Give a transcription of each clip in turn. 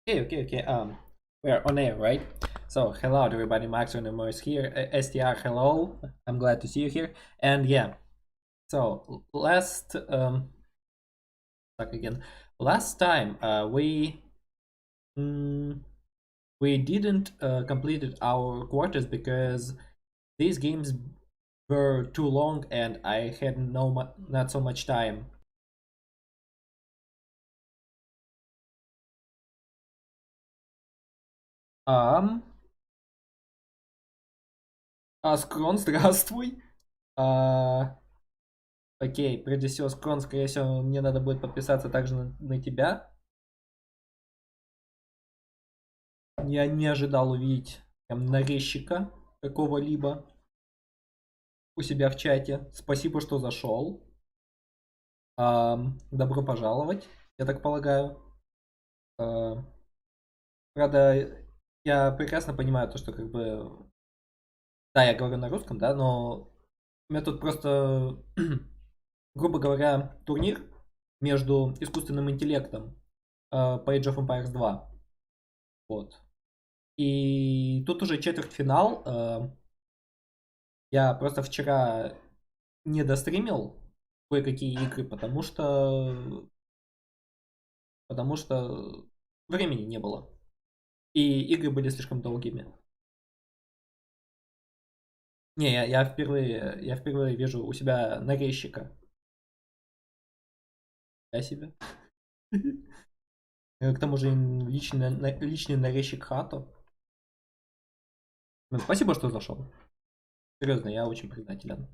Okay. We're on air, right? So, hello everybody, Max and is here. STR, hello. I'm glad to see you here. And yeah, so last time we didn't completed our quarters because these games were too long and I had not so much time. Um, Скрон, здравствуй. А, Окей, прежде всего, Скрон, скорее всего, мне надо будет подписаться также на тебя. Я не ожидал увидеть прям нарезчика какого-либо у себя в чате. Спасибо, что зашел. Добро пожаловать, я так полагаю. А, Правда, я прекрасно понимаю то, что как бы... Да, я говорю на русском, да, но у меня тут просто, грубо говоря, турнир между искусственным интеллектом по Age of Empires 2. Вот. И тут уже четвертьфинал. Я просто вчера не достримил кое-какие игры, потому что времени не было. И игры были слишком долгими. Не, я впервые вижу у себя нарезчика. Я себе. К тому же личный нарезчик Хато. Спасибо, что зашел. Серьезно, я очень признателен.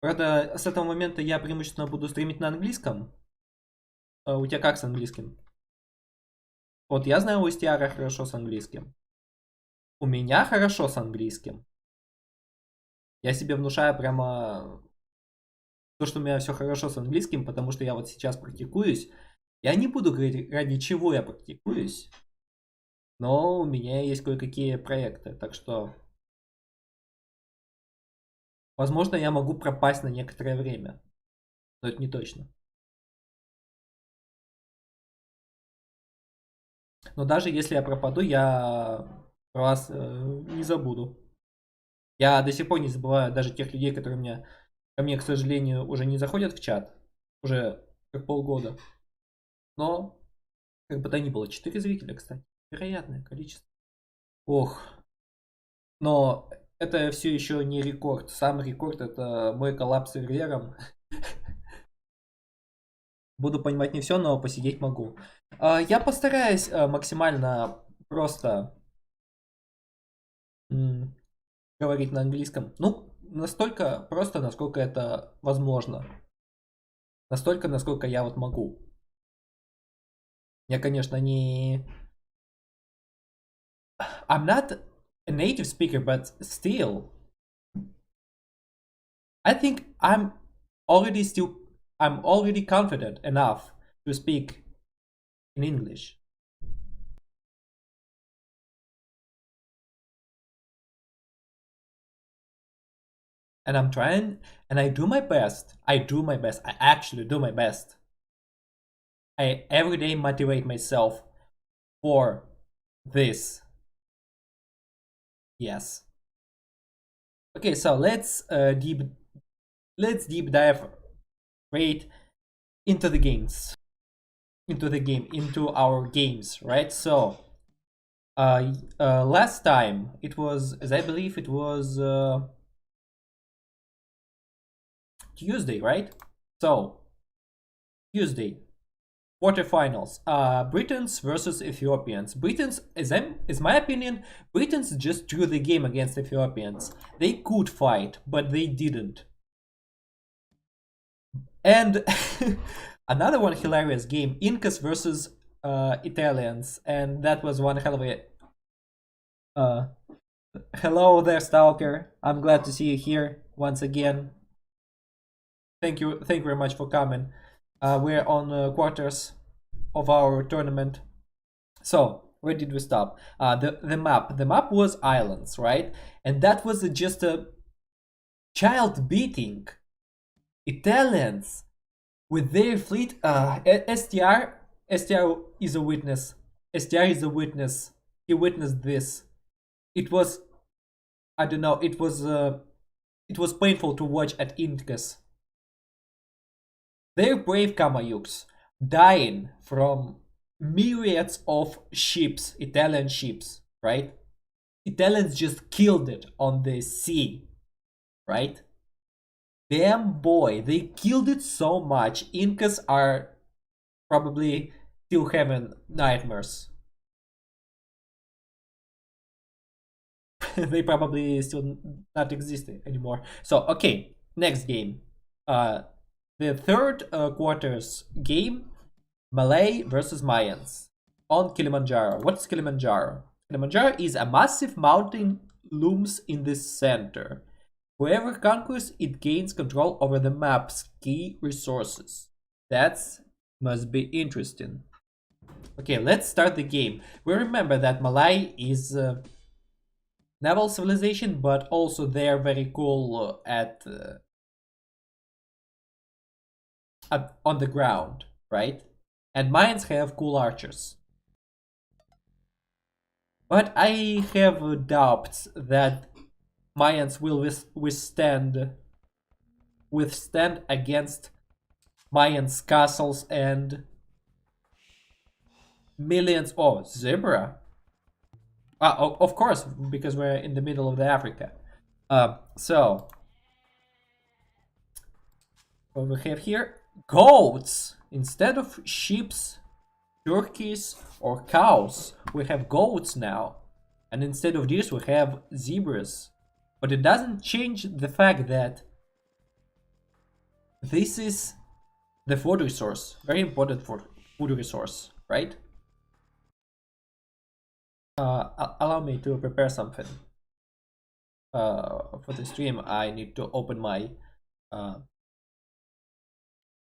Правда, с этого момента я преимущественно буду стримить на английском. У тебя как с английским? Вот я знаю, у Стиара хорошо с английским. У меня хорошо с английским. Я себе внушаю прямо то, что у меня все хорошо с английским, потому что я вот сейчас практикуюсь. Я не буду говорить, ради чего я практикуюсь, но у меня есть кое-какие проекты, так что, возможно, я могу пропасть на некоторое время, но это не точно. Но даже если я пропаду, я про вас не забуду. Я до сих пор не забываю даже тех людей, которые ко мне, к сожалению, уже не заходят в чат. Уже как полгода. Но, как бы то ни было, 4 зрителя, кстати. Вероятное количество. Ох. Но это все еще не рекорд. Сам рекорд это мой коллапс с сервером. Буду понимать не все, но посидеть могу. Я постараюсь максимально просто говорить на английском. Ну, настолько просто, насколько это возможно. Настолько, насколько я вот могу. Я, конечно, не... I'm not a native speaker, but still, I think I'm already confident enough to speak in English. And I'm trying, and I do my best. I actually do my best. I every day motivate myself for this. Yes. Okay, so let's deep dive straight into the games, into our games, right? So, last time it was, as I believe it was Tuesday, right? So, Tuesday, quarterfinals. Britons versus Ethiopians. Britons, is my opinion, Britons just drew the game against Ethiopians. They could fight, but they didn't. And another one hilarious game, Incas versus Italians, and that was one hell of a. Hello there, Stalker. I'm glad to see you here once again. Thank you very much for coming. We're on quarters of our tournament. So where did we stop? The map was islands, right? And that was just a child beating Italians with their fleet. STR is a witness. STR is a witness. He witnessed this. It was, I don't know, it was painful to watch at Incas. Their brave Kamayuks dying from myriads of ships, Italian ships, right? Italians just killed it on the sea, right? Damn boy, they killed it so much. Incas are probably still having nightmares. They probably still not exist anymore. So okay, next game. The third quarters game, Malay versus Mayans on Kilimanjaro. What's Kilimanjaro? Kilimanjaro is a massive mountain looms in the center. Whoever conquers it gains control over the map's key resources. That must be interesting. Okay, let's start the game. We remember that Malay is naval civilization, but also they're very cool on the ground, right? And Mayans have cool archers. But I have doubts that Mayans will withstand against Mayans castles and millions. Oh, zebra. Of course, because we're in the middle of the Africa. So what we have here, goats instead of sheep, turkeys, or cows. We have goats now, and instead of this, we have zebras. But it doesn't change the fact that this is the food resource, very important for food resource, right? Allow me to prepare something for the stream. I need to open my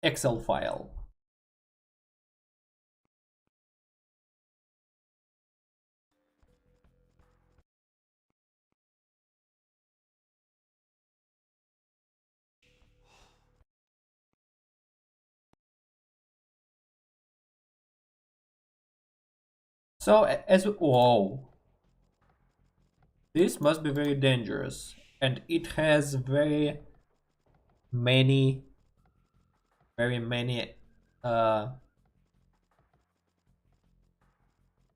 Excel file. So whoa, this must be very dangerous, and it has very many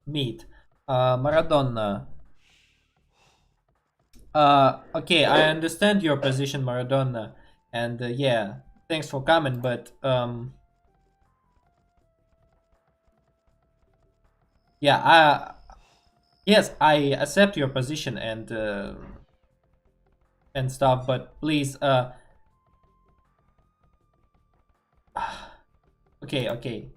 meat. Maradona. Okay, I understand your position, Maradona, and yeah, thanks for coming, but yeah, yes, I accept your position and stuff, but please, okay, okay.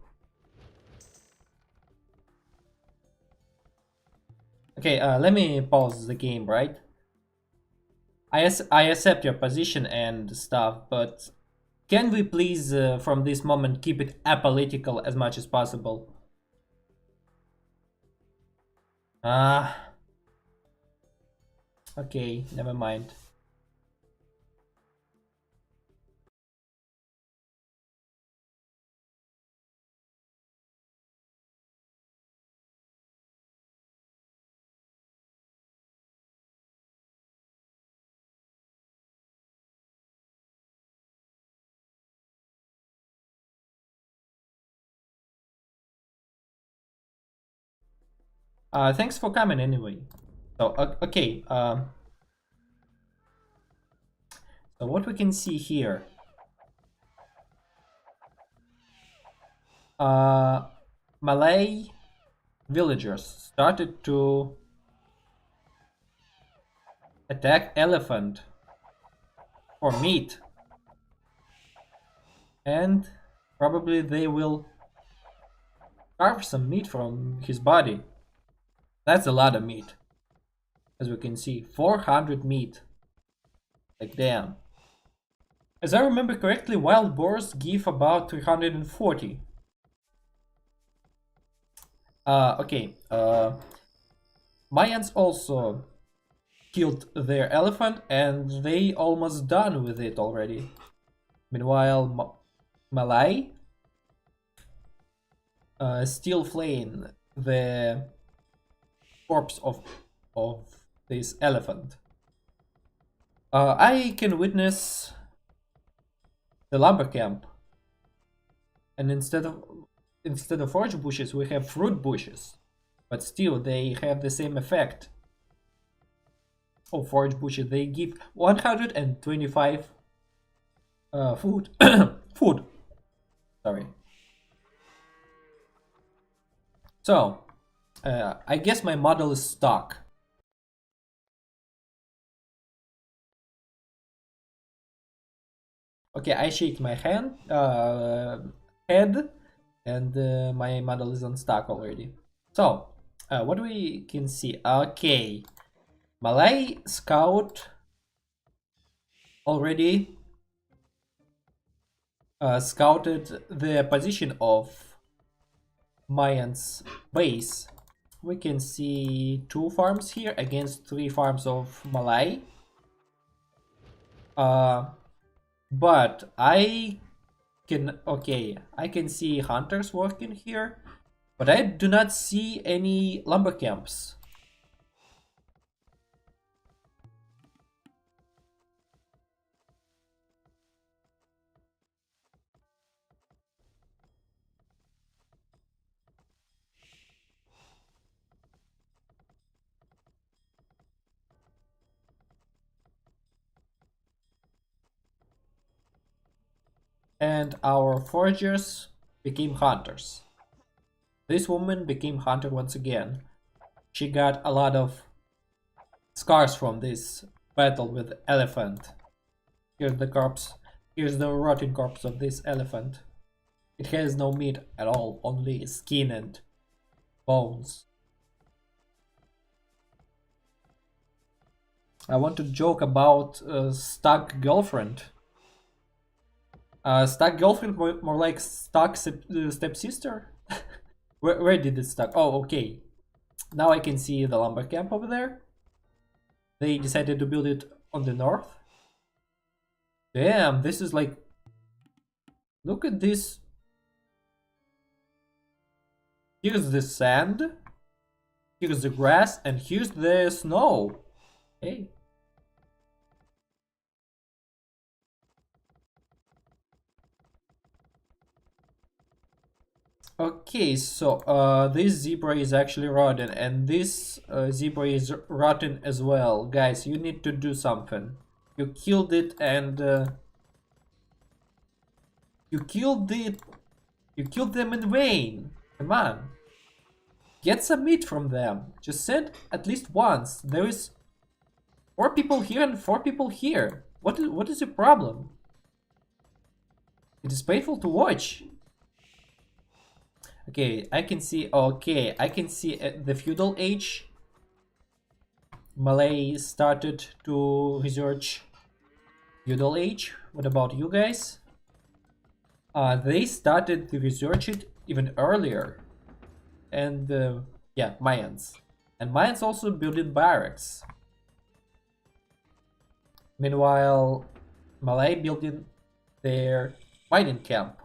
Okay, let me pause the game, right? I accept your position and stuff, but can we please, from this moment, keep it apolitical as much as possible? Okay, never mind. Thanks for coming anyway. So, okay, so what we can see here, Malay villagers started to attack elephant for meat, and probably they will carve some meat from his body. That's a lot of meat, as we can see, 400 meat. Like damn. As I remember correctly, wild boars give about 340. Okay. Mayans also killed their elephant, and they almost done with it already. Meanwhile, Malay still flaying the corpse of this elephant. I can witness the lumber camp, and instead of orange bushes, we have fruit bushes, but still they have the same effect of orange bushes. They give 125 food. Food. Sorry. So, I guess my model is stuck. Okay, I shake my head, and my model is unstuck already. So, what we can see? Okay, Malay scout already scouted the position of Mayans base. We can see 2 farms here against 3 farms of Malay. But I can see hunters working here, but I do not see any lumber camps. And our foragers became hunters. This woman became hunter once again. She got a lot of scars from this battle with elephant. Here's the corpse. Here's the rotting corpse of this elephant. It has no meat at all, only skin and bones. I want to joke about stuck girlfriend. Stuck girlfriend, more like stuck stepsister? Where did it stuck? Oh, okay. Now I can see the lumber camp over there. They decided to build it on the north. Damn, this is like... Look at this. Here's the sand. Here's the grass. And here's the snow. Hey. Okay, so this zebra is actually rotten, and this zebra is rotten as well. Guys, you need to do something. You killed it, and you killed them in vain. Come on, get some meat from them. Just send at least once. There is 4 people here and 4 people here. What is your problem? It is painful to watch. Okay, I can see. Okay, I can see the feudal age. Malay started to research feudal age. What about you guys? They started to research it even earlier. And yeah, Mayans. And Mayans also built barracks. Meanwhile, Malay building their mining camp.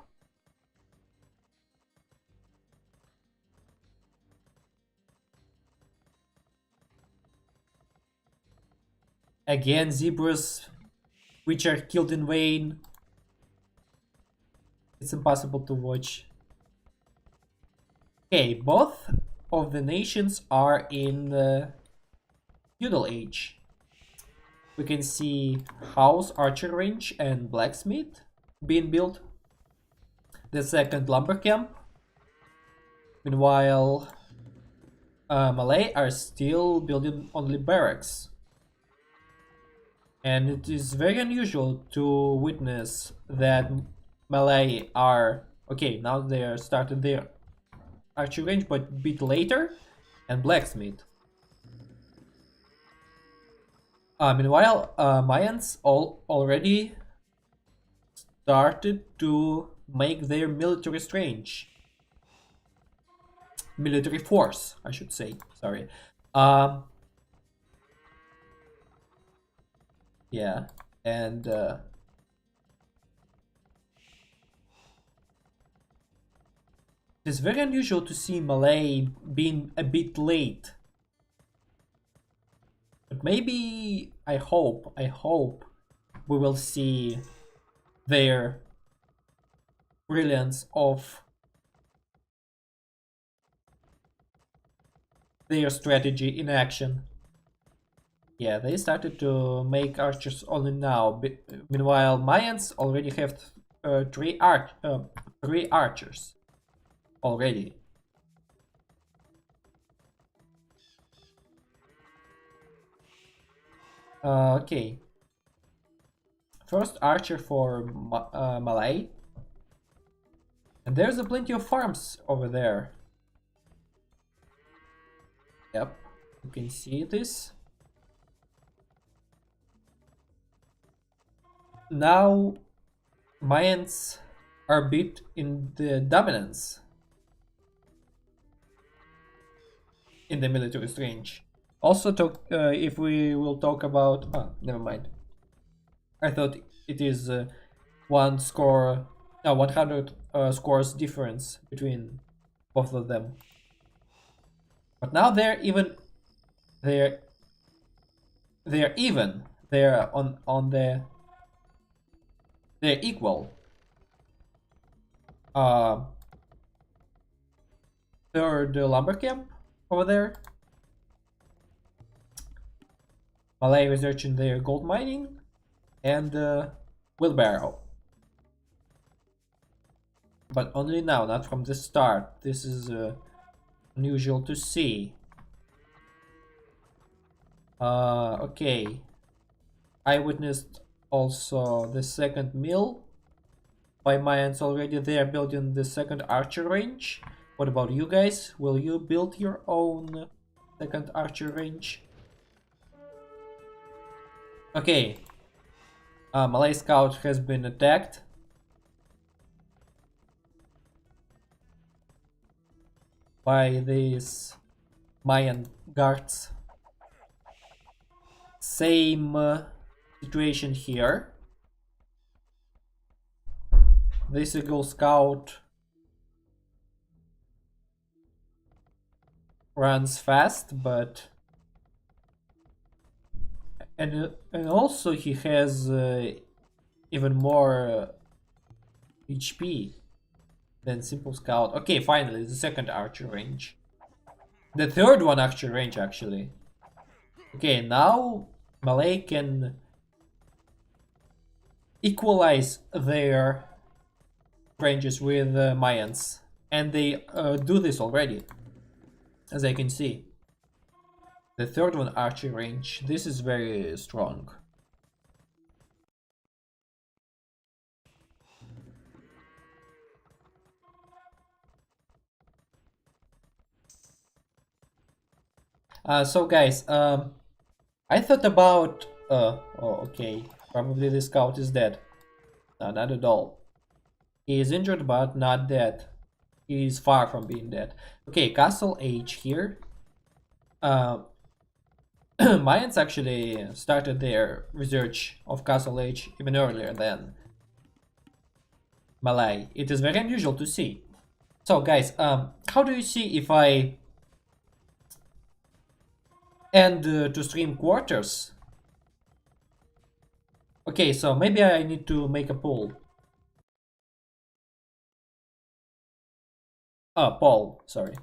Again, zebras, which are killed in vain. It's impossible to watch. Okay, both of the nations are in the feudal age. We can see house, archer range, and blacksmith being built. The second lumber camp. Meanwhile, Malay are still building only barracks. And it is very unusual to witness that Malay are... Okay, now they are started their archer range, but a bit later, and blacksmith. Meanwhile, Mayans already started to make their military strange. Military force, I should say. Sorry. Yeah, and It's very unusual to see Malay being a bit late. But maybe, I hope we will see their brilliance of their strategy in action. Yeah, they started to make archers only now. Meanwhile, Mayans already have three archers already. Okay. First archer for Malay. And there's a plenty of farms over there. Yep, you can see this. Now, Mayans are a bit in the dominance in the military range. Also, if we will talk about... Ah, never mind. I thought it is one score... No, 100 scores difference between both of them. But now They're they're even. They're on the... They're equal. Uh, third lumber camp over there. Malay researching their gold mining and wheelbarrow. But only now, not from the start. This is unusual to see. Okay. I witnessed also the second mill by Mayans already. They are building the second archer range. What about you guys? Will you build your own second archer range? Okay. Malay scout has been attacked. By these Mayan guards. Same situation here. This Eagle Scout runs fast, but and also he has even more HP than Simple Scout. Okay, finally the second archer range. The third one archer range actually. Okay, now Malay can equalize their ranges with Mayans, and they do this already, as I can see. The third one archer range. This is very strong. So guys, I thought about oh, okay, probably the scout is dead. No, not at all. He is injured but not dead. He is far from being dead. Okay, Castle H here. Mayans actually started their research of Castle H even earlier than Malay. It is very unusual to see. So guys, how do you see if I end to stream quarters? Okay, so maybe I need to make a poll. Poll, sorry.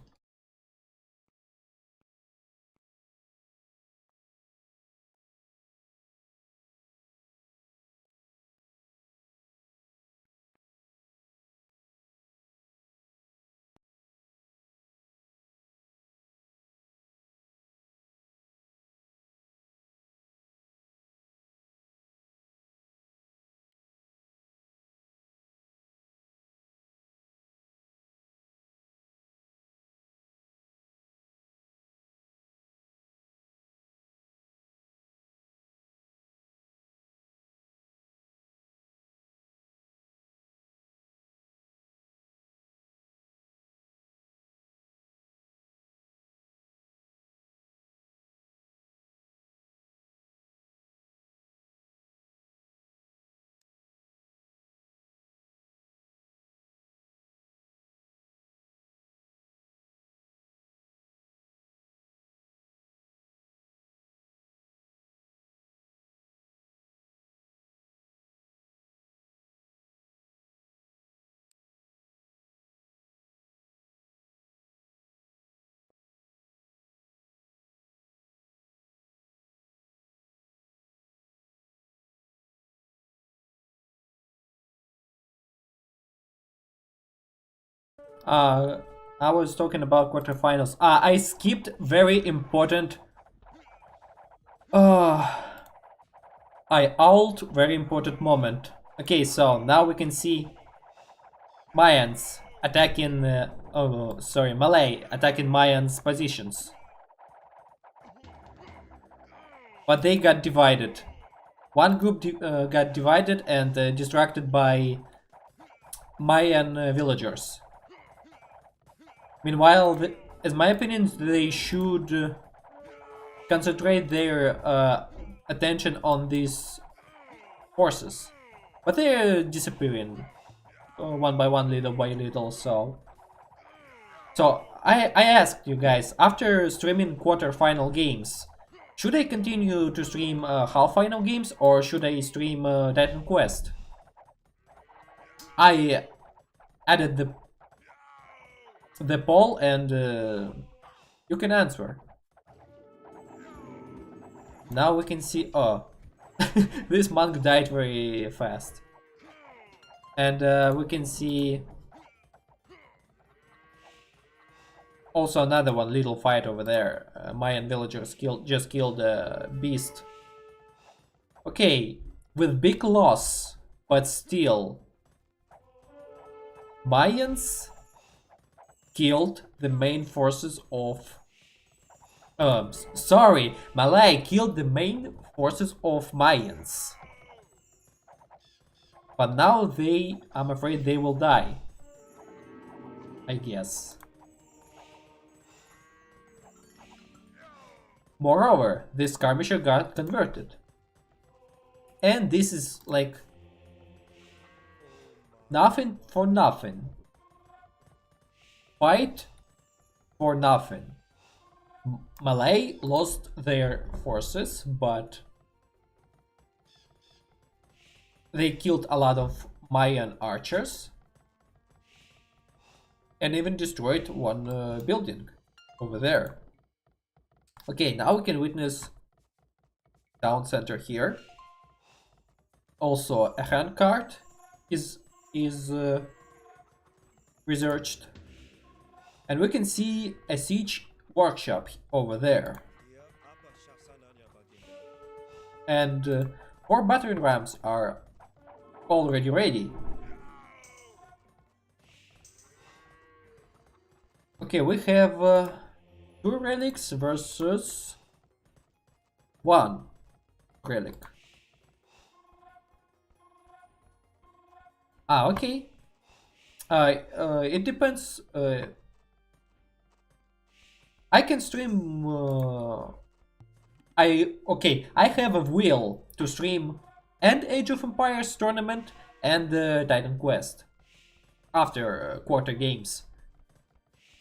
I was talking about quarterfinals. I skipped very important. I ult very important moment. Okay, so now we can see Mayans attacking. Oh, sorry, Malay attacking Mayans positions, but they got divided. One group got divided and distracted by Mayan villagers. Meanwhile, as my opinion, they should concentrate their attention on these forces. But they're disappearing one by one, little by little, so... So, I asked you guys, after streaming quarter-final games, should I continue to stream half-final games or should I stream Titan Quest? I added the poll and you can answer. Now we can see... Oh, this monk died very fast. And we can see... Also another one, little fight over there. Mayan villagers just killed a beast. Okay, with big loss, but still... Mayans killed the main forces of... sorry, Malay killed the main forces of Mayans. But now I'm afraid they will die. I guess. Moreover, this skirmisher got converted. And this is like... nothing for nothing. Fight for nothing. Malay lost their forces, but they killed a lot of Mayan archers and even destroyed one building over there. Okay, now we can witness town center here. Also, a handcart is researched, and we can see a siege workshop over there. And 4 battering rams are already ready. Okay, we have 2 relics versus 1 relic. Okay. It depends. I can stream. I have a will to stream and Age of Empires tournament and Titan Quest after quarter games.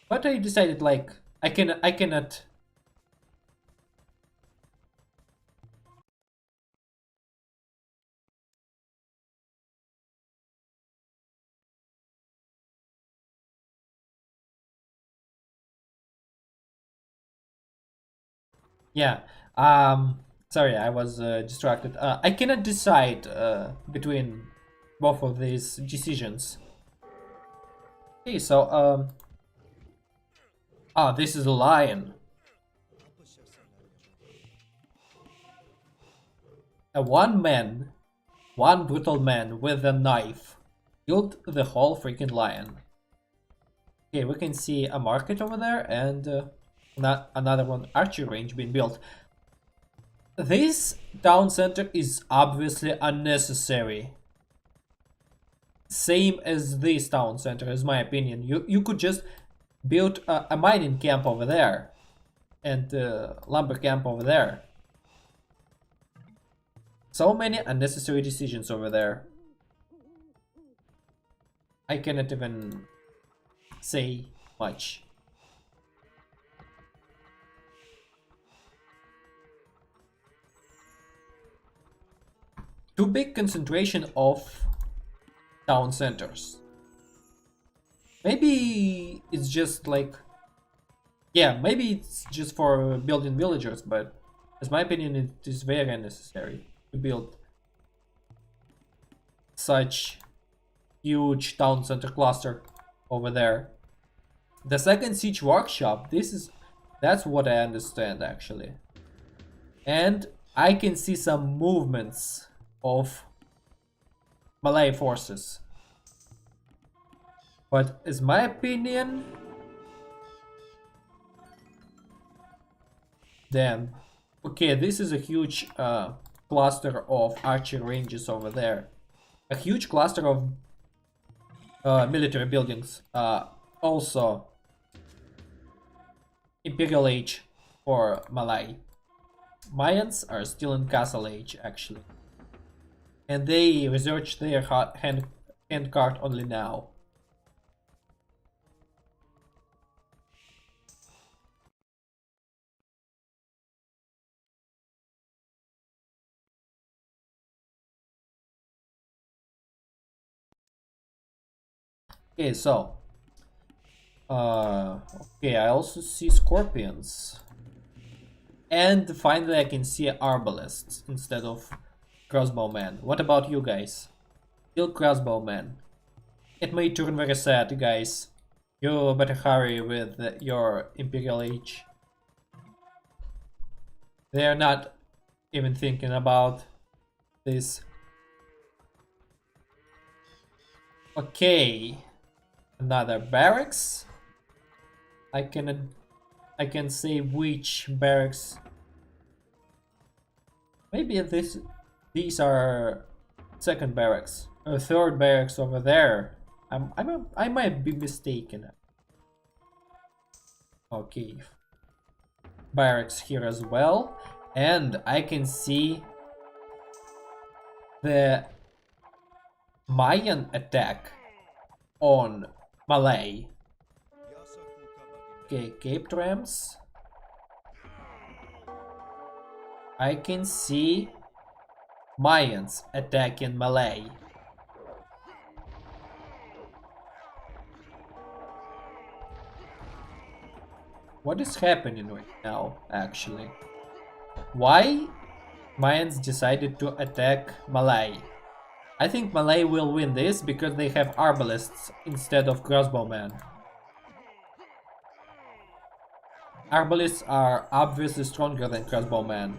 But I decided like I cannot. Yeah. Sorry, I was distracted. I cannot decide between both of these decisions. Okay, so this is a lion. One brutal man with a knife killed the whole freaking lion. Okay, we can see a market over there and another one archery range being built. This town center is obviously unnecessary. Same as this town center, is my opinion. You could just build a mining camp over there and lumber camp over there. So many unnecessary decisions over there. I cannot even say much. Too big concentration of town centers. Maybe it's just like... Yeah, maybe it's just for building villagers, but as my opinion, it is very unnecessary to build such huge town center cluster over there. The second siege workshop, that's what I understand actually. And I can see some movements of Malay forces. But is my opinion, then okay, this is a huge cluster of archer ranges over there. A huge cluster of military buildings. Also Imperial Age for Malay. Mayans are still in Castle Age actually. And they research their hand card only now. Okay, so okay, I also see scorpions. And finally I can see arbalists instead of crossbowmen. What about you guys? Still crossbowmen. It may turn very sad, guys. You better hurry with your Imperial Age. They're not even thinking about this. Okay. Another barracks. I can say which barracks. Maybe these are second barracks or third barracks over there. I might be mistaken. Okay, barracks here as well, and I can see the Mayan attack on Malay. Okay, Cape Trams. I can see Mayans attacking Malay. What is happening right now, actually? Why Mayans decided to attack Malay? I think Malay will win this because they have arbalists instead of crossbowmen. Arbalists are obviously stronger than crossbowmen.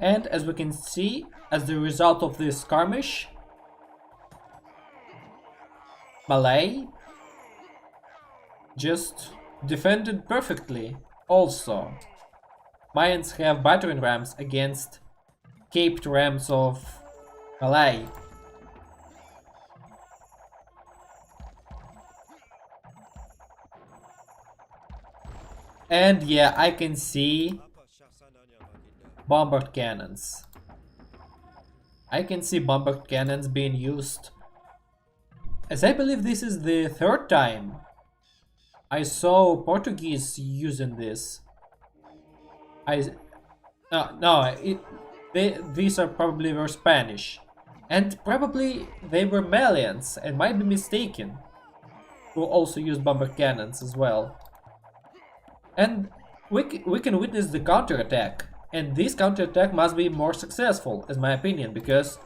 And as we can see, as the result of this skirmish, Malay just defended perfectly. Also, Mayans have battering rams against caped rams of Malay. And yeah, I can see bombard cannons. I can see bombard cannons being used. As I believe this is the third time I saw Portuguese using this. These are probably were Spanish. And probably they were Malians and might be mistaken, who also use bombard cannons as well. And we can witness the counterattack. And this counterattack must be more successful, as my opinion, because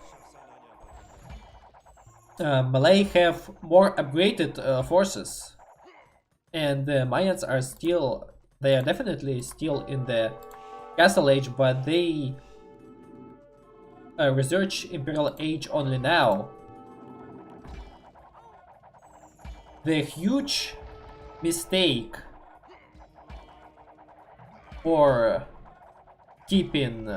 Malay have more upgraded forces. And the Mayans are still, they are definitely still in the Castle Age, but they research Imperial Age only now. The huge mistake for keeping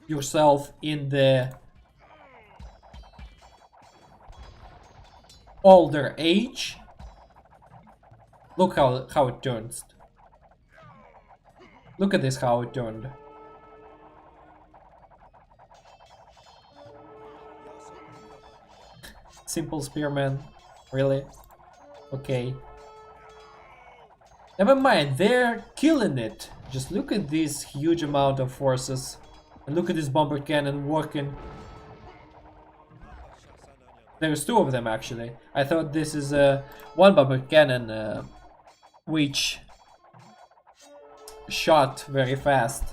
yourself in the older age. Look how it turns. Look at this, how it turned. Simple spearman, really? Okay. Never mind, they're killing it. Just look at this huge amount of forces. And look at this bomber cannon working. There's two of them actually. I thought this is one bomber cannon which shot very fast.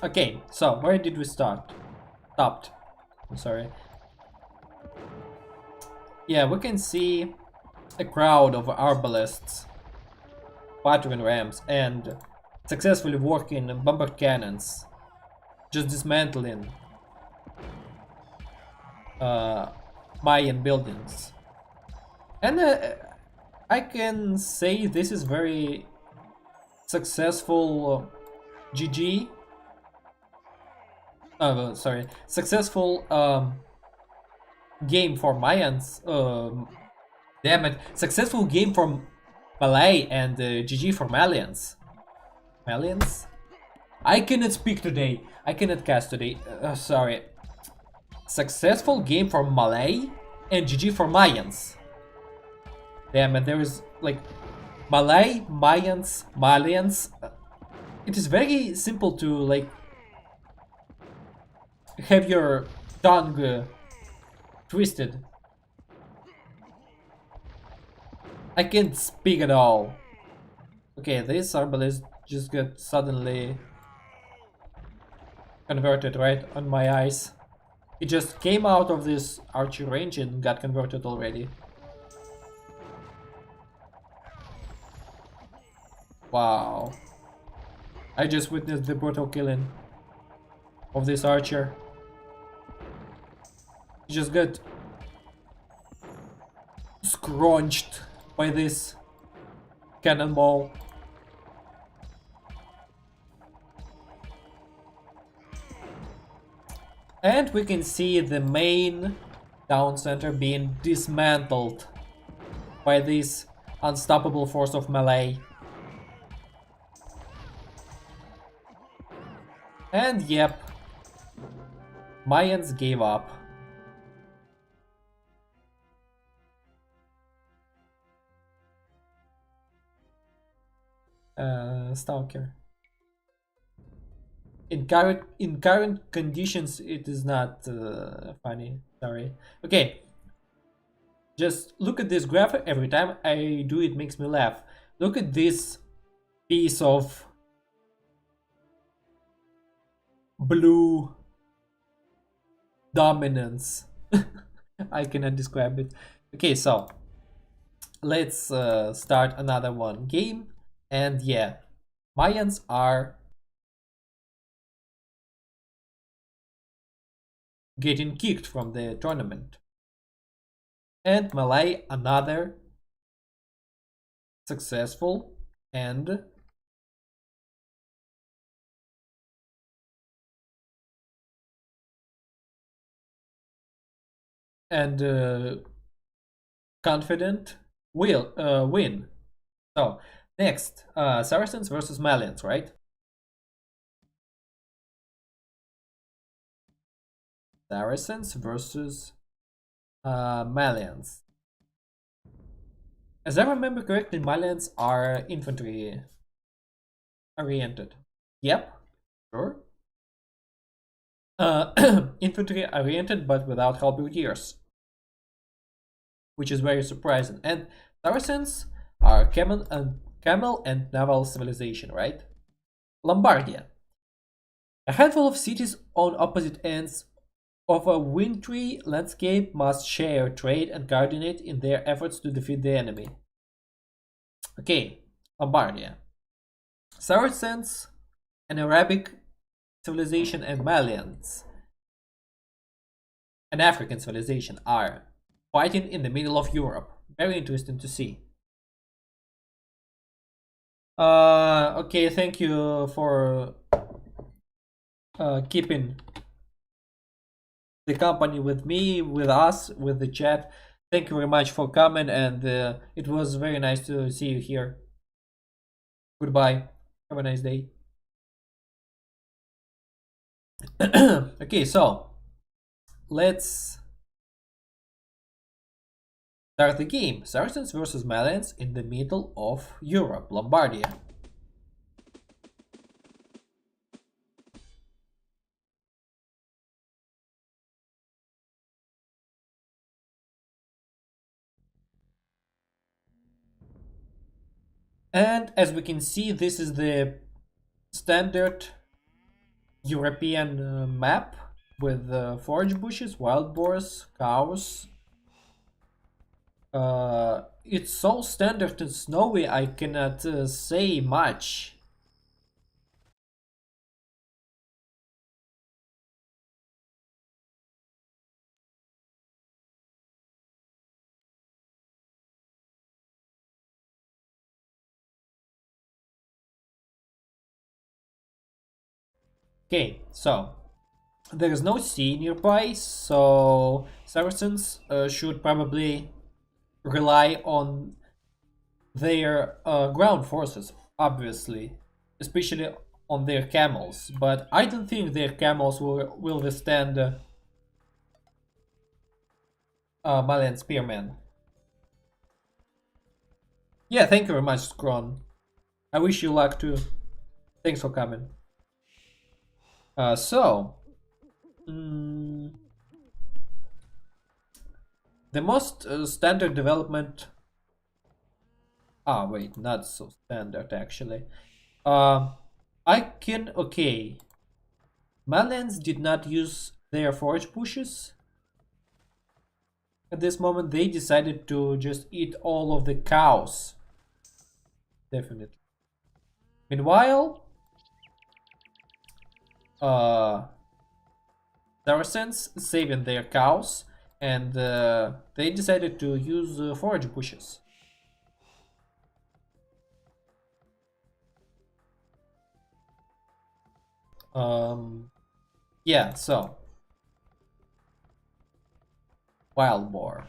Okay, so where did we start? Stopped. I'm sorry. Yeah, we can see a crowd of arbalists, battering rams, and successfully working bomber cannons, just dismantling Mayan buildings. And I can say this is very successful GG. Sorry, successful game for Mayans. Damn it, successful game for Malay and GG for Malians. Malians? I cannot speak today. I cannot cast today. Sorry. Successful game for Malay and GG for Mayans. Damn it, there is like Malay, Mayans, Malians. It is very simple to like have your tongue twisted. I can't speak at all. Okay, this arbalist just got suddenly converted right on my eyes. It just came out of this archer range and got converted already. Wow. I just witnessed the brutal killing of this archer. He just got scrunched by this cannonball. And we can see the main town center being dismantled by this unstoppable force of melee. And yep, Mayans gave up. Stalker. In current conditions, it is not funny. Sorry. Okay. Just look at this graph. Every time I do it, makes me laugh. Look at this piece of blue dominance. I cannot describe it. Okay, so let's start another one game. And yeah, Mayans are getting kicked from the tournament. And Malay, another successful and confident win. So next, Saracens versus Malians, right? Saracens versus Malians. As I remember correctly, Malians are infantry oriented. Yep, sure. Infantry oriented, but without halberdiers, which is very surprising. And Saracens are camel and naval civilization, right? Lombardia. A handful of cities on opposite ends of a wintry landscape must share, trade, and coordinate in their efforts to defeat the enemy. Okay, Lombardia. Saracens, an Arabic civilization, and Malians. and African civilization are fighting in the middle of Europe. Very interesting to see. Okay, thank you for keeping the company with me, with us, with the chat. Thank you very much for coming, and it was very nice to see you here. Goodbye. Have a nice day. Okay, so let's start the game. Saracens versus Malians in the middle of Europe, Lombardia. And as we can see, this is the standard European map with forage bushes, wild boars, cows. It's so standard and snowy, I cannot say much. Okay, so there is no sea nearby, so Saracens should probably rely on their ground forces, obviously, especially on their camels. But I don't think their camels will withstand Malian spearmen. Yeah, thank you very much, Scron. I wish you luck too. Thanks for coming. So, mm, the most standard development. Ah, wait, not so standard actually. Um, I can. Okay. Malians did not use their forage bushes. At this moment, they decided to just eat all of the cows. Definitely. Meanwhile, uh, Saracens saving their cows, and they decided to use forage bushes. Yeah, so wild boar.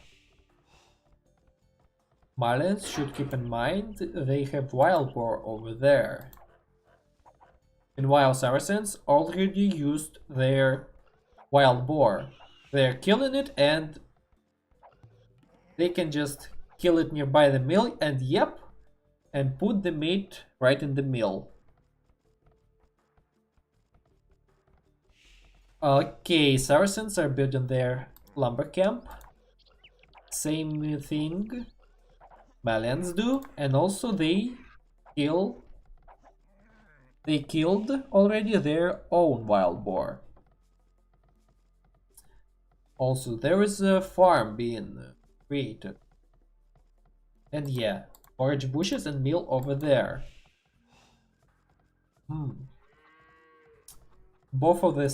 Marlins should keep in mind they have wild boar over there. Meanwhile, Saracens already used their wild boar. They're killing it and they can just kill it nearby the mill and yep, and put the meat right in the mill. Okay, Saracens are building their lumber camp. Same thing Malians do, and also kill they killed already their own wild boar. Also, there is a farm being created. And yeah, forage bushes and mill over there. Both of the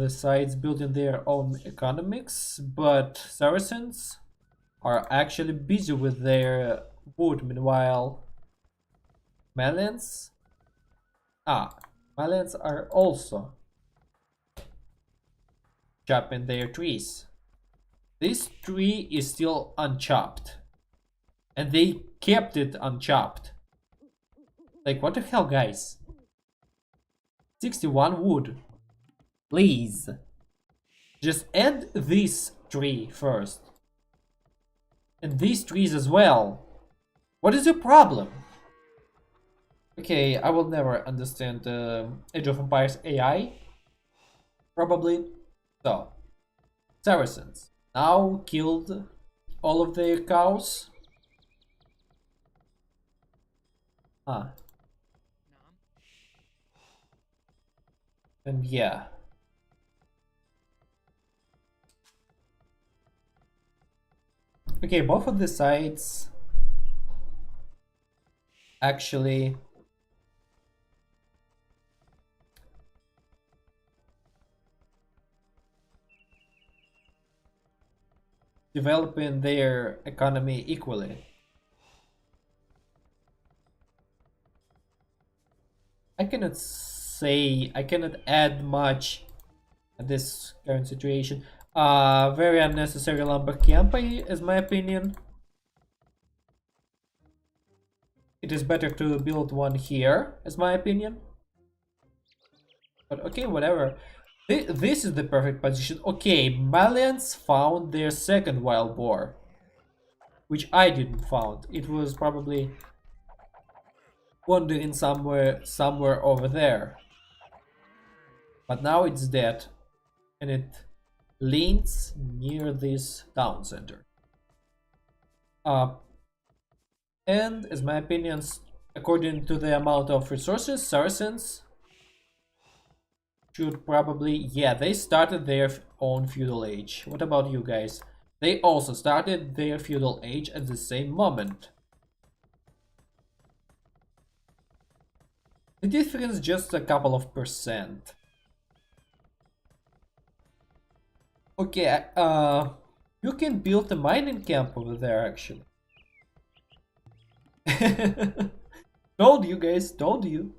sides building their own economics, but Saracens are actually busy with their wood. Meanwhile, Malians, Malians are also chopping their trees. This tree is still unchopped, and they kept it unchopped. Like, what the hell, guys? 61 wood. Please. Just end this tree first. And these trees as well. What is your problem? Okay, I will never understand Age of Empires AI. Probably. So, Saracens now killed all of their cows. Ah. And yeah. Okay, both of the sides actually developing their economy equally. I cannot add much at this current situation. Very unnecessary lumber camp, is my opinion. It is better to build one here, is my opinion. But okay, whatever. This is the perfect position. Okay, Malians found their second wild boar, which I didn't found. It was probably wandering somewhere over there. But now it's dead, and it leans near this town center. And as my opinions, according to the amount of resources, Saracens should probably, yeah, they started their own feudal age. What about you guys? They also started their feudal age at the same moment. The difference just a couple of percent. Okay, you can build a mining camp over there actually. Told you guys, told you.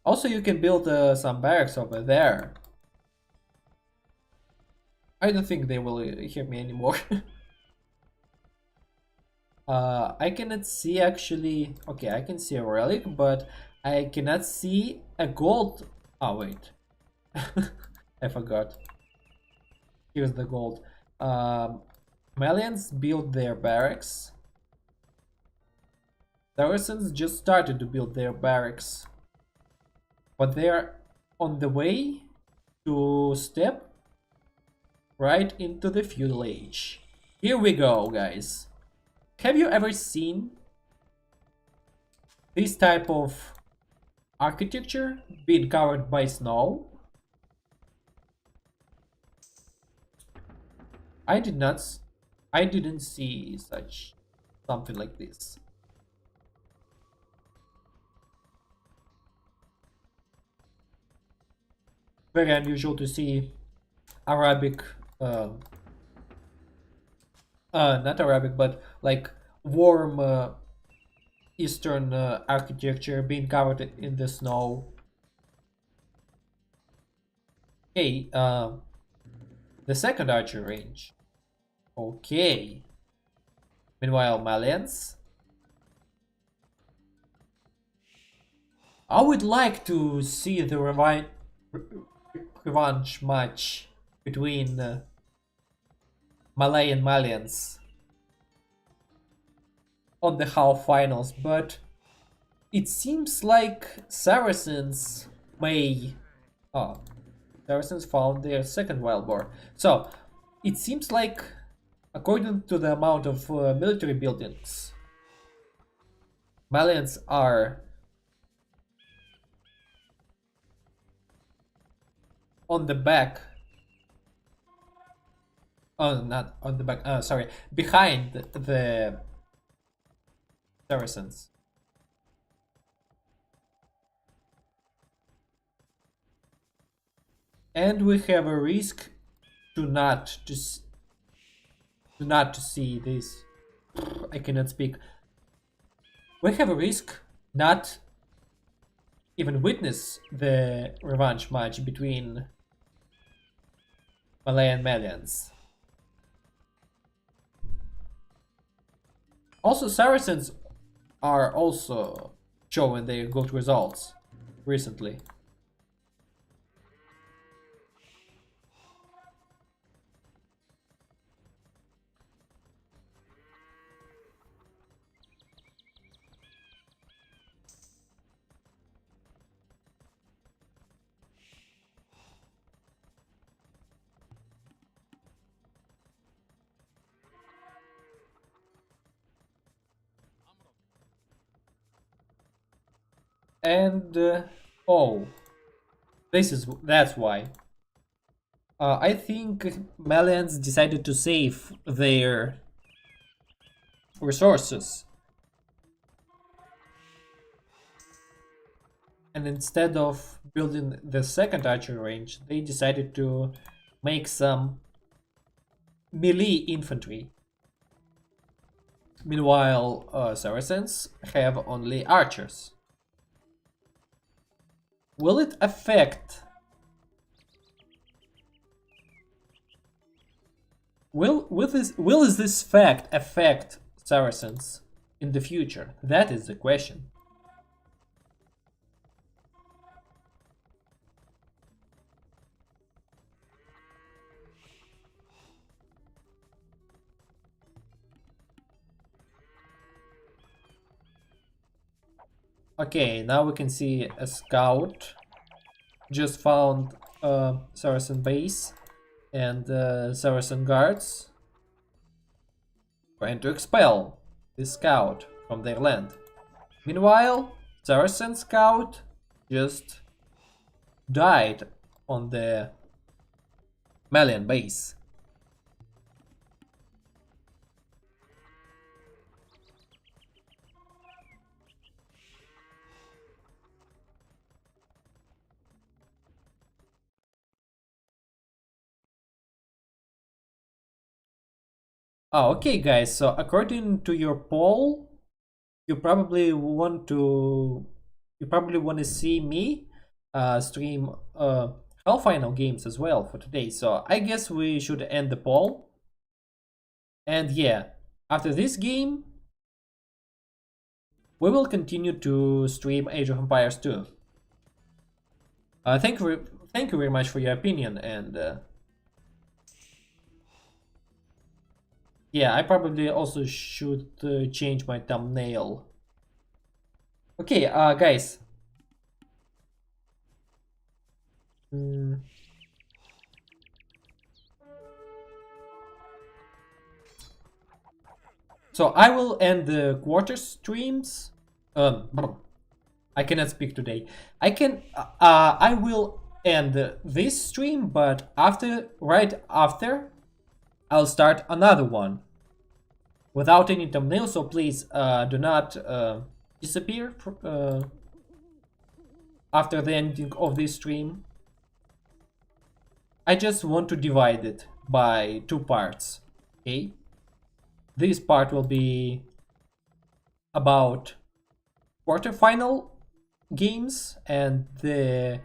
Also, you can build some barracks over there. I don't think they will hear me anymore. I cannot see actually. Okay, I can see a relic, but I cannot see a gold. Oh, wait. I forgot. Here's the gold. Malians built their barracks. Saracens just started to build their barracks. But they're on the way to step right into the feudal age. Here we go, guys. Have you ever seen this type of architecture being covered by snow? I didn't see such something like this. Very unusual to see Arabic, not Arabic, but like warm Eastern architecture being covered in the snow. Okay, the second archer range. Okay. Meanwhile, Malians. I would like to see the revanche match between Malay and Malians on the half finals, but it seems like Saracens may. Oh, Saracens found their second wild boar. So it seems like, according to the amount of military buildings, Malians are on the back. Oh, not on the back. Sorry, behind the Saracens. And we have a risk to not to see this. I cannot speak. We have a risk not even witness the revanche match between Malay and Malians. Also, Saracens are also showing their good results recently. And oh, that's why. I think Malians decided to save their resources, and instead of building the second archer range, they decided to make some melee infantry. Meanwhile, Saracens have only archers. Will it affect? Will this fact affect Saracens in the future? That is the question. Okay, now we can see a scout just found a Saracen base and Saracen guards trying to expel this scout from their land. Meanwhile, Saracen scout just died on the Malian base. Oh, okay, guys. So according to your poll, you probably want to see me stream Hell Final games as well for today. So I guess we should end the poll. And yeah, after this game, we will continue to stream Age of Empires 2. Thank you very much for your opinion, and yeah, I probably also should change my thumbnail. Okay, guys. So I will end the quarter streams. I cannot speak today. I will end this stream, but right after, I'll start another one without any thumbnail. So please do not disappear after the ending of this stream. I just want to divide it by 2 parts. Okay. This part will be about quarterfinal games, and the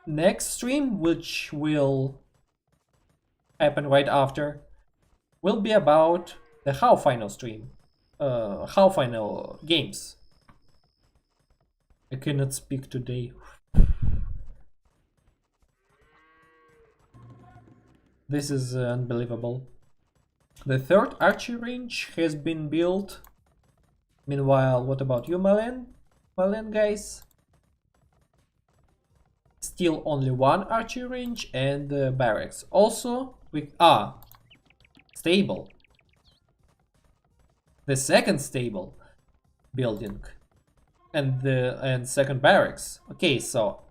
next stream, which will happen right after, will be about the How Final stream, How Final games. I cannot speak today. This is unbelievable. The 3rd archery range has been built. Meanwhile, what about you, Malen? Malen, guys? Still only 1 archery range and barracks. Also, stable. The 2nd stable building and the 2nd barracks. Okay, so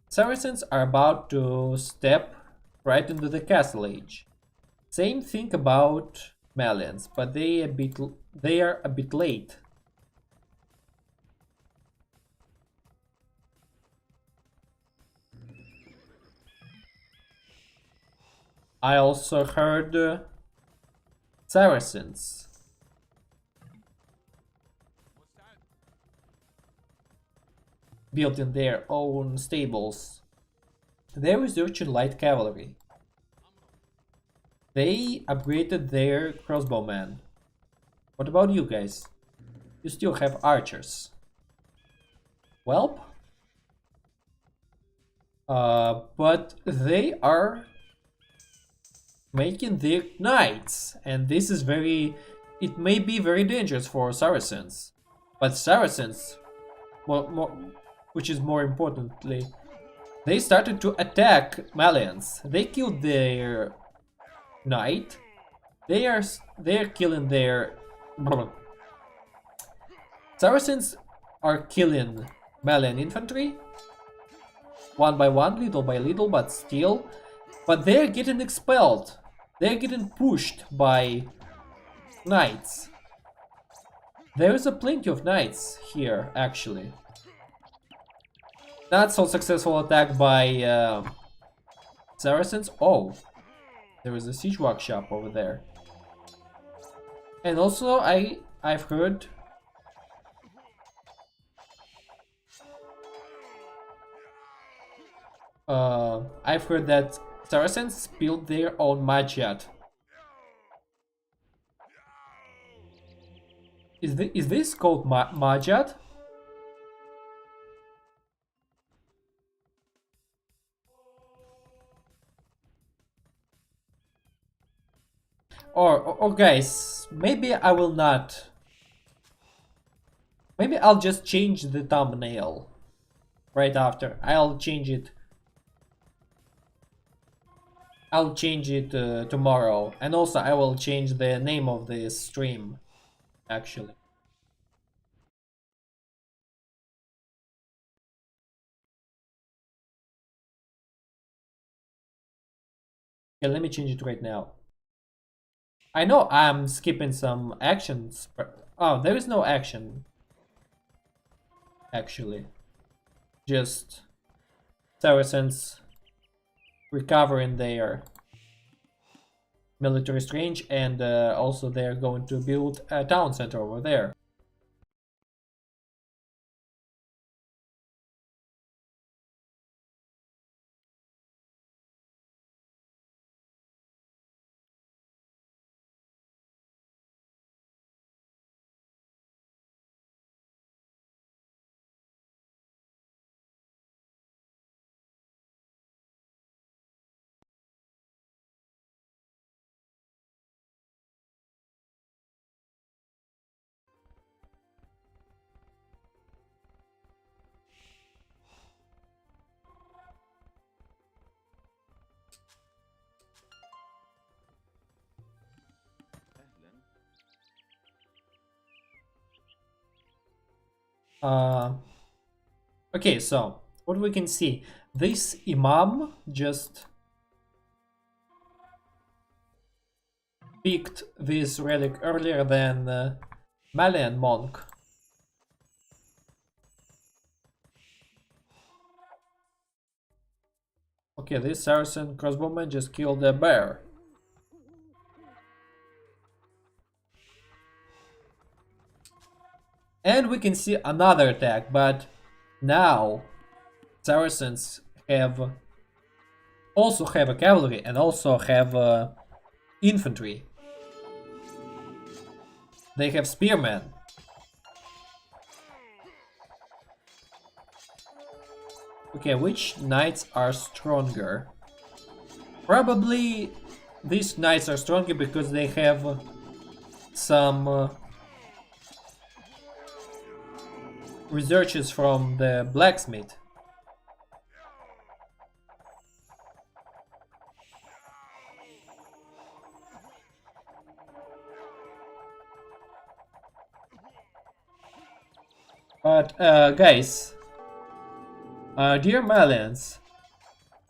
Saracens are about to step right into the castle age. Same thing about Malians, but they are a bit late. I also heard Saracens building their own stables. They're researching light cavalry. They upgraded their crossbowmen. What about you guys? You still have archers. Welp. But they are making their knights, and this is it may be very dangerous for Saracens. But Saracens, which is more importantly, they started to attack Malians. They killed their knight. They're killing their Saracens are killing Malian infantry one by one, little by little, but still. But they're getting expelled. They're getting pushed by knights. There's a plenty of knights here, actually. Not so successful attack by Saracens. Oh, There is a siege workshop over there. And also I've heard that Saracens built their own Magyat. Is this called Magyat? Or guys, maybe I will not. Maybe I'll just change the thumbnail right after. I'll change it tomorrow, and also I will change the name of this stream, actually. Yeah, let me change it right now. I know I'm skipping some actions. Oh, there is no action, actually. Just Saracens recovering their military range, and also they're going to build a town center over there. Okay, so what we can see, this Imam just picked this relic earlier than Malian monk. Okay, this Saracen crossbowman just killed a bear. And we can see another attack, but now Saracens also have a cavalry and also have infantry. They have spearmen. Okay, which knights are stronger? Probably these knights are stronger because they have some researches from the blacksmith. But guys, dear Malians,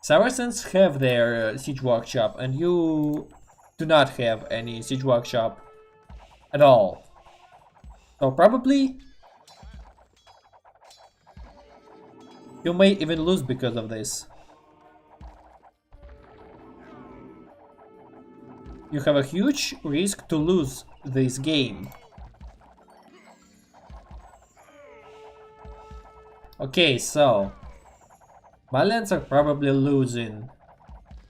Saracens have their siege workshop and you do not have any siege workshop at all. So probably you may even lose because of this. You have a huge risk to lose this game. Okay, so Malians are probably losing,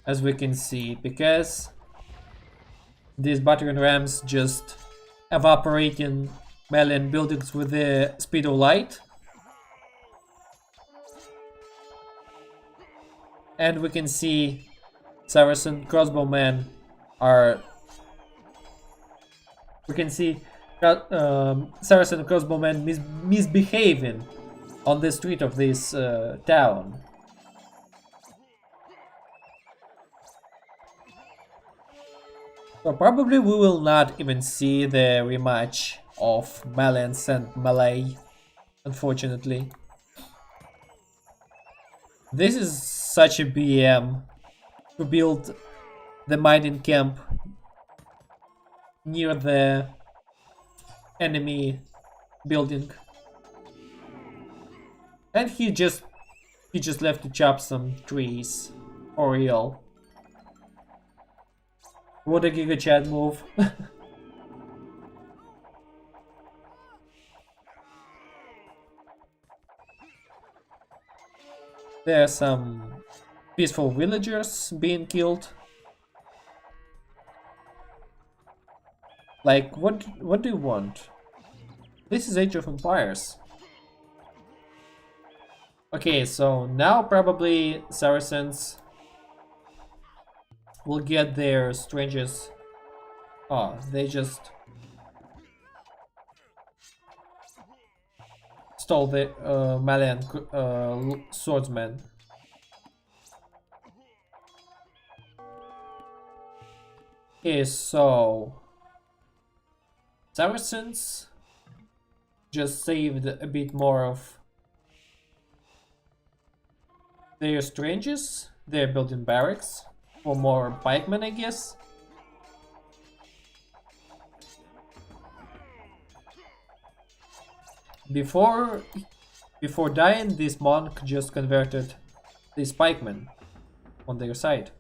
as we can see, because these battering rams just evaporating Malian buildings with the speed of light. And we can see Saracen crossbowmen are... We can see Saracen crossbowmen misbehaving on the street of this town. So probably we will not even see the rematch of Malians and Malay, unfortunately. This is such a BM to build the mining camp near the enemy building. And he just left to chop some trees for real. What a Giga Chat move. There are some peaceful villagers being killed. Like, what do you want? This is Age of Empires. Okay, so now probably Saracens will get their strangest... Oh, they just stole the Malian swordsman. Okay, so Saracens just saved a bit more of their strangers. They're building barracks for more pikemen, I guess. Before dying, this monk just converted these pikemen on their side.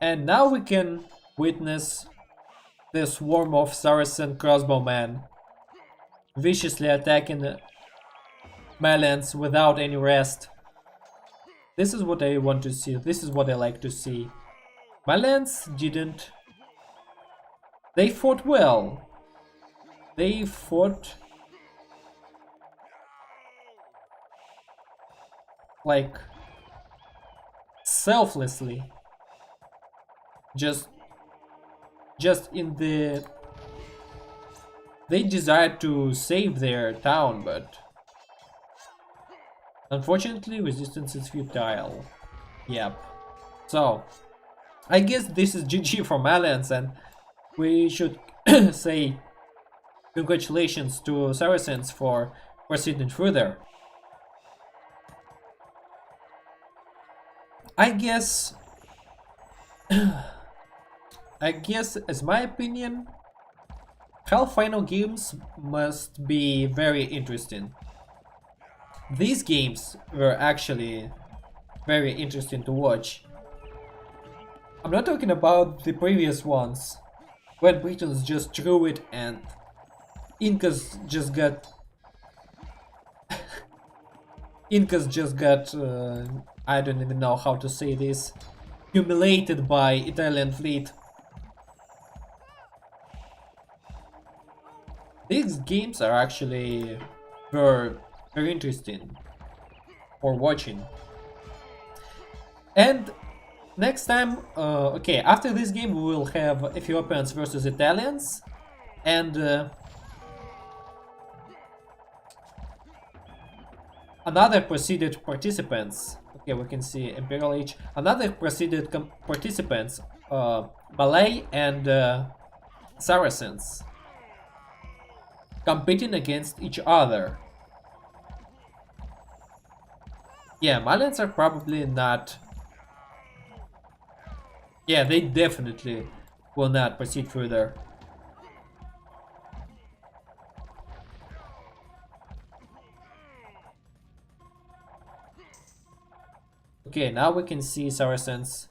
And now we can witness the swarm of Saracen crossbowmen viciously attacking the Malians without any rest. This is what I want to see. This is what I like to see. Malians didn't... They fought well. They fought... like... selflessly. Just in the... They desired to save their town, but... Unfortunately, resistance is futile. Yep. So, I guess this is GG for Malians, and we should say congratulations to Saracens for proceeding further. I guess, as my opinion, Half Final games must be very interesting. These games were actually very interesting to watch. I'm not talking about the previous ones, when Britons just threw it and Incas just got... I don't even know how to say this, humiliated by Italian fleet. These games are actually very interesting for watching. And next time, okay, after this game we will have Ethiopians versus Italians, and another preceded participants. Okay, we can see Imperial Age. Another preceded participants, Malay and Saracens, competing against each other. Yeah, Malians are probably not... Yeah, they definitely will not proceed further. Okay, now we can see Saracens.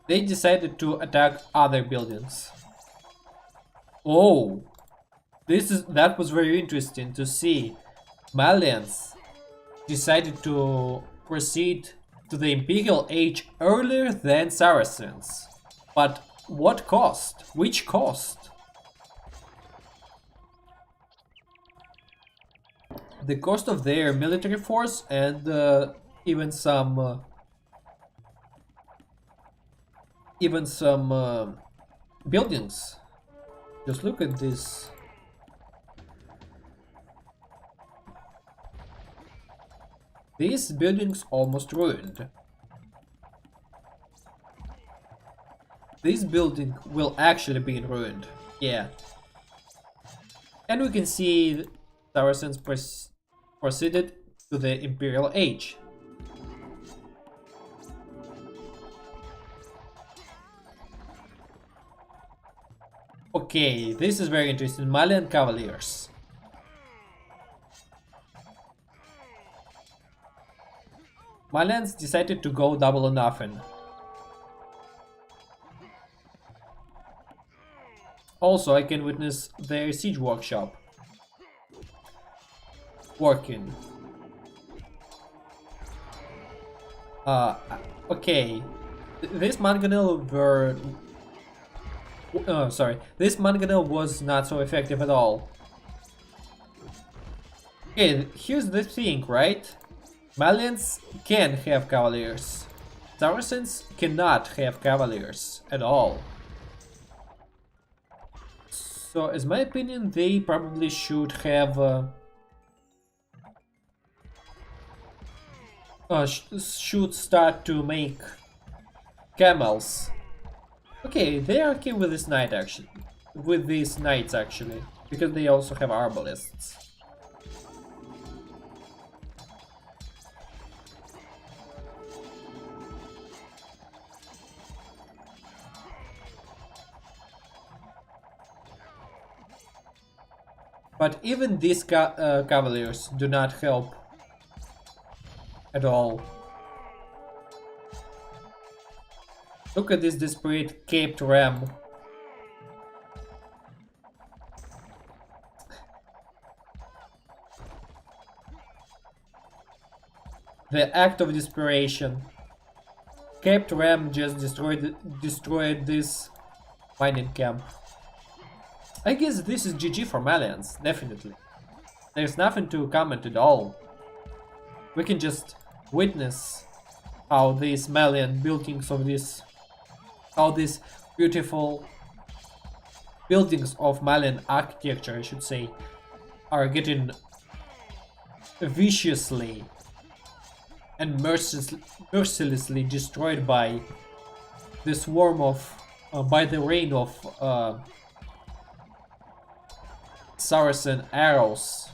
They decided to attack other buildings. Oh, that was very interesting to see. Malians decided to proceed to the Imperial Age earlier than Saracens. But what cost? Which cost? The cost of their military force and even some buildings. Just look at this. These buildings almost ruined. This building will actually be ruined. Yeah. And we can see Saracens proceeded to the Imperial Age. Okay, this is very interesting. Malian Cavaliers. Malians decided to go double or nothing. Also, I can witness their siege workshop working. Okay. This mangonel were... sorry. This mangonel was not so effective at all. Okay, here's the thing, right? Malians can have cavaliers. Saracens cannot have cavaliers at all. So, as my opinion, they probably should have... should start to make camels. Okay, they are okay with this knight actually. With these knights actually. Because they also have arbalists. But even these cavaliers do not help at all. Look at this desperate caped ram. The act of desperation. Caped ram just destroyed this mining camp. I guess this is GG for Malians, definitely. There's nothing to comment at all. We can just witness how these Malian buildings of this... how these beautiful buildings of Malian architecture, I should say, are getting viciously and mercilessly destroyed by the swarm of... by the rain of Saracen arrows.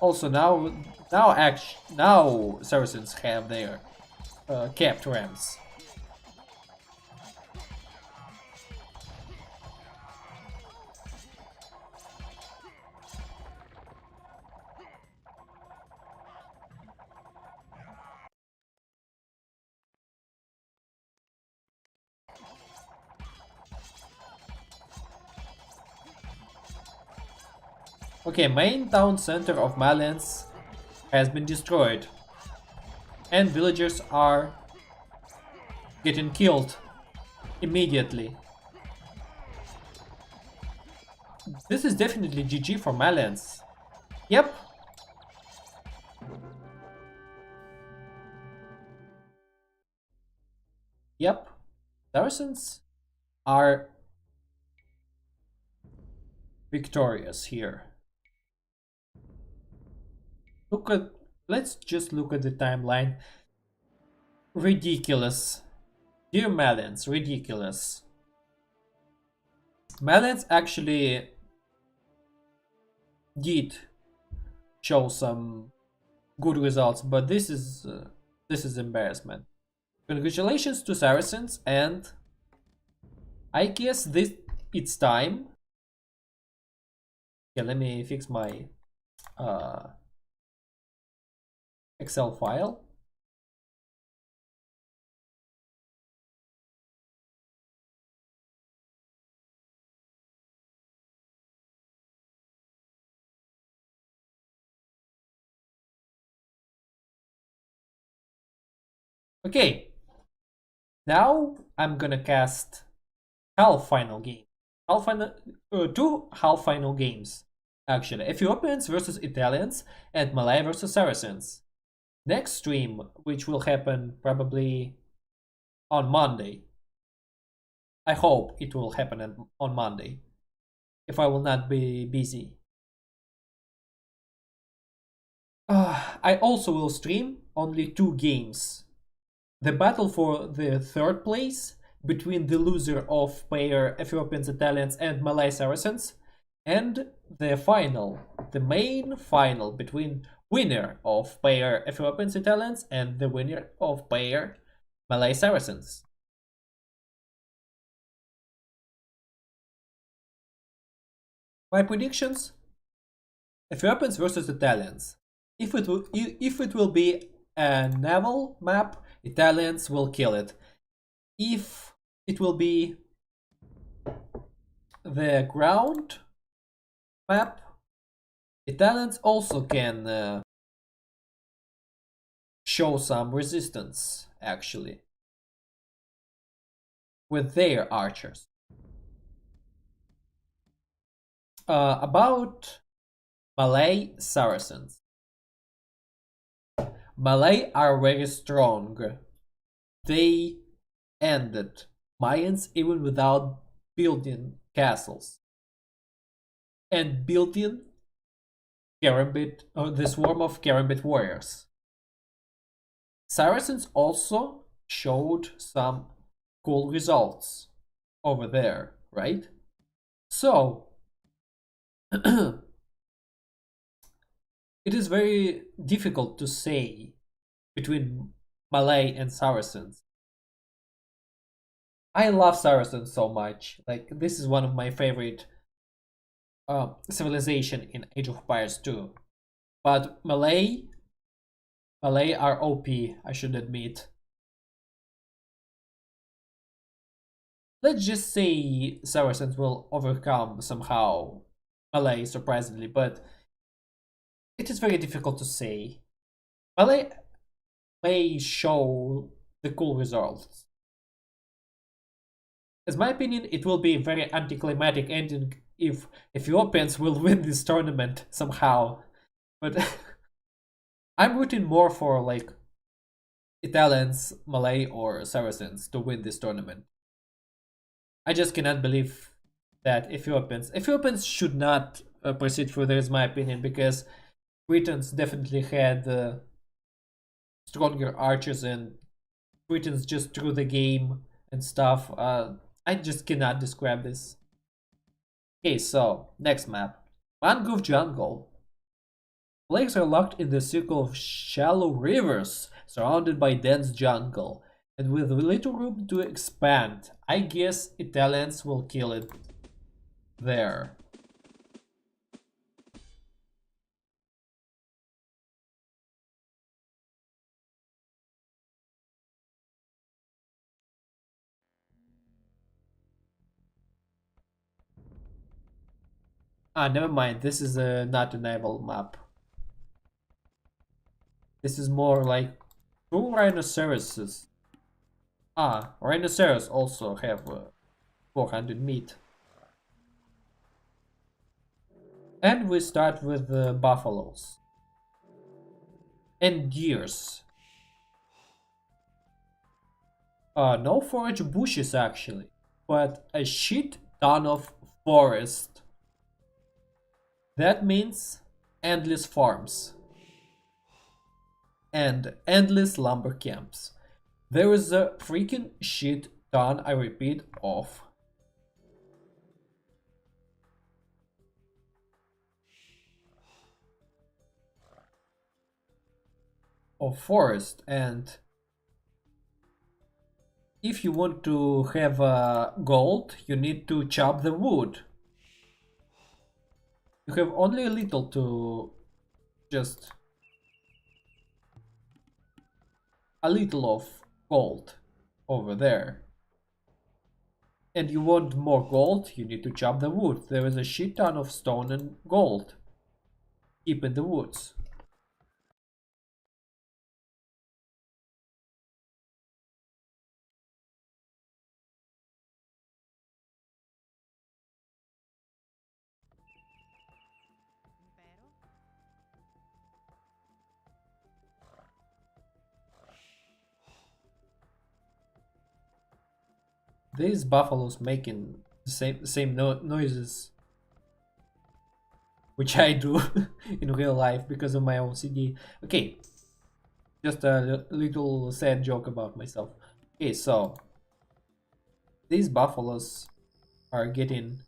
Also now Saracens have their capped rams. Okay, main town center of Malians has been destroyed. And villagers are getting killed immediately. This is definitely GG for Malians. Yep. Yep. Saracens are victorious here. Let's just look at the timeline. Ridiculous. Dear Malians, ridiculous. Malians actually did show some good results, but this is embarrassment. Congratulations to Saracens, and I guess it's time. Yeah, let me fix my Excel file. Okay, now I'm gonna cast half final game. Two half final games actually. Ethiopians versus Italians and Malay versus Saracens. Next stream, which will happen probably on Monday. I hope it will happen on Monday, if I will not be busy. I also will stream only two games. The battle for the third place between the loser of pair Ethiopians, Italians and Malay Saracens, and the final, the main final between winner of pair Ethiopians, Italians and the winner of pair Malay Saracens. My predictions: Ethiopians versus Italians. If it will be a naval map, Italians will kill it. If it will be the ground map, Italians also can show some resistance, actually, with their archers. About Malay Saracens. Malay are very strong. They ended Mayans even without building castles and building the swarm of Karambit warriors. Saracens also showed some cool results over there, right? So, it is very difficult to say between Malay and Saracens. I love Saracens so much. Like, this is one of my favorite civilization in Age of Empires 2. But Malay are OP, I should admit. Let's just say Saracens will overcome somehow Malay, surprisingly, but it is very difficult to say. Malay may show the cool results. As my opinion, it will be a very anticlimactic ending if Ethiopians will win this tournament somehow. But I'm rooting more for like Italians, Malay, or Saracens to win this tournament. I just cannot believe that Ethiopians should not proceed further, is my opinion, because Britons definitely had stronger archers and Britons just threw the game and stuff. I just cannot describe this. Okay, so next map, Mangrove Jungle. Lakes are locked in the circle of shallow rivers, surrounded by dense jungle, and with little room to expand. I guess Italians will kill it there. Ah, never mind. This is not a naval map. This is more like two rhinoceroses. Ah, rhinoceros also have 400 meat. And we start with the buffaloes. And deers. No forage bushes actually, but a shit ton of forest. That means endless farms. And endless lumber camps. There is a freaking shit ton, I repeat, of forest, and if you want to have gold, you need to chop the wood. You have only a little to just a little of gold over there. And you want more gold, you need to chop the wood. There is a shit ton of stone and gold. Keep in the woods. These buffaloes making the same noises, which I do in real life because of my OCD. Okay, just a little sad joke about myself. Okay, so these buffaloes are getting...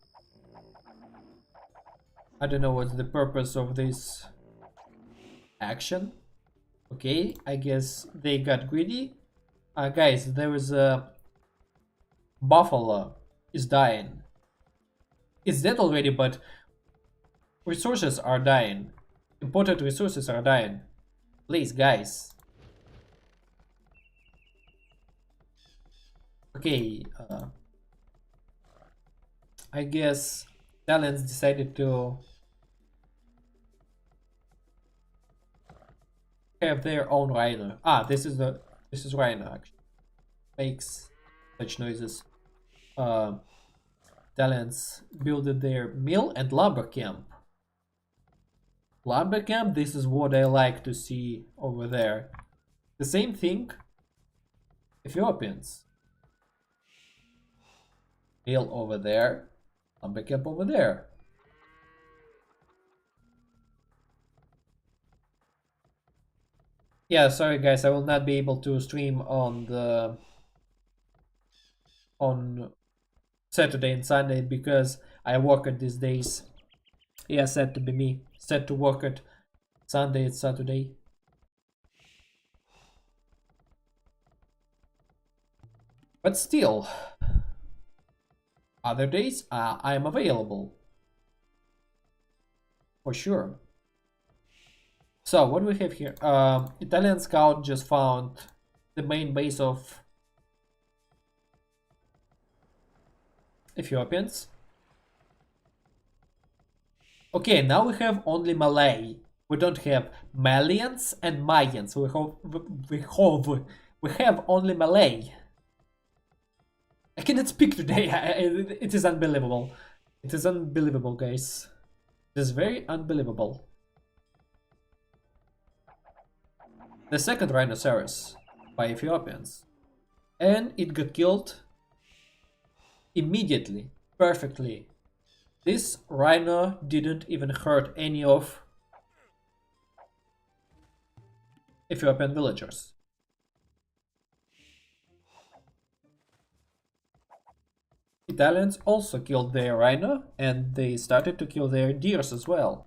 I don't know what's the purpose of this action. Okay, I guess they got greedy. Guys, there is a buffalo is dying. It's dead already, but Resources are dying. Important resources are dying. Please, guys. Okay, I guess Talents decided to have their own rhino. This is rhino actually. Makes such noises. Uh, Talents built their mill and lumber camp. Lumber camp, this is what I like to see over there. The same thing, Ethiopians. Mill over there, lumber camp over there. Yeah, sorry guys, I will not be able to stream on Saturday and Sunday because I work at these days. Yeah, said to be me. Said to work at Sunday and Saturday. But still, other days I am available. For sure. So, what we have here? Italian scout just found the main base of Ethiopians. Okay, now we have only Malay. We don't have Malians and Mayans. We have only Malay. I cannot speak today. It is unbelievable. It is unbelievable, guys. It is very unbelievable. The second rhinoceros by Ethiopians. And it got killed immediately, perfectly. This rhino didn't even hurt any of Ethiopian villagers. Italians also killed their rhino and they started to kill their deers as well.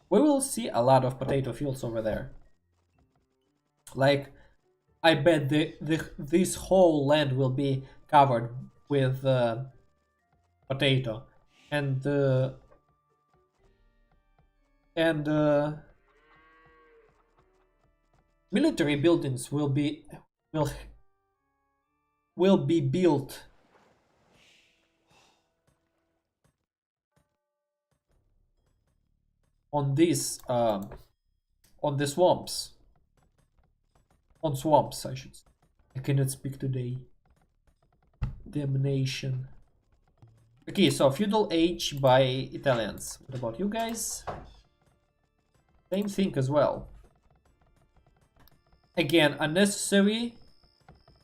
We will see a lot of potato fields over there. Like, I bet this whole land will be covered with potato, and military buildings will be built on this on the swamps. On swamps, I should say. I cannot speak today. Damnation. Okay, so feudal age by Italians. What about you guys? Same thing as well. Again, unnecessary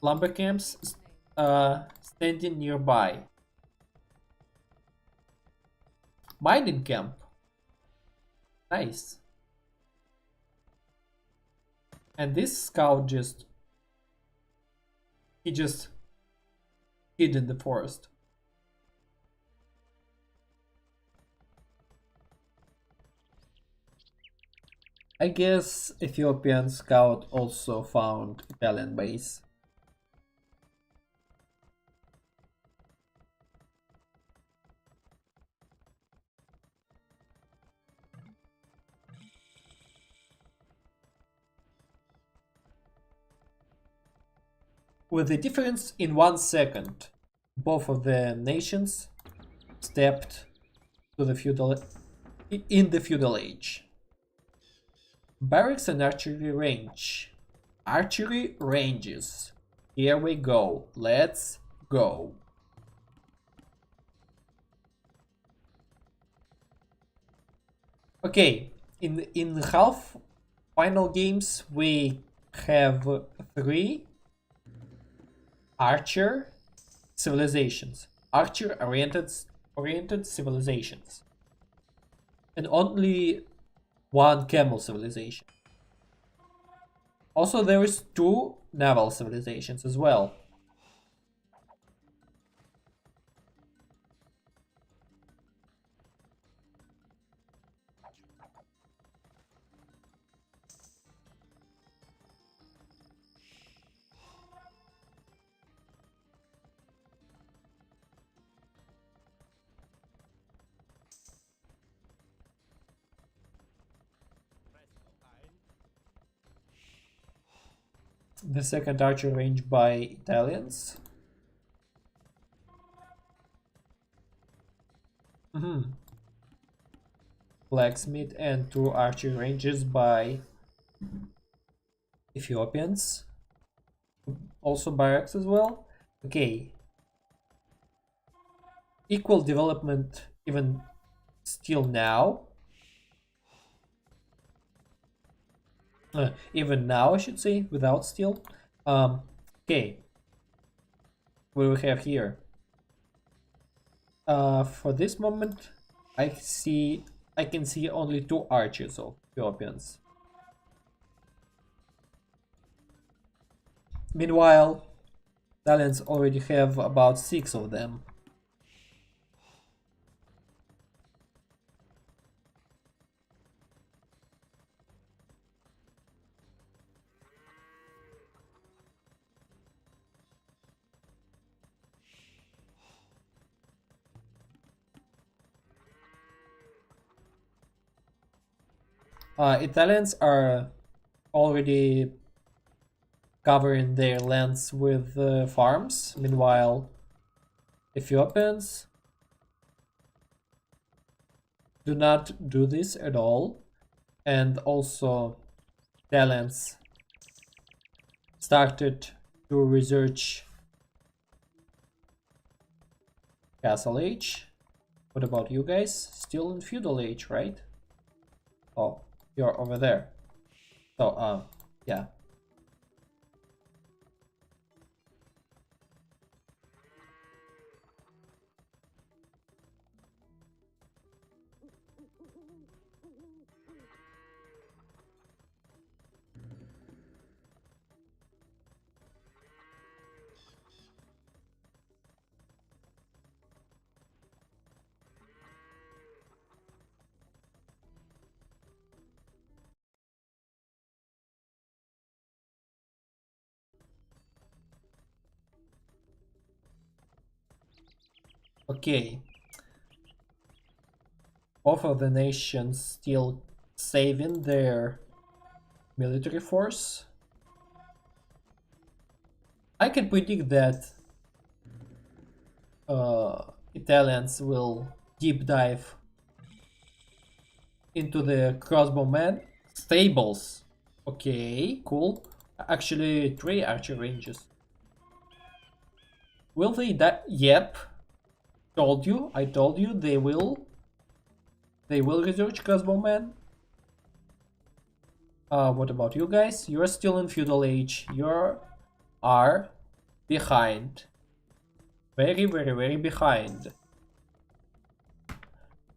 lumber camps standing nearby. Mining camp. Nice. And this scout just hid in the forest. I guess Ethiopian scout also found Italian base. With the difference in 1 second, both of the nations stepped to the feudal in the feudal age. Barracks and archery range. Archery ranges. Here we go. Let's go. Okay, in half final games we have 3 archer civilizations, archer oriented civilizations, and only 1 camel civilization. Also, there is 2 naval civilizations as well. The second archer range by Italians. Blacksmith and 2 archer ranges by Ethiopians. Also barracks as well. Okay. Equal development even still now. Even now, I should say, without steel. Okay. What do we have here? For this moment, I can see only 2 archers of Ethiopians. Meanwhile, Italians already have about 6 of them. Italians are already covering their lands with farms. Meanwhile, Ethiopians do not do this at all. And also, Italians started to research Castle Age. What about you guys? Still in Feudal Age, right? Oh, you're over there. So, yeah. Okay. Both of the nations still saving their military force. I can predict that Italians will deep dive into the crossbowmen stables. Okay, cool. Actually, 3 archer ranges. Will they die? Yep. Told you. I told you they will. They will research crossbowmen. What about you guys? You're still in feudal age. You are behind. Very, very, very behind.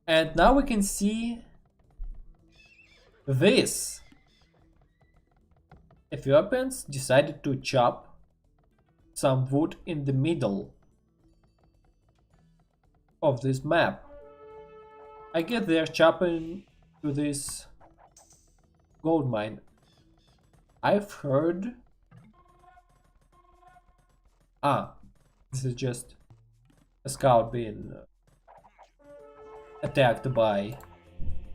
And now we can see this. Ethiopians decided to chop some wood in the middle of this map. I guess they're chopping to this gold mine. I've heard... this is just a scout being attacked by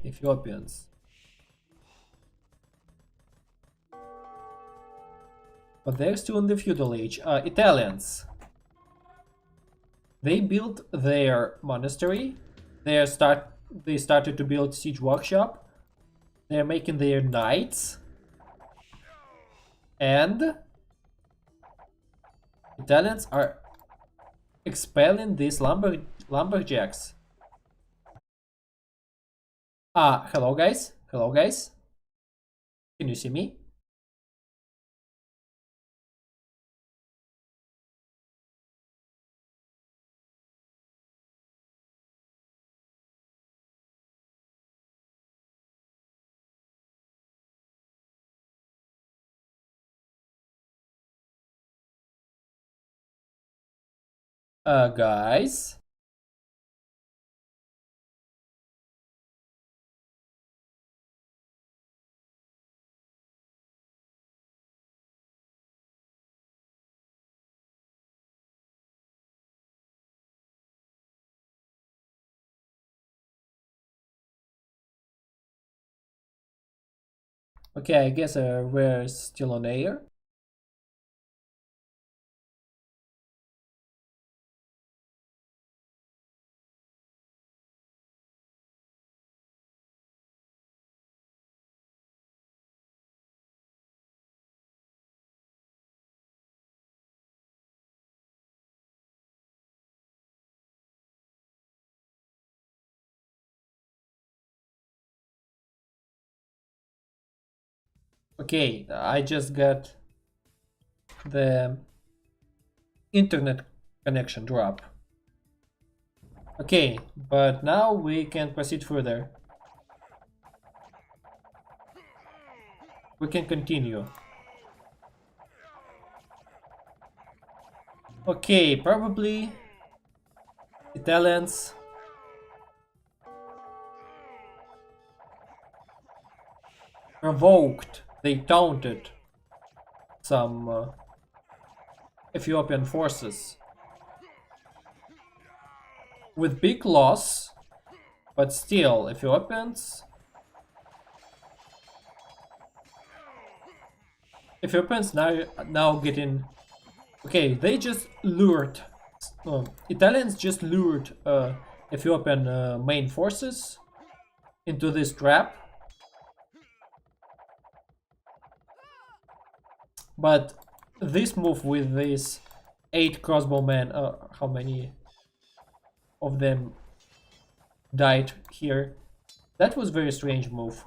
Ethiopians. But they're still in the feudal age. Italians. They built their monastery. They started to build siege workshop. They're making their knights. And Italians are expelling these lumberjacks. Hello guys. Hello guys. Can you see me? Guys. Okay, I guess we're still on air. Okay, I just got the internet connection drop. Okay, but now we can proceed further. We can continue. Okay, probably Italians provoked, they taunted some Ethiopian forces with big loss, but still Ethiopians now getting okay. They just lured Italians just lured Ethiopian main forces into this trap, but this move with these 8 crossbowmen, how many of them died here? That was very strange move.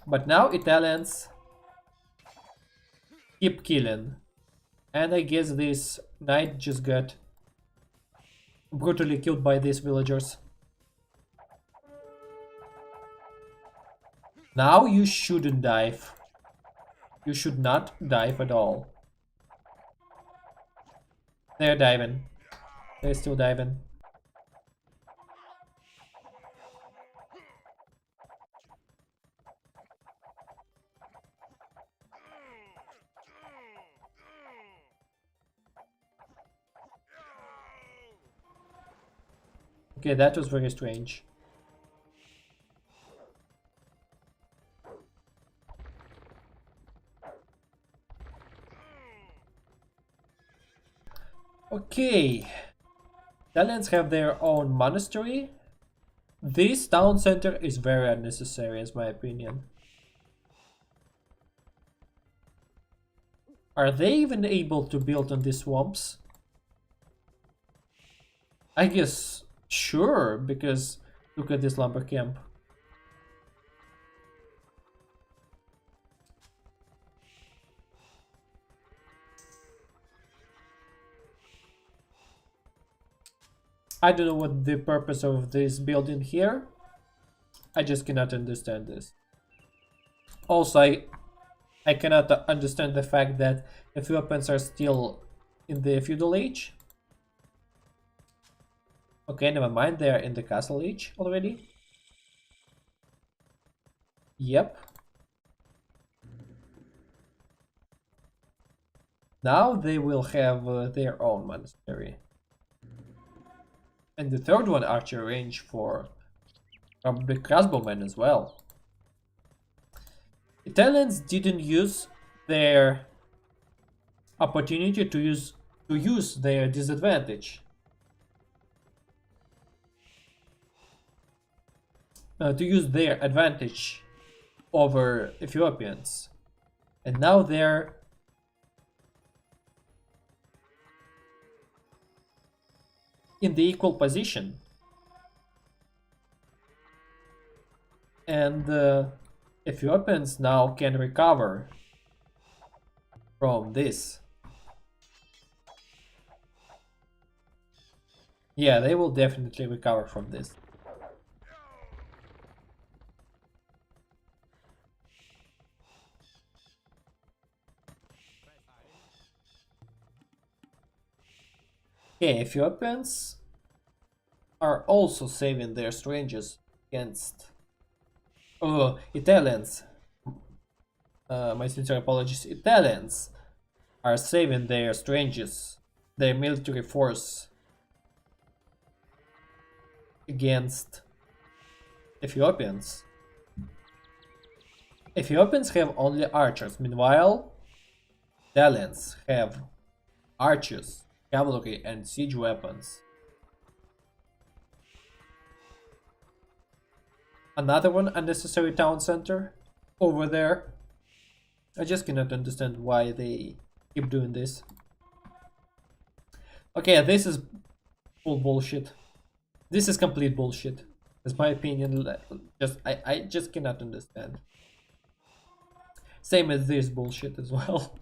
But now Italians keep killing. And I guess this knight just got brutally killed by these villagers. Now you shouldn't dive. You should not dive at all. They're diving. They're still diving. Okay, that was very strange. Okay. Italians have their own monastery. This town center is very unnecessary, in my opinion. Are they even able to build on these swamps? I guess sure, because look at this lumber camp. I don't know what the purpose of this building here. I just cannot understand this. Also, I cannot understand the fact that Ethiopians are still in the feudal age. Okay, never mind, they are in the castle age already. Yep. Now they will have their own monastery. And the third one, archer range for probably crossbowmen as well. Italians didn't use their opportunity to use their disadvantage. To use their advantage over Ethiopians. And now they're in the equal position. And Ethiopians now can recover from this. Yeah, they will definitely recover from this. Okay, Ethiopians are also saving their strangers against Italians. My sincere apologies. Italians are saving their strangers, their military force against Ethiopians. Ethiopians have only archers. Meanwhile, Italians have archers, cavalry, and siege weapons. Another one unnecessary town center over there. I just cannot understand why they keep doing this. Okay, this is full bullshit. This is complete bullshit. That's my opinion. I just cannot understand. Same as this bullshit as well.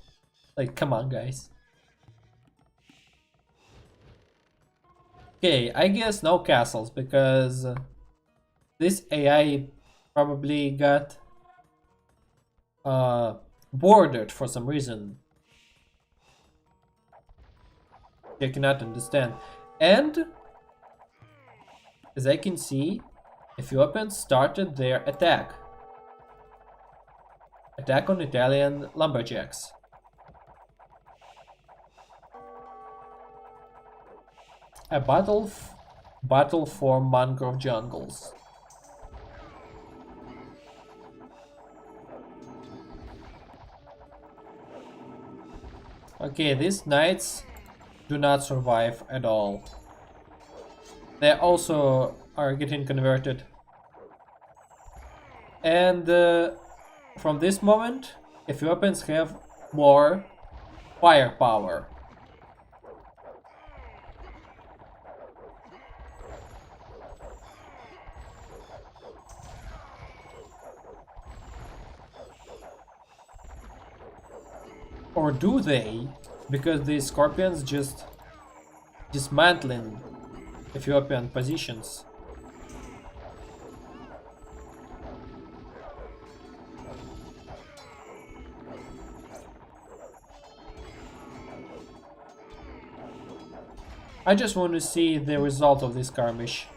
Like, come on, guys. Okay, I guess no castles because this AI probably got bordered for some reason. I cannot understand. And as I can see, Ethiopians started their attack. Attack on Italian lumberjacks. A battle for mangrove jungles. Okay, these knights do not survive at all. They also are getting converted. And from this moment, Ethiopians have more firepower. Or do they? Because the scorpions just dismantling Ethiopian positions. I just want to see the result of this skirmish.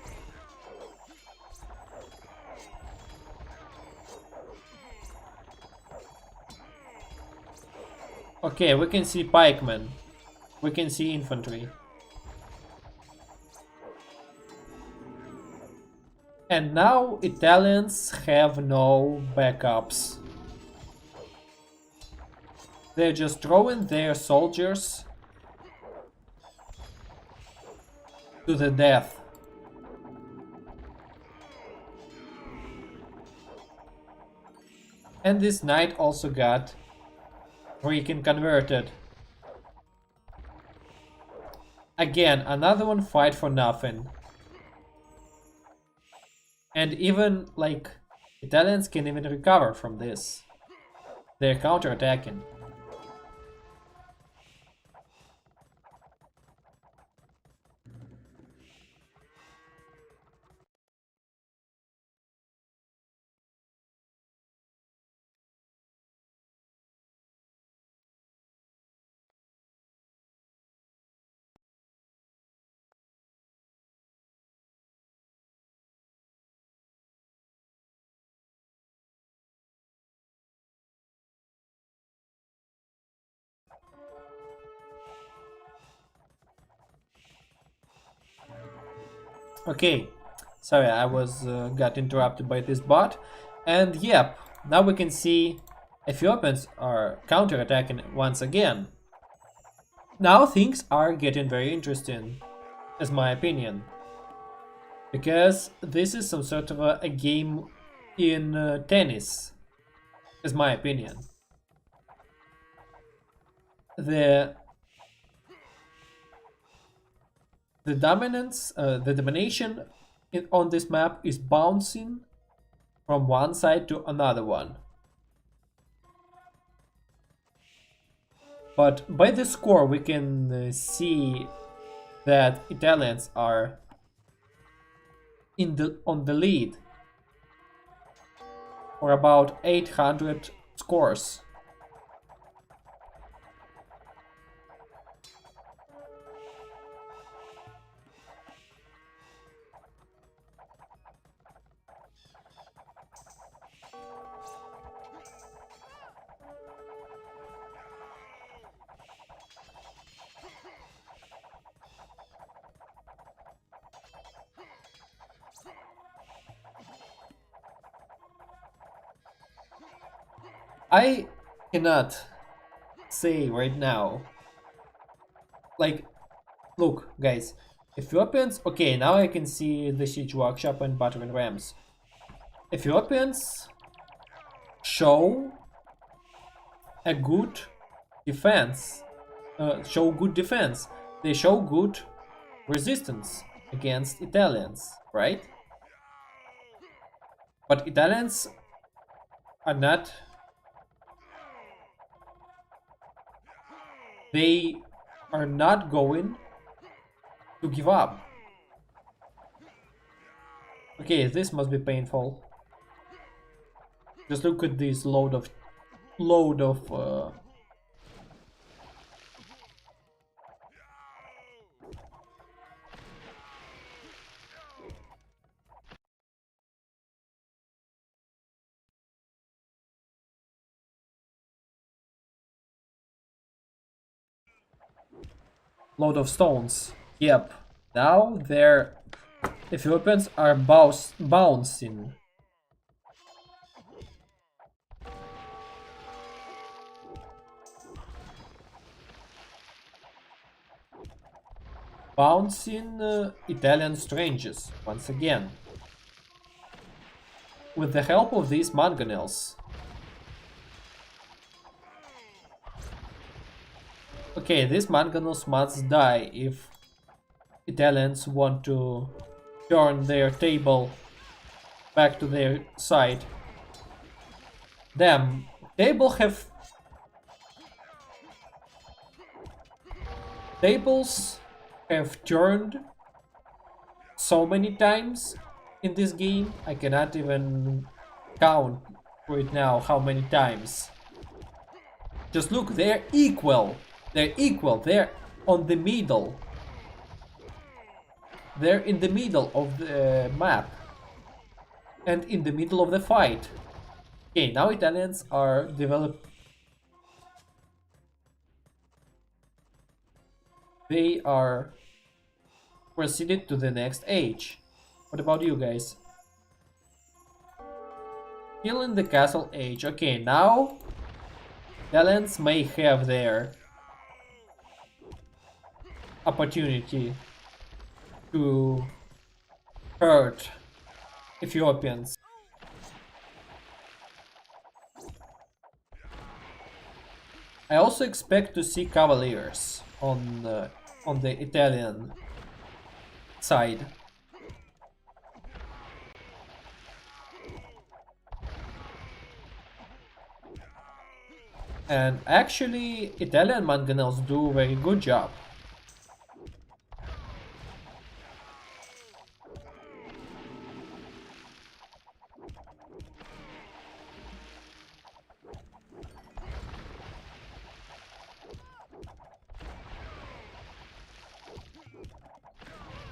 Okay, we can see pikemen. We can see infantry. And now Italians have no backups. They're just throwing their soldiers to the death. And this knight also got freaking converted. Again, another one fight for nothing. And even, like, Italians can even recover from this. They're counterattacking. Okay, sorry, I was got interrupted by this bot. And yep, now we can see Ethiopians are counterattacking once again. Now things are getting very interesting, is my opinion. Because this is some sort of a game in tennis, is my opinion. The dominance, the domination on this map is bouncing from one side to another one. But by the score we can see that Italians are on the lead for about 800 scores. I cannot say right now. Like, look, guys, Ethiopians. Okay, now I can see the siege workshop and battering rams. Ethiopians show a good defense. Show good defense. They show good resistance against Italians, right? But Italians are not. They are not going to give up. Okay, this must be painful. Just look at this load of stones. Yep. Now their weapons are bouncing. Bouncing Italian strangers once again. With the help of these mangonels. Okay, these mangonels must die if Italians want to turn their table back to their side. Damn, tables have turned so many times in this game. I cannot even count right now how many times. Just look, they're equal. They're equal. They're on the middle. They're in the middle of the map. And in the middle of the fight. Okay, now Italians are developed. They are proceeded to the next age. What about you guys? Still in the castle age. Okay, now Italians may have their opportunity to hurt Ethiopians. I also expect to see cavaliers on the Italian side. And actually, Italian mangonels do a very good job.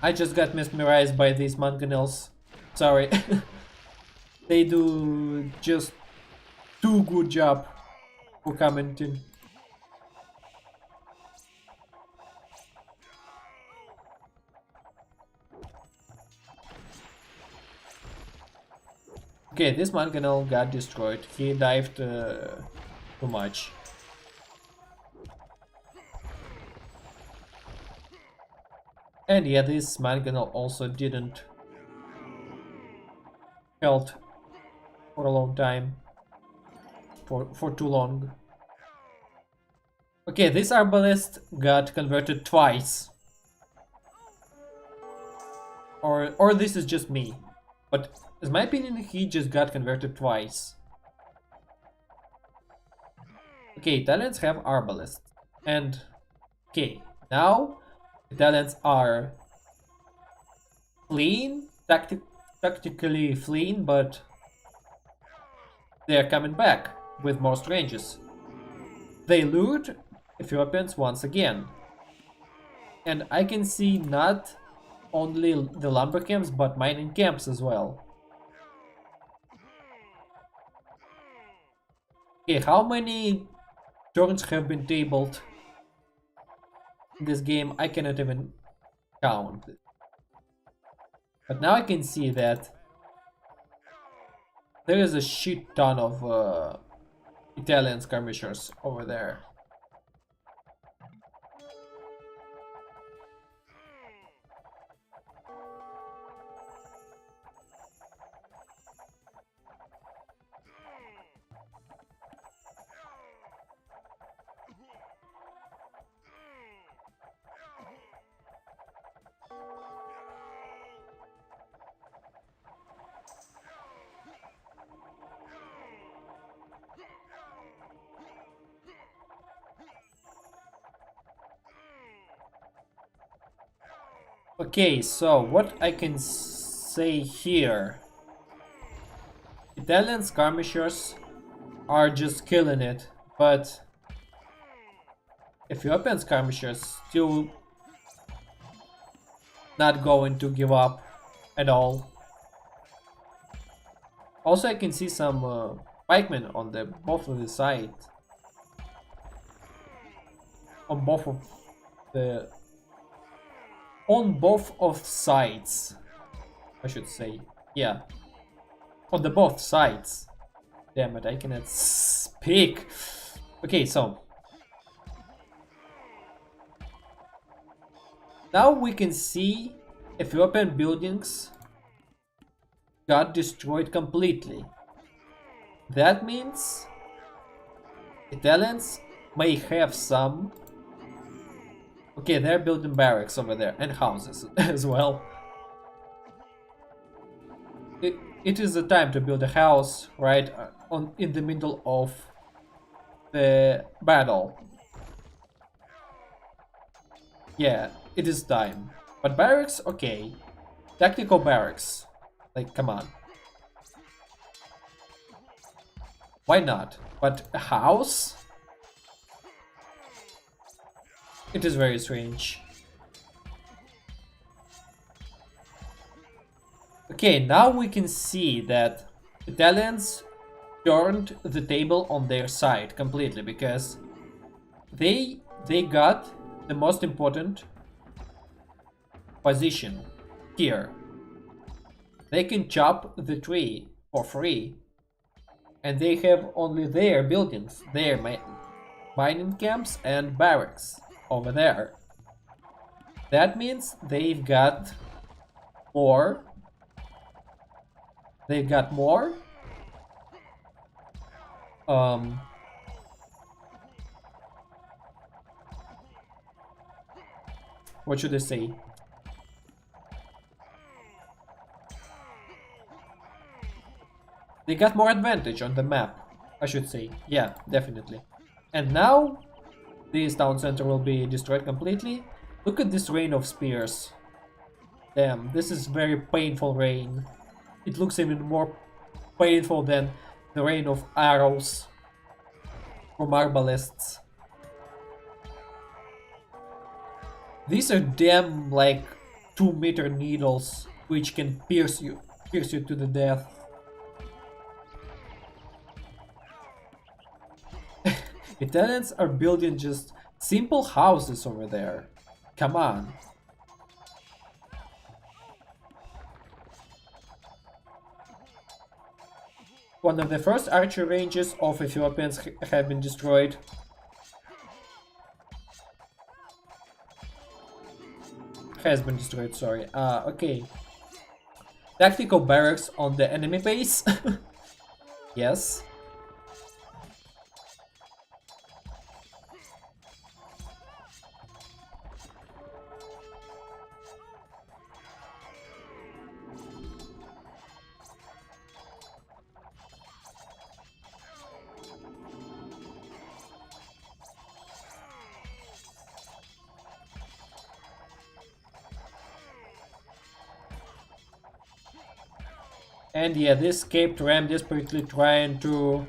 I just got mesmerized by these mangonels. Sorry. They do just too good job for commenting. Okay, this mangonel got destroyed. He dived too much. And yeah, this mangonel also didn't held for a long time. For too long. Okay, this arbalist got converted twice. Or this is just me. But in my opinion, he just got converted twice. Okay, Italians have arbalists. And okay, now Italians are fleeing, tactically fleeing, but they are coming back with more strangers. They loot Ethiopians once again. And I can see not only the lumber camps, but mining camps as well. Okay, how many turns have been tabled in this game? I cannot even count. But now I can see that there is a shit ton of Italian skirmishers over there. Okay, so what I can say here. Italian skirmishers are just killing it, but Ethiopian skirmishers still not going to give up at all. Also, I can see some pikemen on the both of the sides. On both of the sides, I should say. Yeah, on the both sides. Damn it, I cannot speak. Okay, so now we can see Ethiopian buildings got destroyed completely. That means Italians may have some. Okay, they're building barracks over there and houses as well. It is the time to build a house right in the middle of the battle. Yeah, it is time. But barracks, okay. Tactical barracks. Like, come on. Why not? But a house? It is very strange. Okay, now we can see that Italians turned the table on their side completely because they got the most important position here. They can chop the tree for free, and they have only their buildings, their mining camps and barracks over there. That means they've got more. They've got more. What should I say? They got more advantage on the map, I should say. Yeah, definitely. And now this town center will be destroyed completely. Look at this rain of spears. Damn, this is very painful rain. It looks even more painful than the rain of arrows from arbalists. These are damn like 2-meter needles which can pierce you to the death. Italians are building just simple houses over there. Come on. One of the first archery ranges of Ethiopians have been destroyed. Has been destroyed, sorry. Okay. Tactical barracks on the enemy base. Yes. And yeah, this escaped ram desperately trying to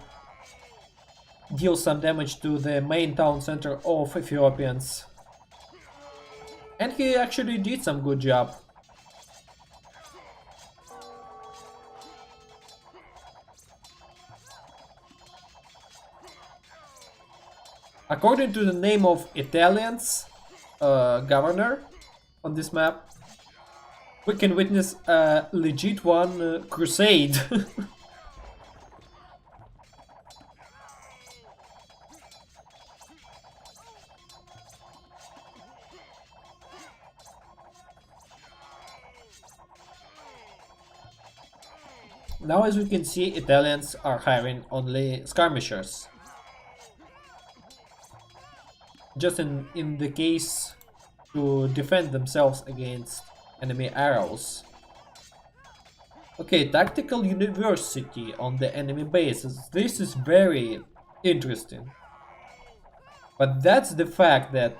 deal some damage to the main town center of Ethiopians. And he actually did some good job. According to the name of Italians governor on this map, we can witness a legit crusade. Now, as we can see, Italians are hiring only skirmishers. Just in the case to defend themselves against enemy arrows. Okay, tactical university on the enemy bases. This is very interesting. But this is the fact that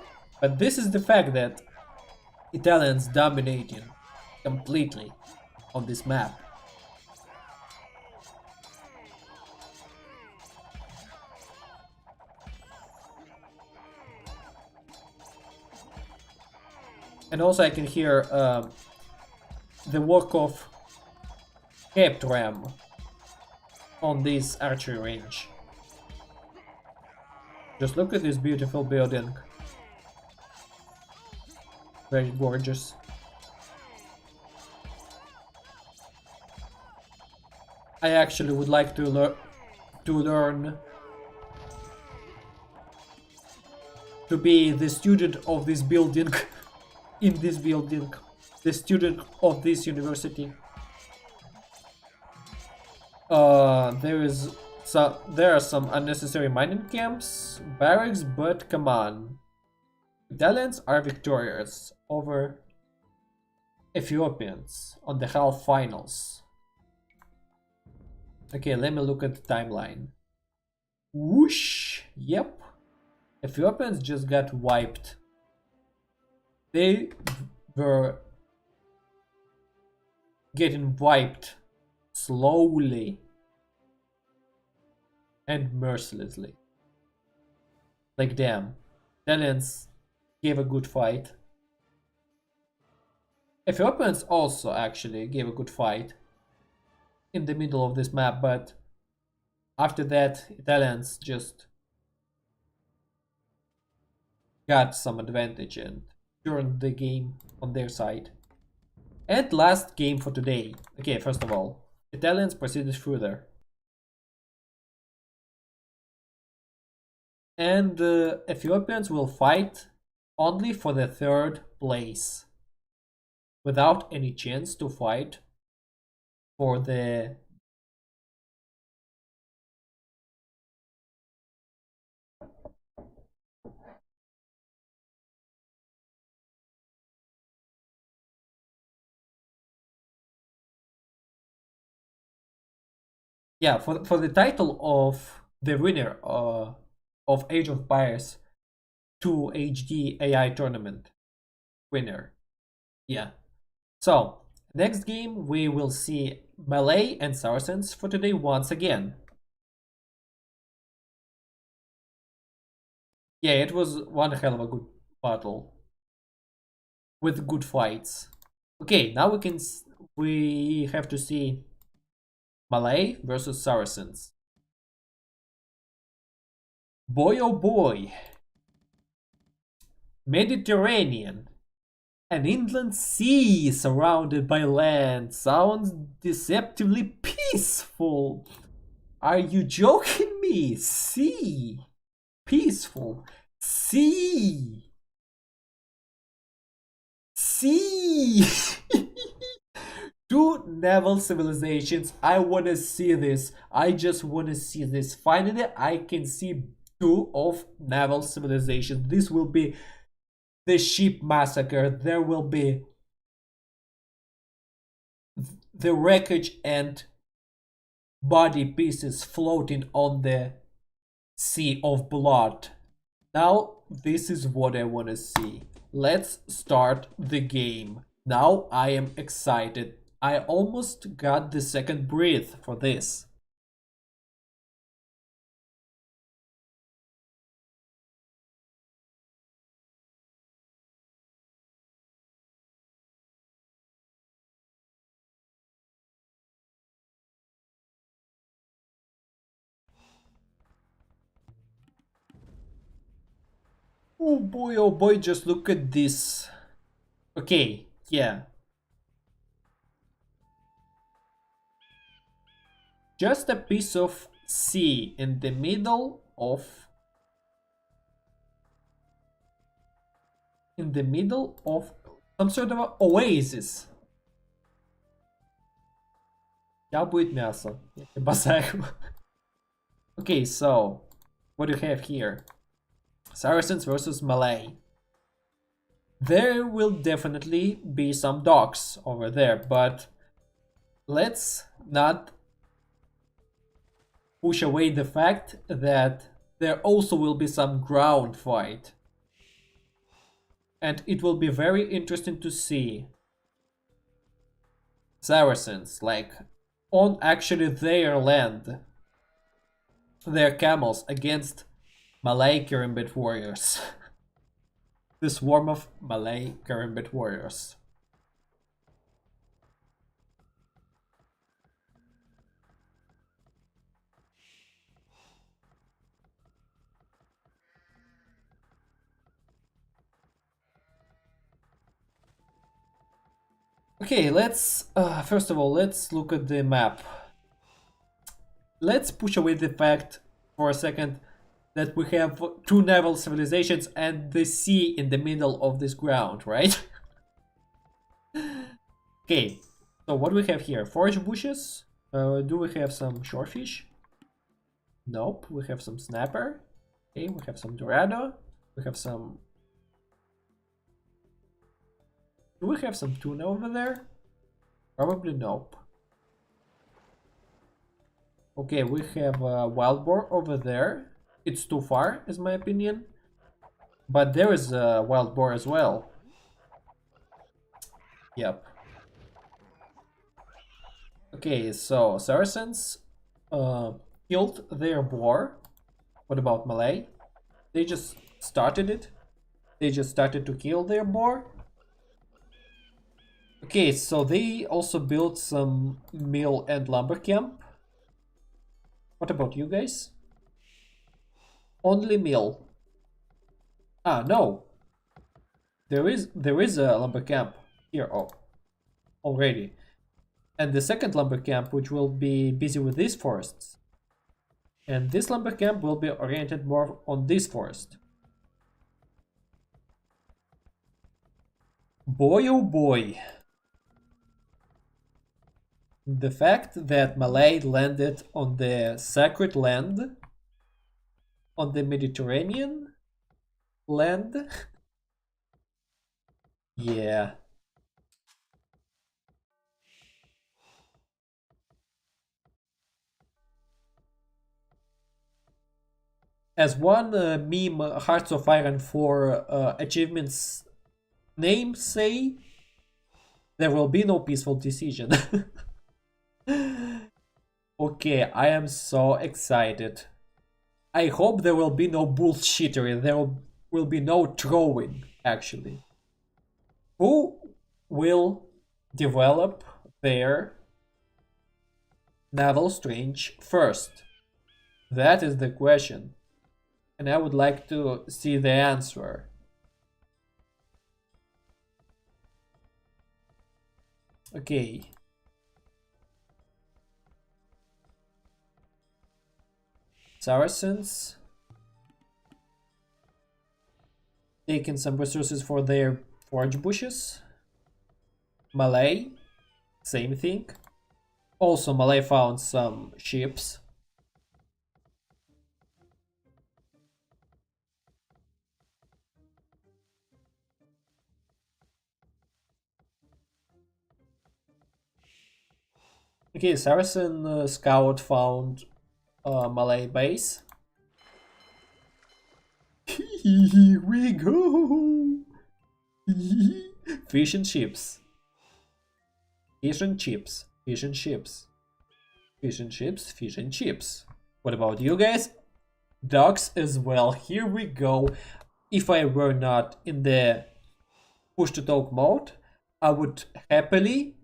Italians dominating completely on this map. And also I can hear the work of kept ram on this archery range. Just look at this beautiful building. Very gorgeous. I actually would like to learn to be the student of this building. In this building, the student of this university. There are some unnecessary mining camps, barracks, but come on. Italians are victorious over Ethiopians on the half finals. Okay, let me look at the timeline. Whoosh! Yep. Ethiopians just got wiped. They were getting wiped slowly and mercilessly. Like damn. Italians gave a good fight. Ethiopians also actually gave a good fight in the middle of this map, but after that Italians just got some advantage and turned the game on their side. And last game for today. Okay, first of all, Italians proceeded further. And Ethiopians will fight only for the third place, without any chance to fight for the for the title of the winner of Age of Empires 2 HD AI tournament winner. Yeah. So next game we will see Malay and Saracens for today once again. Yeah, it was one hell of a good battle with good fights. Okay, now we have to see Malay versus Saracens. Boy oh boy. Mediterranean. An inland sea surrounded by land sounds deceptively peaceful. Are you joking me? Sea. Peaceful. Sea. Sea. Two naval civilizations. I wanna see this. I just wanna see this. Finally, I can see two of naval civilizations. This will be the ship massacre. There will be the wreckage and body pieces floating on the sea of blood. Now, this is what I wanna see. Let's start the game. Now I am excited. I almost got the second breath for this. Oh boy, just look at this. Okay, yeah. Just a piece of sea in the middle of some sort of an oasis. Я будет мясо. Базарю. Okay, so what do you have here? Saracens versus Malay. There will definitely be some docks over there, but let's not push away the fact that there also will be some ground fight. And it will be very interesting to see Saracens, like, on actually their land, their camels against Malay Karimbit warriors. The swarm of Malay Karimbit warriors. Okay, let's first of all, let's look at the map. Let's push away the fact for a second that we have two naval civilizations and the sea in the middle of this ground, right? Okay, so what do we have here? Forage bushes? Do we have some shorefish? Nope, we have some snapper. Okay, we have some dorado. We have some... Do we have some tuna over there? Probably nope. Okay, we have wild boar over there. It's too far, is my opinion. But there is a wild boar as well. Yep. Okay, so Saracens killed their boar. What about Malay? They just started it. They just started to kill their boar. Okay, so they also built some mill and lumber camp. What about you guys? Only mill. Ah, no. There is a lumber camp here already. And the second lumber camp, which will be busy with these forests. And this lumber camp will be oriented more on this forest. Boy oh boy. The fact that Malay landed on the sacred land, on the Mediterranean land, yeah. As one meme, Hearts of Iron 4 achievements name say, there will be no peaceful decision. Okay, I am so excited. I hope there will be no bullshittery, there will be no throwing, actually. Who will develop their naval strange first? That is the question. And I would like to see the answer. Okay. Saracens. Taking some resources for their forage bushes. Malay. Same thing. Also, Malay found some ships. Okay, Saracen scout found Malay base. Here we go! Fish and chips. Fish and chips. Fish and chips. Fish and chips. Fish and chips. What about you guys? Ducks as well. Here we go. If I were not in the push to talk mode, I would happily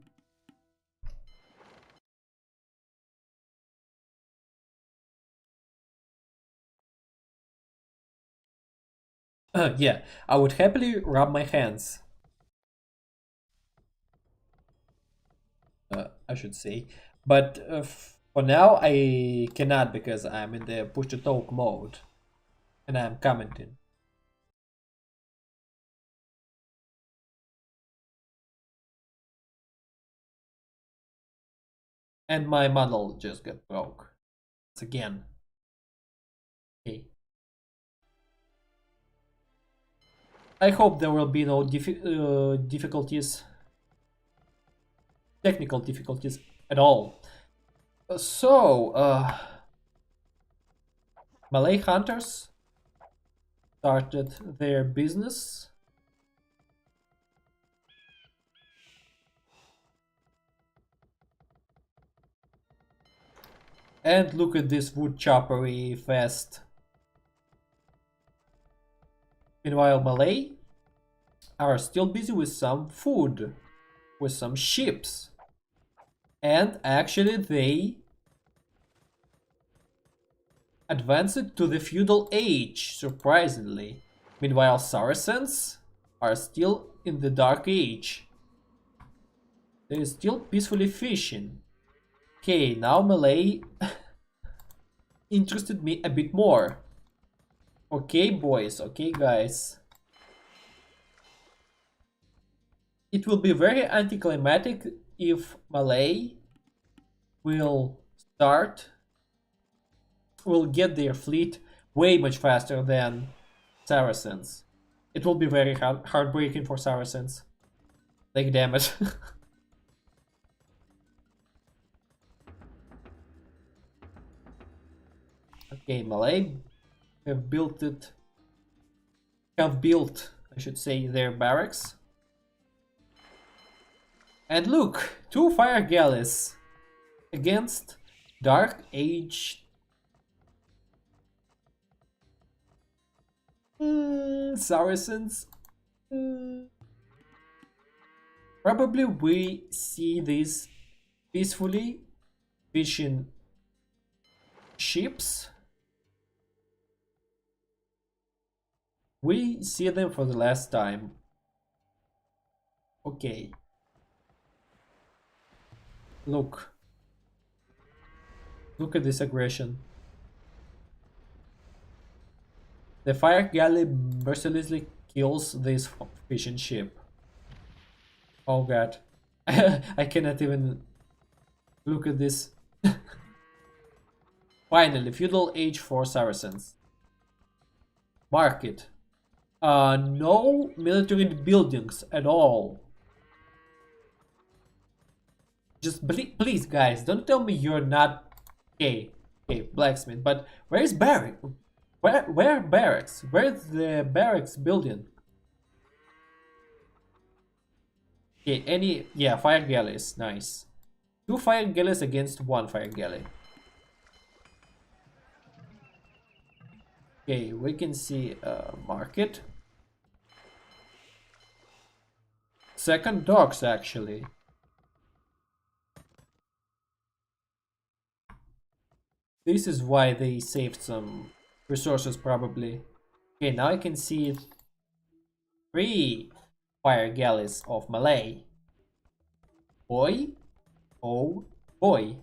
yeah, I would happily rub my hands. I should say. But for now, I cannot because I'm in the push to talk mode. And I'm commenting. And my model just got broke. Once again. Okay. I hope there will be no difficulties. Technical difficulties at all. Malay hunters started their business. And look at this wood choppery fest. Meanwhile, Malay are still busy with some food, with some ships. And actually they advanced to the feudal age, surprisingly. Meanwhile, Saracens are still in the dark age. They're still peacefully fishing. Okay, now Malay interested me a bit more. Okay, boys, okay, guys. It will be very anticlimactic if Malay will get their fleet way much faster than Saracens. It will be very heartbreaking for Saracens. Like, damn it. Okay, Malay have built, I should say, their barracks. And look, 2 fire galleys against Dark Age Saracens. Probably we see these peacefully fishing ships. We see them for the last time. Okay. Look. Look at this aggression. The fire galley mercilessly kills this fishing ship. Oh god. I cannot even look at this. Finally, feudal age for Saracens. Market. No military buildings at all. Just please, guys, don't tell me you're not okay. Okay, blacksmith. But where is barrack? Where barracks? Where's the barracks building? Okay, yeah, fire galleys, nice. 2 fire galleys against 1 fire galley. Okay, we can see market. Second docks, actually. This is why they saved some resources, probably. Okay, now I can see 3 fire galleys of Malay. Boy, oh boy.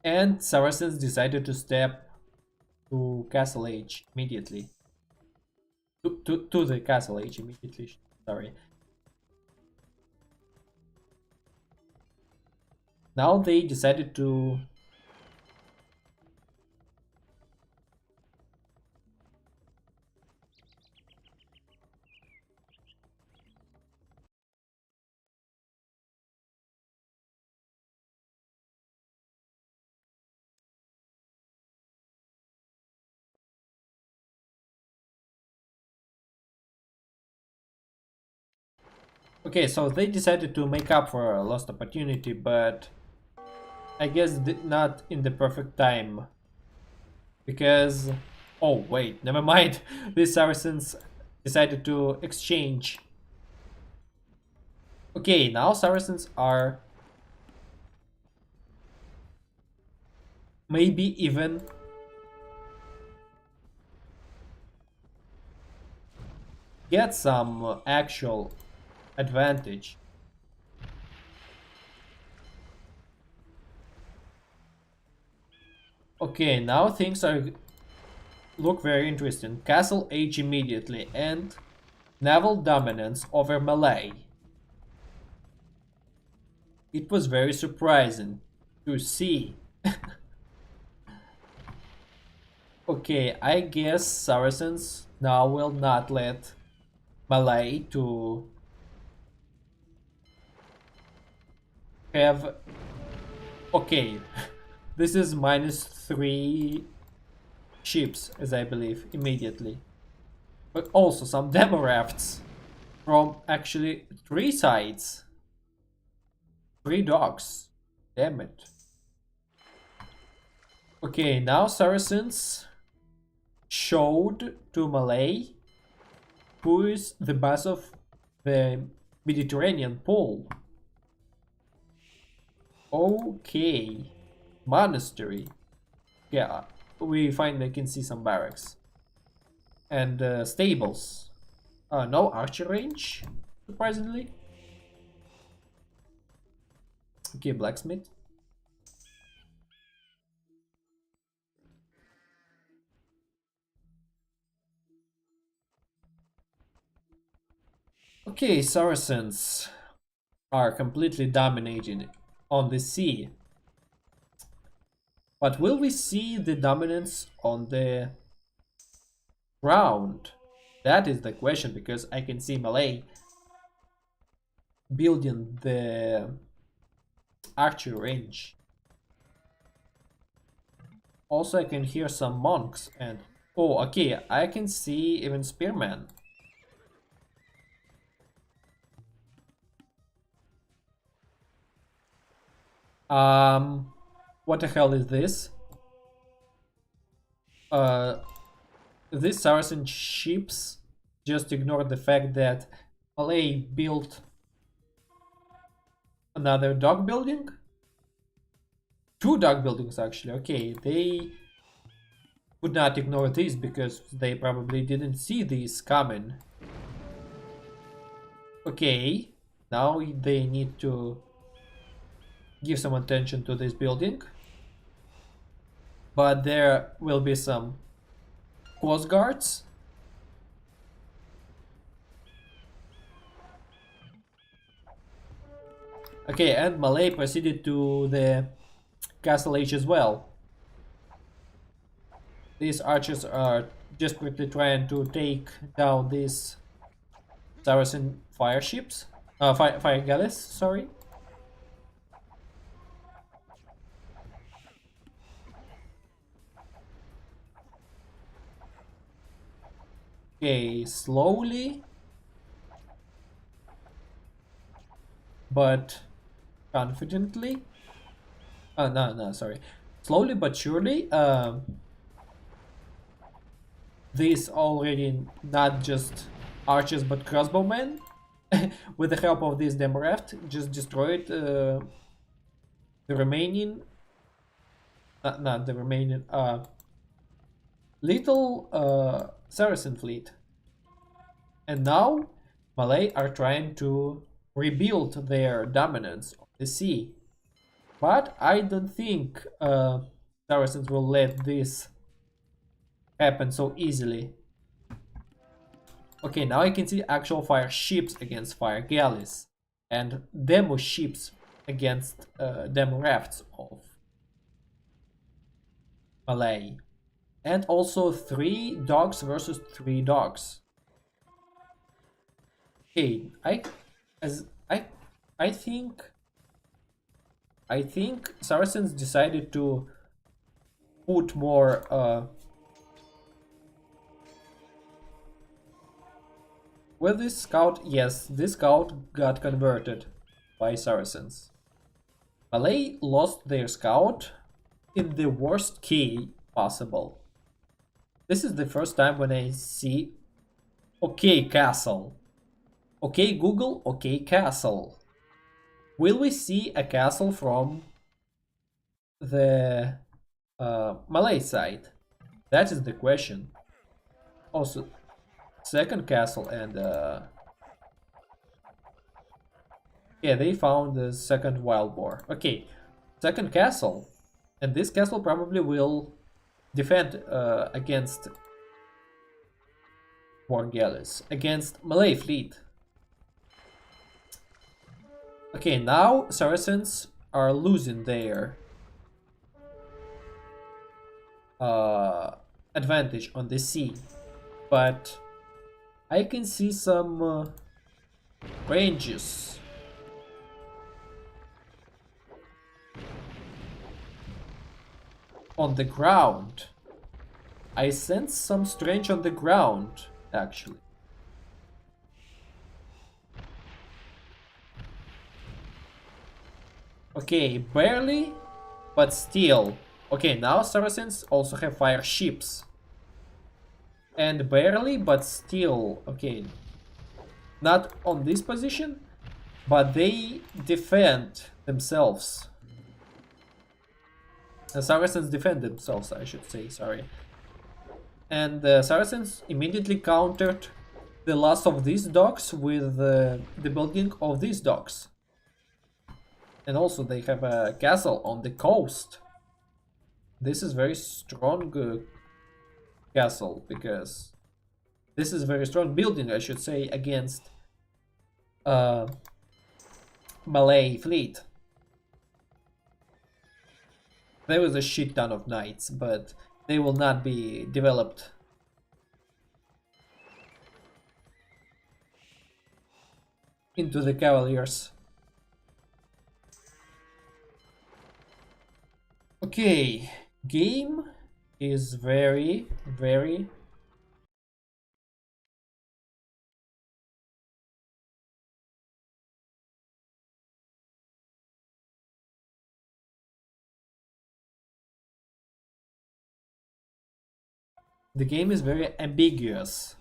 And Saracens decided to step to Castle Age immediately. To the Castle Age immediately, sorry. Now they decided to... Okay, so they decided to make up for a lost opportunity, but I guess not in the perfect time. Because... Oh, wait, never mind. These Saracens decided to exchange. Okay, now Saracens are... maybe even... get some actual advantage. Okay, now things are look very interesting. Castle Age immediately and naval dominance over Malay. It was very surprising to see. Okay, I guess Saracens now will not let Malay to have... Okay, this is -3 ships, as I believe, immediately. But also some demo rafts from actually 3 sides. 3 dogs. Damn it. Okay, now Saracens showed to Malay who is the boss of the Mediterranean pole. Okay. Monastery. Yeah, we finally can see some barracks. And stables. No archer range, surprisingly. Okay, blacksmith. Okay, Saracens are completely dominating on the sea. But will we see the dominance on the ground? That is the question, because I can see Malay building the archer range. Also, I can hear some monks and... Oh, okay, I can see even spearmen. What the hell is this? These Saracen ships just ignore the fact that Malay built another dock building? 2 dock buildings, actually. Okay, they would not ignore this because they probably didn't see this coming. Okay, now they need to give some attention to this building. But there will be some coast guards. Okay, and Malay proceeded to the Castle Age as well. These archers are desperately trying to take down these Saracen fire ships. Fire galleys, sorry. Okay, slowly, but confidently. No, sorry. Slowly but surely, these already not just archers but crossbowmen, with the help of this Demoreft, just destroyed the remaining, not the remaining, little Saracen fleet. And now Malay are trying to rebuild their dominance on the sea. But I don't think Saracens will let this happen so easily. Okay, now I can see actual fire ships against fire galleys and demo ships against demo rafts of Malay. And also 3 dogs versus 3 dogs. Okay, as I think Saracens decided to put more with this scout. Yes, this scout got converted by Saracens. Malay lost their scout in the worst key possible. This is the first time when I see okay castle. Okay Google, okay castle. Will we see a castle from the Malay side? That is the question. Also, second castle and yeah, they found the second wild boar. Okay, second castle, and this castle probably will defend against war galleys, against Malay fleet. Okay, now Saracens are losing their advantage on the sea, but I can see some ranges. On the ground. I sense some strange on the ground, actually. Okay, barely, but still. Okay, now Saracens also have fire ships. And barely, but still. Okay, not on this position, but they defend themselves. The Saracens defend themselves, I should say, sorry. And the Saracens immediately countered the loss of these docks with the building of these docks. And also they have a castle on the coast. This is very strong castle, because this is very strong building, I should say, against Malay fleet. There was a shit ton of knights, but they will not be developed into the cavaliers. Okay, game is very, very the game is very ambiguous.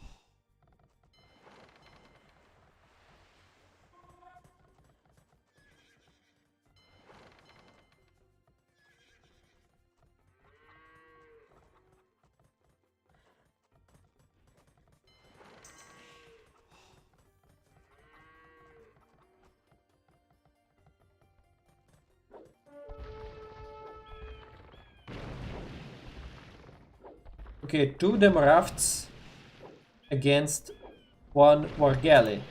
Okay, 2 demo rafts against 1 war galley.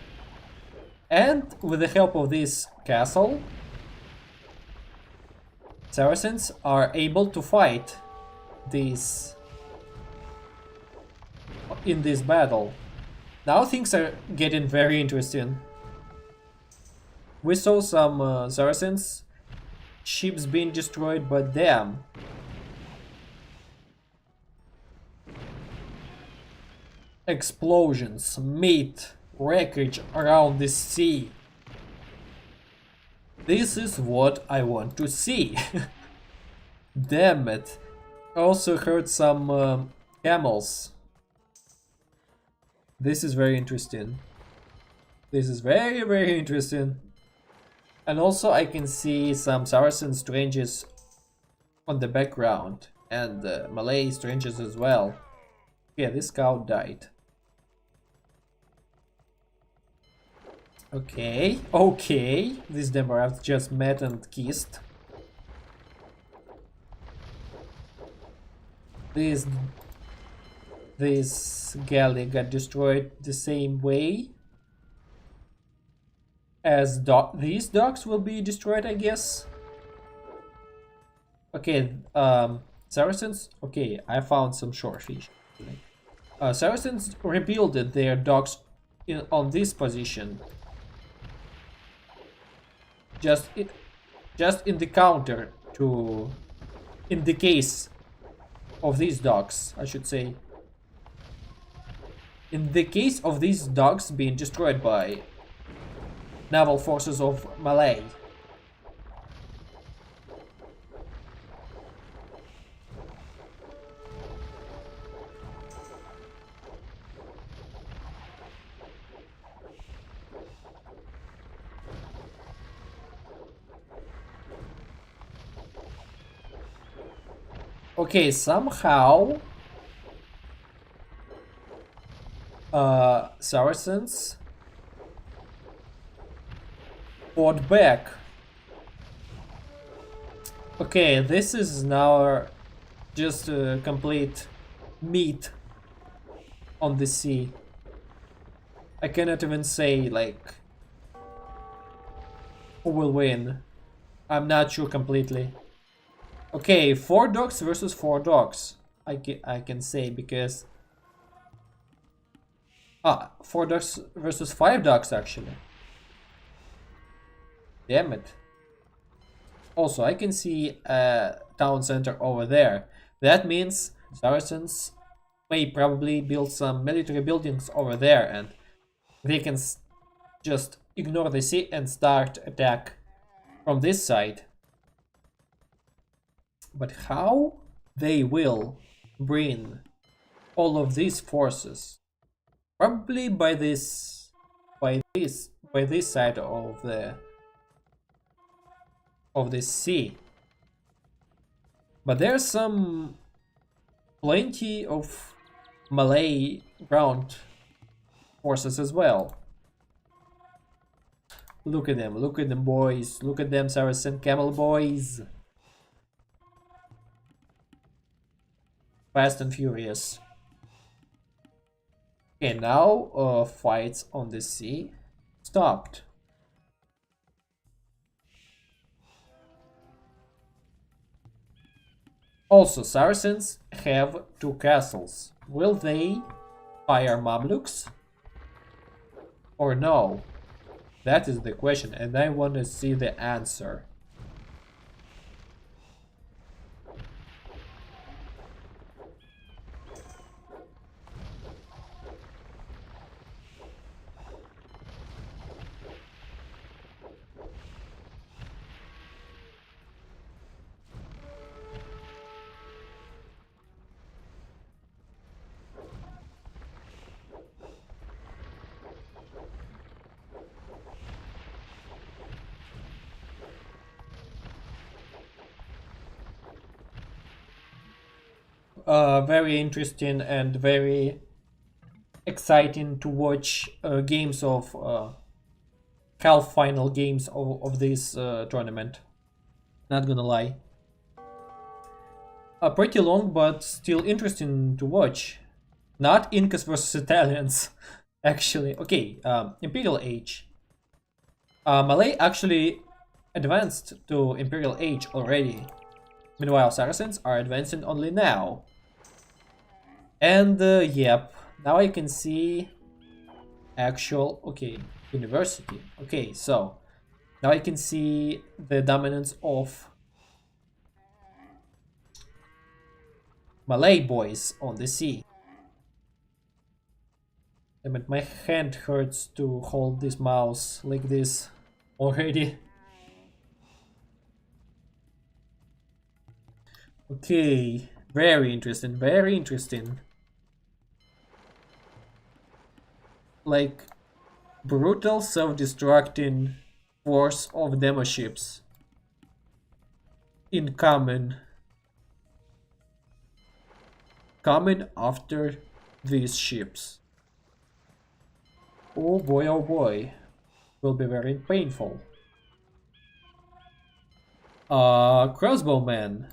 And with the help of this castle, Saracens are able to fight this in this battle. Now things are getting very interesting. We saw some Saracens ships being destroyed, but damn. Explosions, meat, wreckage around the sea. This is what I want to see. Damn it. I also heard some camels. This is very interesting. This is very, very interesting. And also I can see some Saracen stranges on the background. And Malay stranges as well. Yeah, this cow died. Okay, okay. These Demoraths just met and kissed. This galley got destroyed the same way as these docks will be destroyed, I guess. Okay, Saracens. Okay, I found some shorefish. Saracens rebuilt their docks on this position. Just in the counter to, in the case of these docks, I should say. In the case of these docks being destroyed by naval forces of Malay. Okay, somehow Saracens fought back. Okay, this is now just a complete meat on the sea. I cannot even say, like, who will win. I'm not sure completely. Okay, 4 dogs versus 4 dogs. I can say, because 4 dogs versus 5 dogs actually. Damn it. Also, I can see a town center over there. That means Saracens may probably build some military buildings over there, and they can just ignore the sea and start attack from this side. But how they will bring all of these forces? Probably by this side of the sea. But there's some plenty of Malay ground forces as well. Look at them, boys. Look at them, Saracen camel boys. Fast and furious. Okay, now fights on the sea stopped. Also, Saracens have 2 castles. Will they fire Mamluks? Or no? That is the question, and I want to see the answer. Very interesting and very exciting to watch games of half final games of this tournament. Not gonna lie. Pretty long, but still interesting to watch. Not Incas versus Italians, actually. Okay, Imperial Age. Malay actually advanced to Imperial Age already. Meanwhile, Saracens are advancing only now. And yep, now I can see actual, okay, university. Okay, so now I can see the dominance of Malay boys on the sea. Damn it, my hand hurts to hold this mouse like this already. Okay, very interesting, very interesting. Like, brutal self-destructing force of demo ships incoming. Coming after these ships. Oh boy, will be very painful. Crossbowman.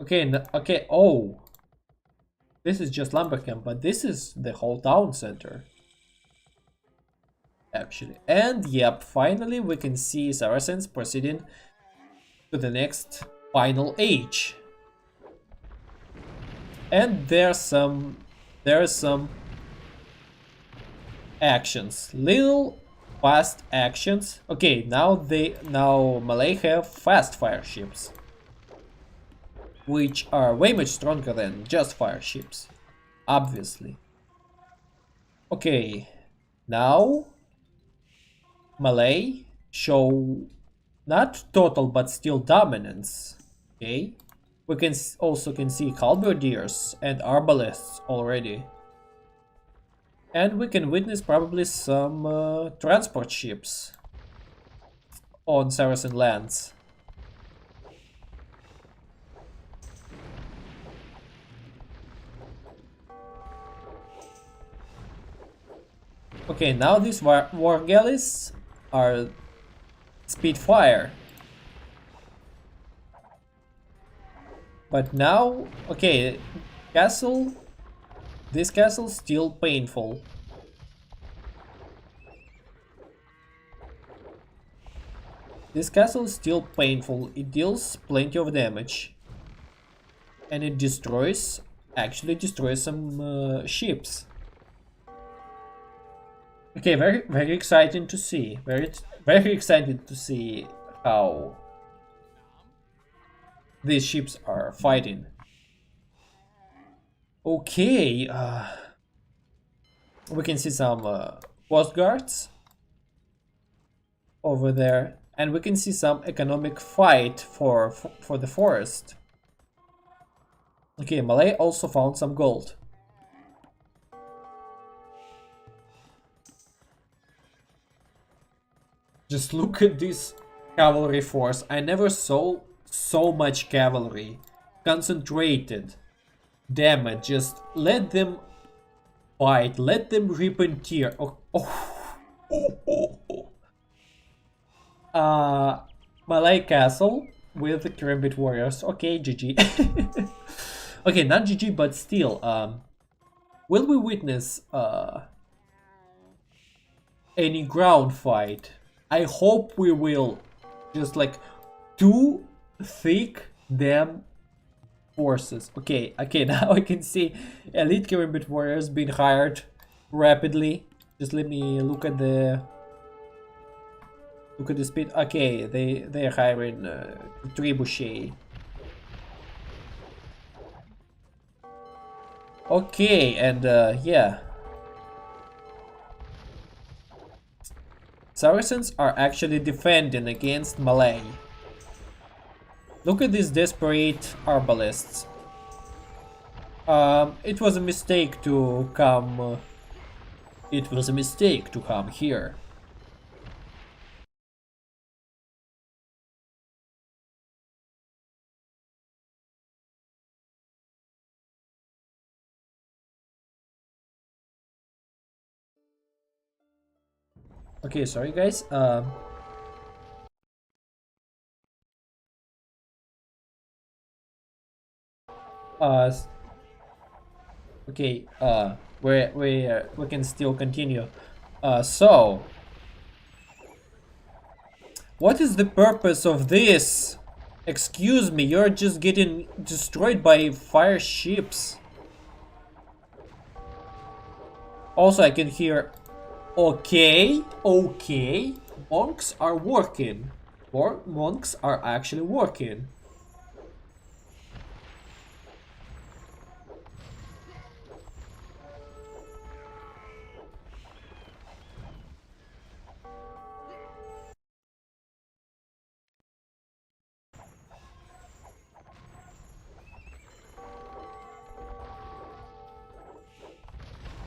Okay, okay, oh. This is just lumber camp, but this is the whole town center. Actually. And yep, finally we can see Saracens proceeding to the next final age. And there's some actions. Little fast actions. Okay, now Malay have fast fire ships, which are way much stronger than just fire ships, obviously. Okay, now Malay show not total but still dominance. Okay, we can also see halberdiers and arbalests already, and we can witness probably some transport ships on Saracen lands. Okay, now these war galleys are Speedfire. But now, okay, this castle still painful. This castle is still painful, it deals plenty of damage. And it actually destroys some ships. Okay, very exciting to see. Very excited to see how these ships are fighting. Okay, we can see some coast guards over there, and we can see some economic fight for the forest. Okay, Malay also found some gold. Just look at this cavalry force. I never saw so much cavalry. Concentrated damage. Just let them fight. Let them rip and tear. Oh, oh. Malay Castle with the Karambit Warriors. Okay, GG. Okay, not GG, but still. Will we witness any ground fight? I hope we will. Just like two thick damn forces. Okay, now I can see elite Karambit warriors being hired rapidly. Just let me look at the speed. Okay, they're hiring trebuchet. Okay, and yeah. Saracens are actually defending against Malay. Look at these desperate arbalists. It was a mistake to come. It was a mistake to come here. Okay, sorry guys. Okay. We can still continue. So, what is the purpose of this? Excuse me, you're just getting destroyed by fire ships. Also, I can hear. Okay. Monks are working. Monks are actually working.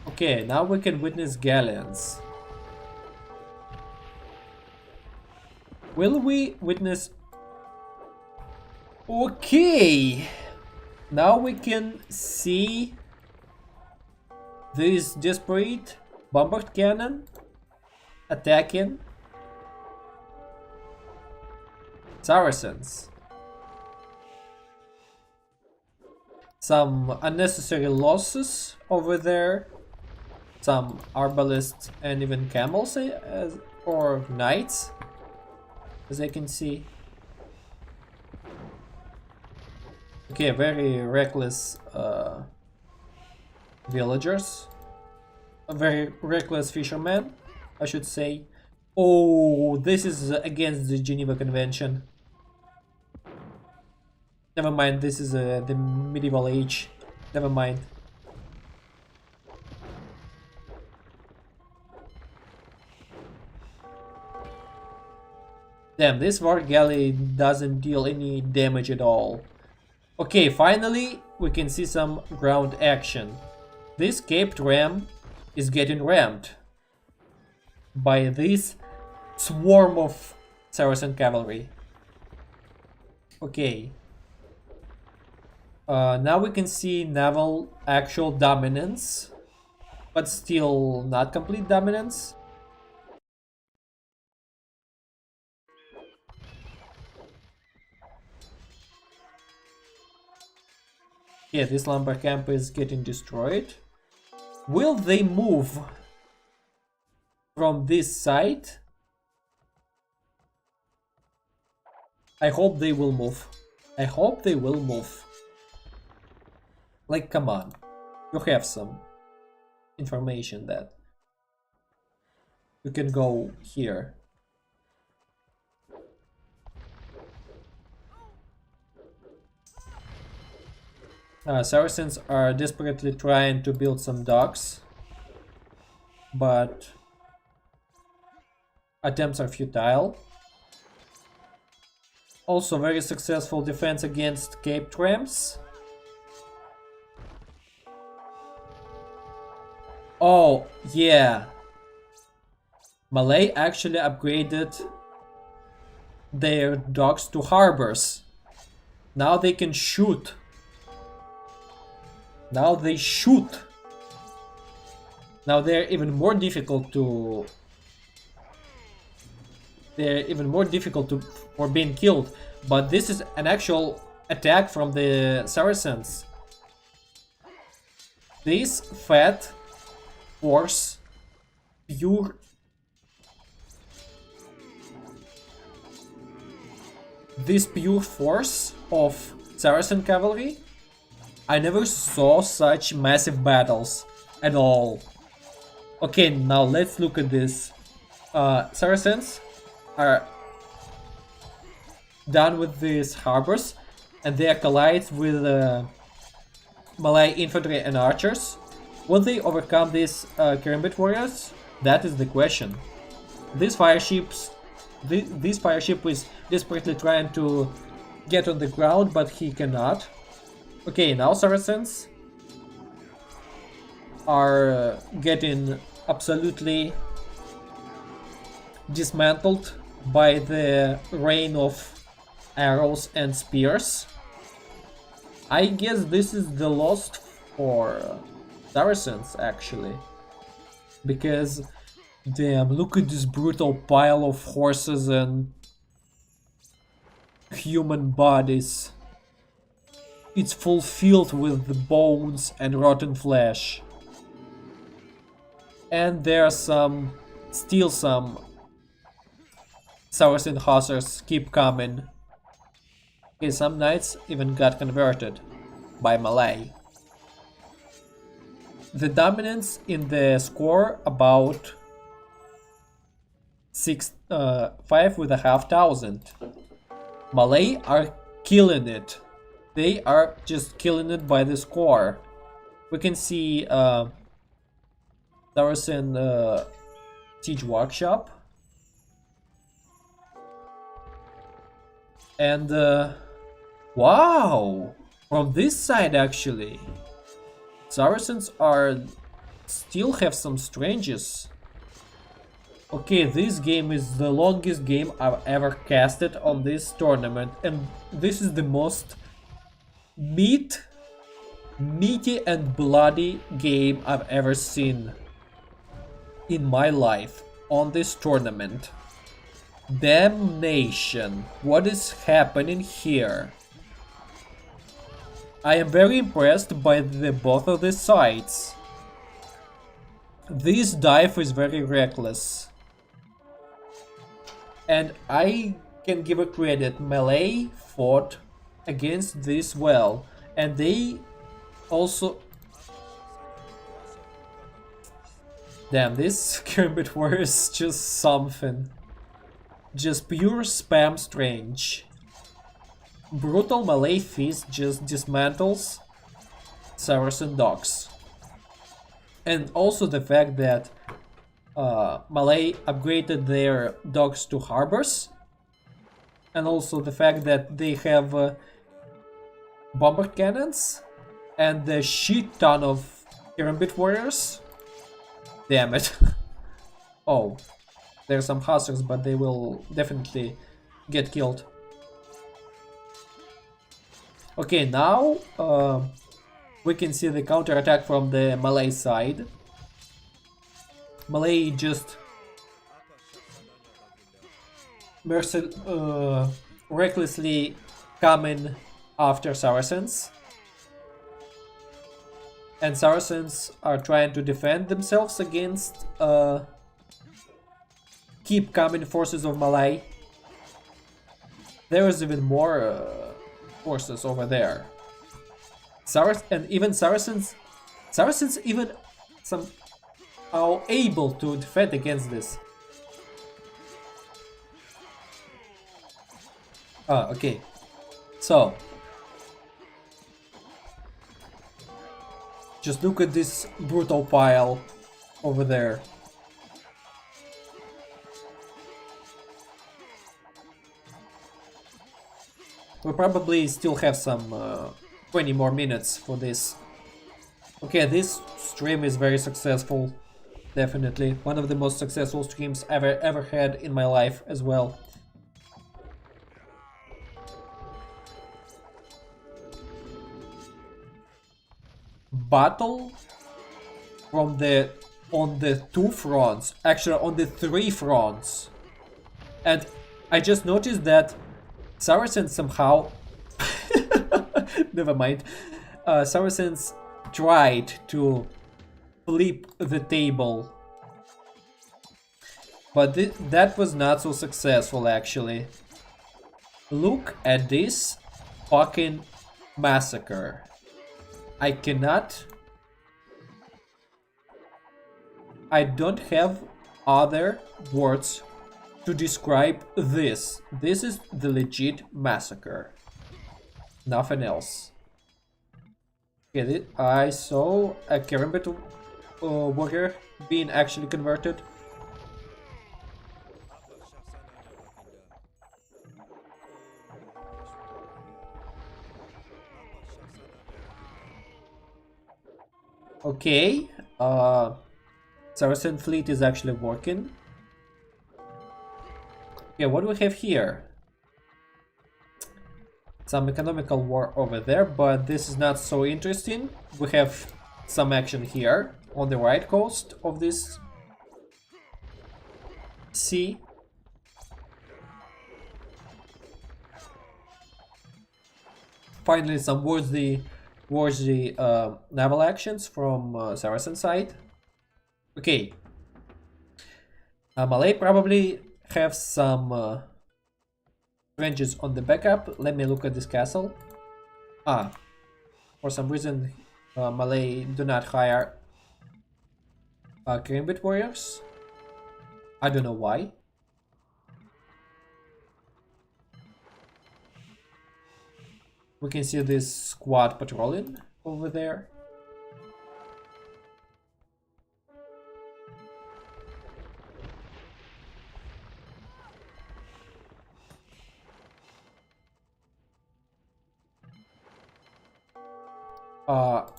Okay, now we can witness galleons. Will we witness? Okay, now we can see this desperate bombard cannon attacking Saracens. Some unnecessary losses over there. Some arbalists and even camels or knights, as I can see. Okay, very reckless villagers. A very reckless fisherman, I should say. Oh, this is against the Geneva Convention. Never mind, this is the medieval age. Never mind. Damn, this war galley doesn't deal any damage at all. Okay, finally we can see some ground action. This caped ram is getting rammed by this swarm of Saracen cavalry. Okay. Now we can see naval actual dominance, but still not complete dominance. Yeah, this lumber camp is getting destroyed. Will they move from this side? I hope they will move. I hope they will move. Like, come on. You have some information that you can go here. Saracens are desperately trying to build some docks, but attempts are futile. Also very successful defense against Cape Tramps. Oh, yeah. Malay actually upgraded their dogs to harbors. Now they can shoot. Now they shoot. Now they're even more difficult to... for being killed. But this is an actual attack from the Saracens. This fat force pure... This pure force of Saracen cavalry, I never saw such massive battles at all. Okay, now let's look at this. Saracens are done with these harbors, and they collide with Malay infantry and archers. Will they overcome these Kerambit warriors? That is the question. These fire ships, this fire ship is desperately trying to get on the ground, but he cannot. Okay, now Saracens are getting absolutely dismantled by the rain of arrows and spears. I guess this is the loss for Saracens actually, because damn, look at this brutal pile of horses and human bodies. It's fulfilled with the bones and rotten flesh. And there are still some Saracen hussars keep coming. Okay, some knights even got converted by Malay. The dominance in the score about 5,500. Malay are killing it. They are just killing it by the score. We can see Saracen Siege Workshop. And wow! From this side actually, Saracens still have some stranges. Okay, this game is the longest game I've ever casted on this tournament, and this is the most meaty and bloody game I've ever seen in my life on this tournament. Damnation, what is happening here? I am very impressed by both of the sides. This dive is very reckless. And I can give a credit, Malay fought against this well, and they also... Damn, this Kerambit Warrior is just something. Just pure spam strange. Brutal Malay Fist just dismantles Saracen dogs. And also the fact that Malay upgraded their dogs to harbors. And also the fact that they have bomber cannons and a shit ton of Kerambit warriors. Damn it. Oh, there are some hussars, but they will definitely get killed. Okay, now we can see the counterattack from the Malay side. Malay just recklessly coming after Saracens. And Saracens are trying to defend themselves against keep coming forces of Malay. There is even more forces over there. Saracens even are able to defend against this. Okay. So just look at this brutal pile over there. We probably still have some 20 more minutes for this. Okay, this stream is very successful. Definitely. One of the most successful streams ever had in my life as well. Battle from on the 2 fronts, actually on the 3 fronts. And I just noticed that Saracens somehow never mind. Saracens tried to flip the table, but that was not so successful actually. Look at this fucking massacre. I don't have other words to describe this. This is the legit massacre. Nothing else. Get it? I saw a Kerambit warrior being actually converted. Okay, Saracen fleet is actually working. Okay, what do we have here? Some economical war over there, but this is not so interesting. We have some action here on the right coast of this sea. Finally, some worthy naval actions from Saracen side. Okay. Malay probably have some ranges on the backup. Let me look at this castle. For some reason Malay do not hire Kerambit warriors. I don't know why. We can see this squad patrolling over there.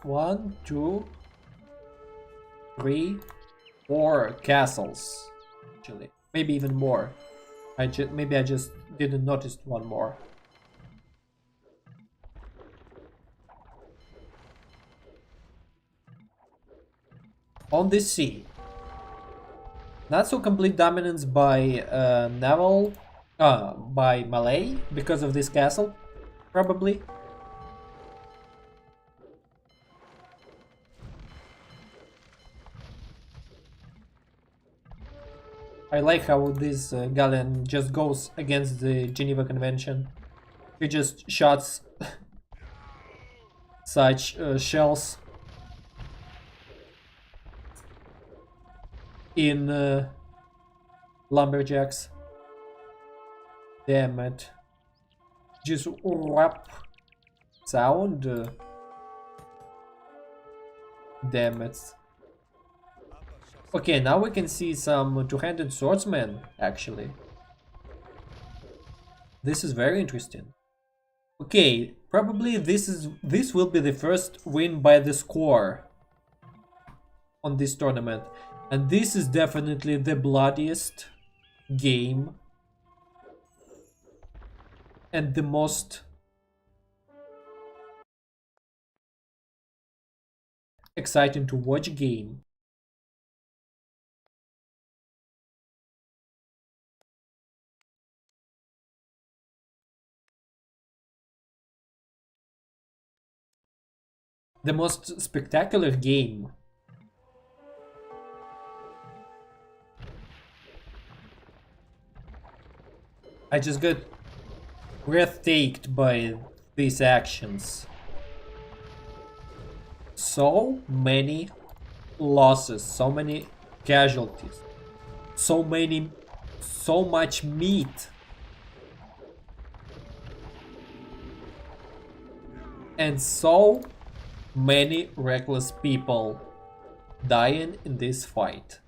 One, two, three, 4 castles. Actually, maybe even more. Maybe I just didn't notice one more. On this sea. Not so complete dominance by naval, by Malay because of this castle, probably. I like how this galleon just goes against the Geneva Convention. He just shots such shells in lumberjacks. Damn it. Just rap sound. Damn it. Okay, now we can see some two-handed swordsmen, actually. This is very interesting. Okay, probably this will be the first win by the score on this tournament. And this is definitely the bloodiest game and the most exciting to watch game. The most spectacular game. I just got breathtaked by these actions. So many losses, so many casualties, so much meat. And so many reckless people dying in this fight.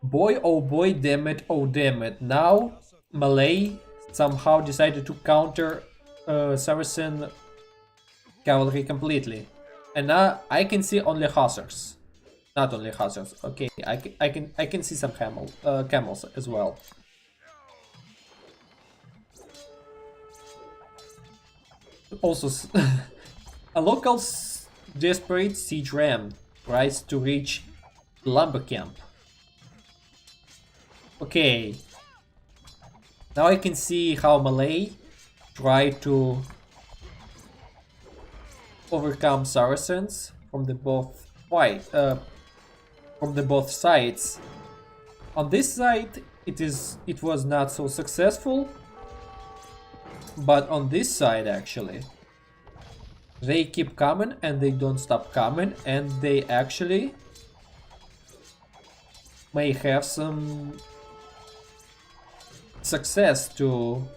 Boy, oh boy, damn it, oh damn it. Now Malay somehow decided to counter Saracen cavalry completely. And now I can see only hussars. Not only hussars. Okay, I can see some camels as well. Also, a local desperate siege ram tries to reach lumber camp. Okay. Now I can see how Malay try to overcome Saracens from the both sides. On this side, it was not so successful, but on this side actually, they keep coming and they don't stop coming, and they actually may have some success to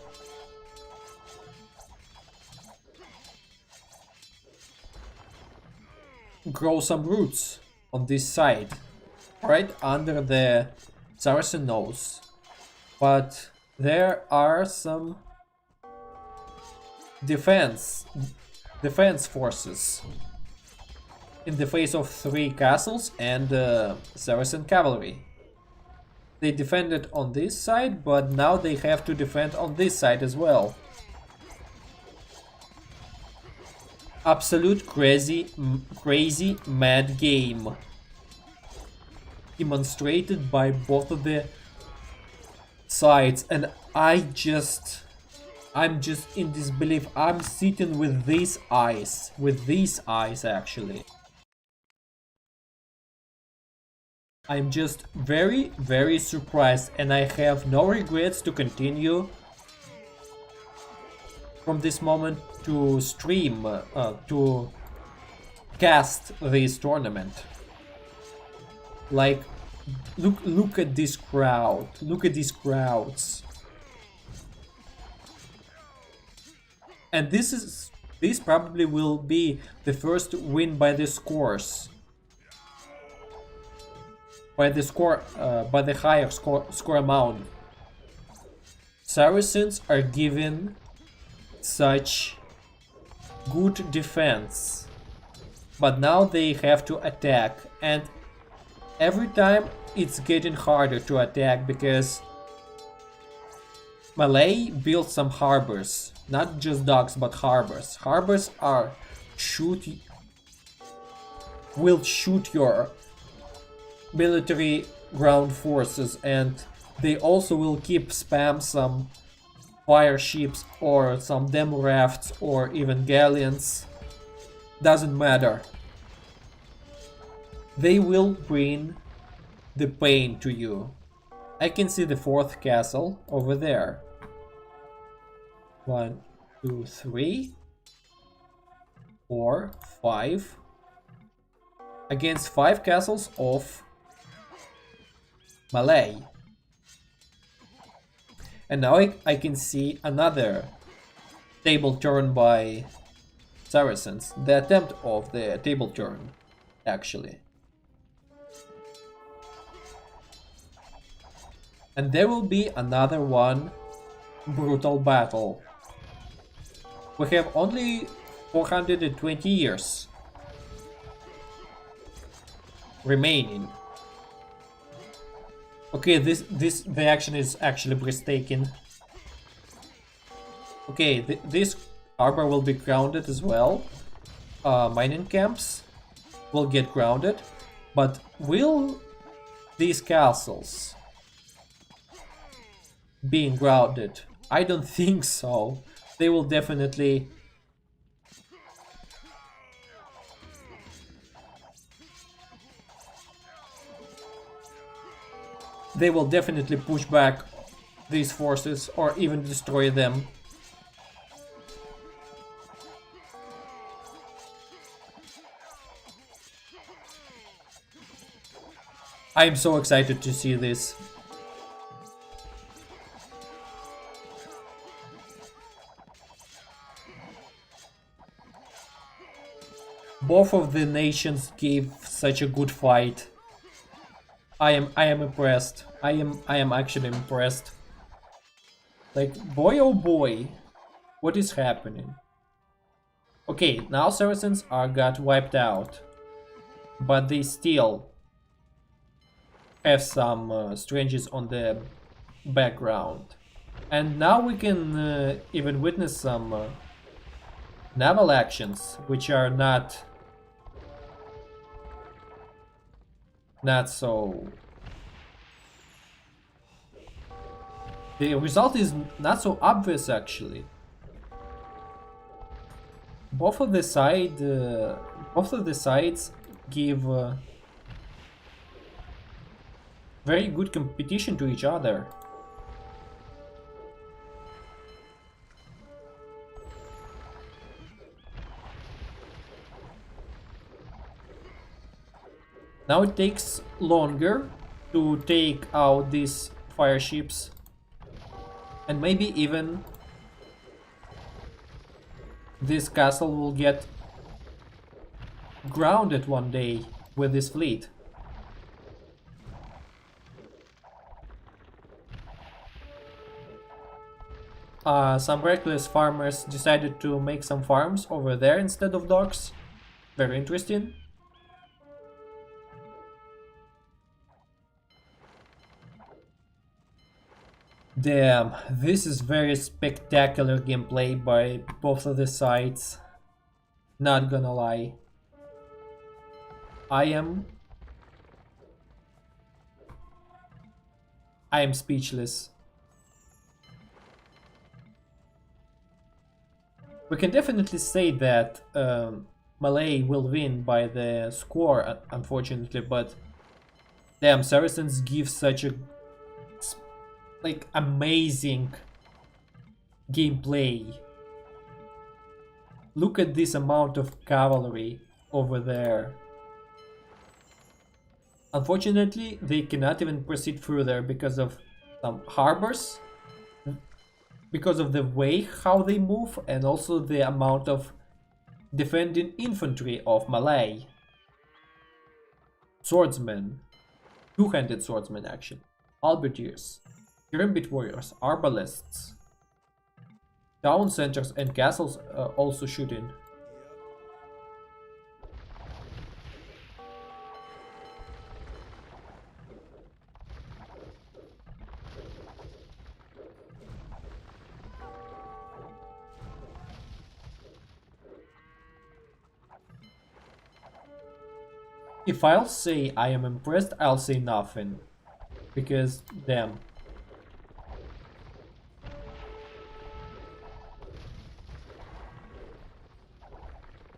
grow some roots on this side, right under the Saracen nose. But there are some defense forces in the face of 3 castles and Saracen cavalry. They defended on this side, but now they have to defend on this side as well. Absolute crazy mad game demonstrated by both of the sides, and I'm just in disbelief. I'm sitting with these eyes actually. I'm just very surprised, and I have no regrets to continue from this moment to stream, to cast this tournament. Like, look at this crowd, look at these crowds. And this probably will be the first win by the scores. By the higher score amount. Saracens are given such good defense, but now they have to attack, and every time it's getting harder to attack because Malay built some harbors, not just docks but harbors. Harbors are will shoot your military ground forces, and they also will keep spam some fire ships or some demo rafts or even galleons. Doesn't matter. They will bring the pain to you. I can see the 4th castle over there. 1, 2, 3, 4, 5. Against 5 castles of Malay. And now I can see another table turn by Saracens. The attempt of the table turn, actually. And there will be another one brutal battle. We have only 420 years remaining. Okay, the action is actually breathtaking. Okay, this harbor will be grounded as well. Mining camps will get grounded, but will these castles being grounded? I don't think so. They will definitely push back these forces or even destroy them. I am so excited to see this. Both of the nations gave such a good fight. I am impressed. I am actually impressed. Like, boy oh boy, what is happening? Okay, now Saracens got wiped out, but they still have some strangers on the background. And now we can even witness some naval actions, which are not so. The result is not so obvious actually. Both of the sides give very good competition to each other. Now it takes longer to take out these fire ships, and maybe even this castle will get grounded one day with this fleet. Some reckless farmers decided to make some farms over there instead of docks. Very interesting. Damn, this is very spectacular gameplay by both of the sides. Not gonna lie. I am speechless. We can definitely say that Malay will win by the score, unfortunately, but damn, Saracens give such a amazing gameplay. Look at this amount of cavalry over there. Unfortunately, they cannot even proceed further because of some harbors, because of the way how they move, and also the amount of defending infantry of Malay. Swordsmen, two-handed swordsmen action, halberdiers, gambit warriors, arbalists, town centers and castles also shooting. If I'll say I am impressed, I'll say nothing. Because, damn.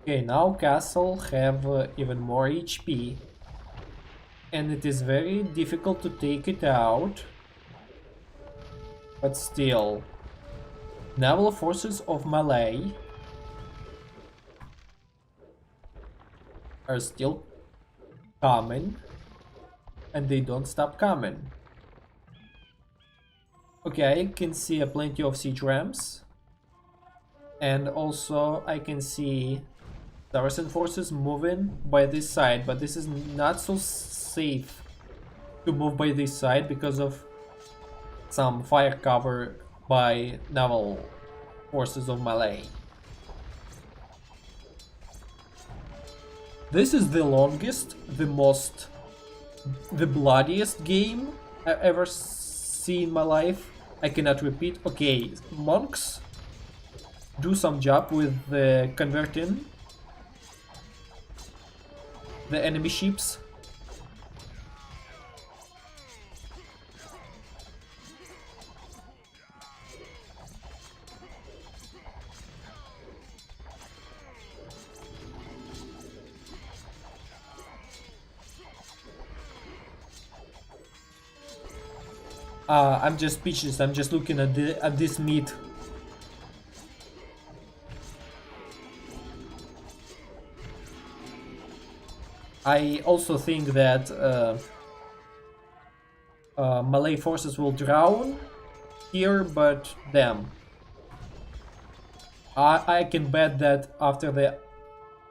Okay, now castle have even more HP. And it is very difficult to take it out. But still. Naval forces of Malay are still coming, and they don't stop coming. Okay, I can see plenty of siege rams, and also I can see Saracen forces moving by this side, but this is not so safe to move by this side because of some fire cover by naval forces of Malay. This is the longest, the bloodiest game I've ever seen in my life. I cannot repeat. Okay, monks do some job with converting the enemy ships. I'm just speechless. I'm just looking at this meat. I also think that Malay forces will drown here, but damn. I can bet that after the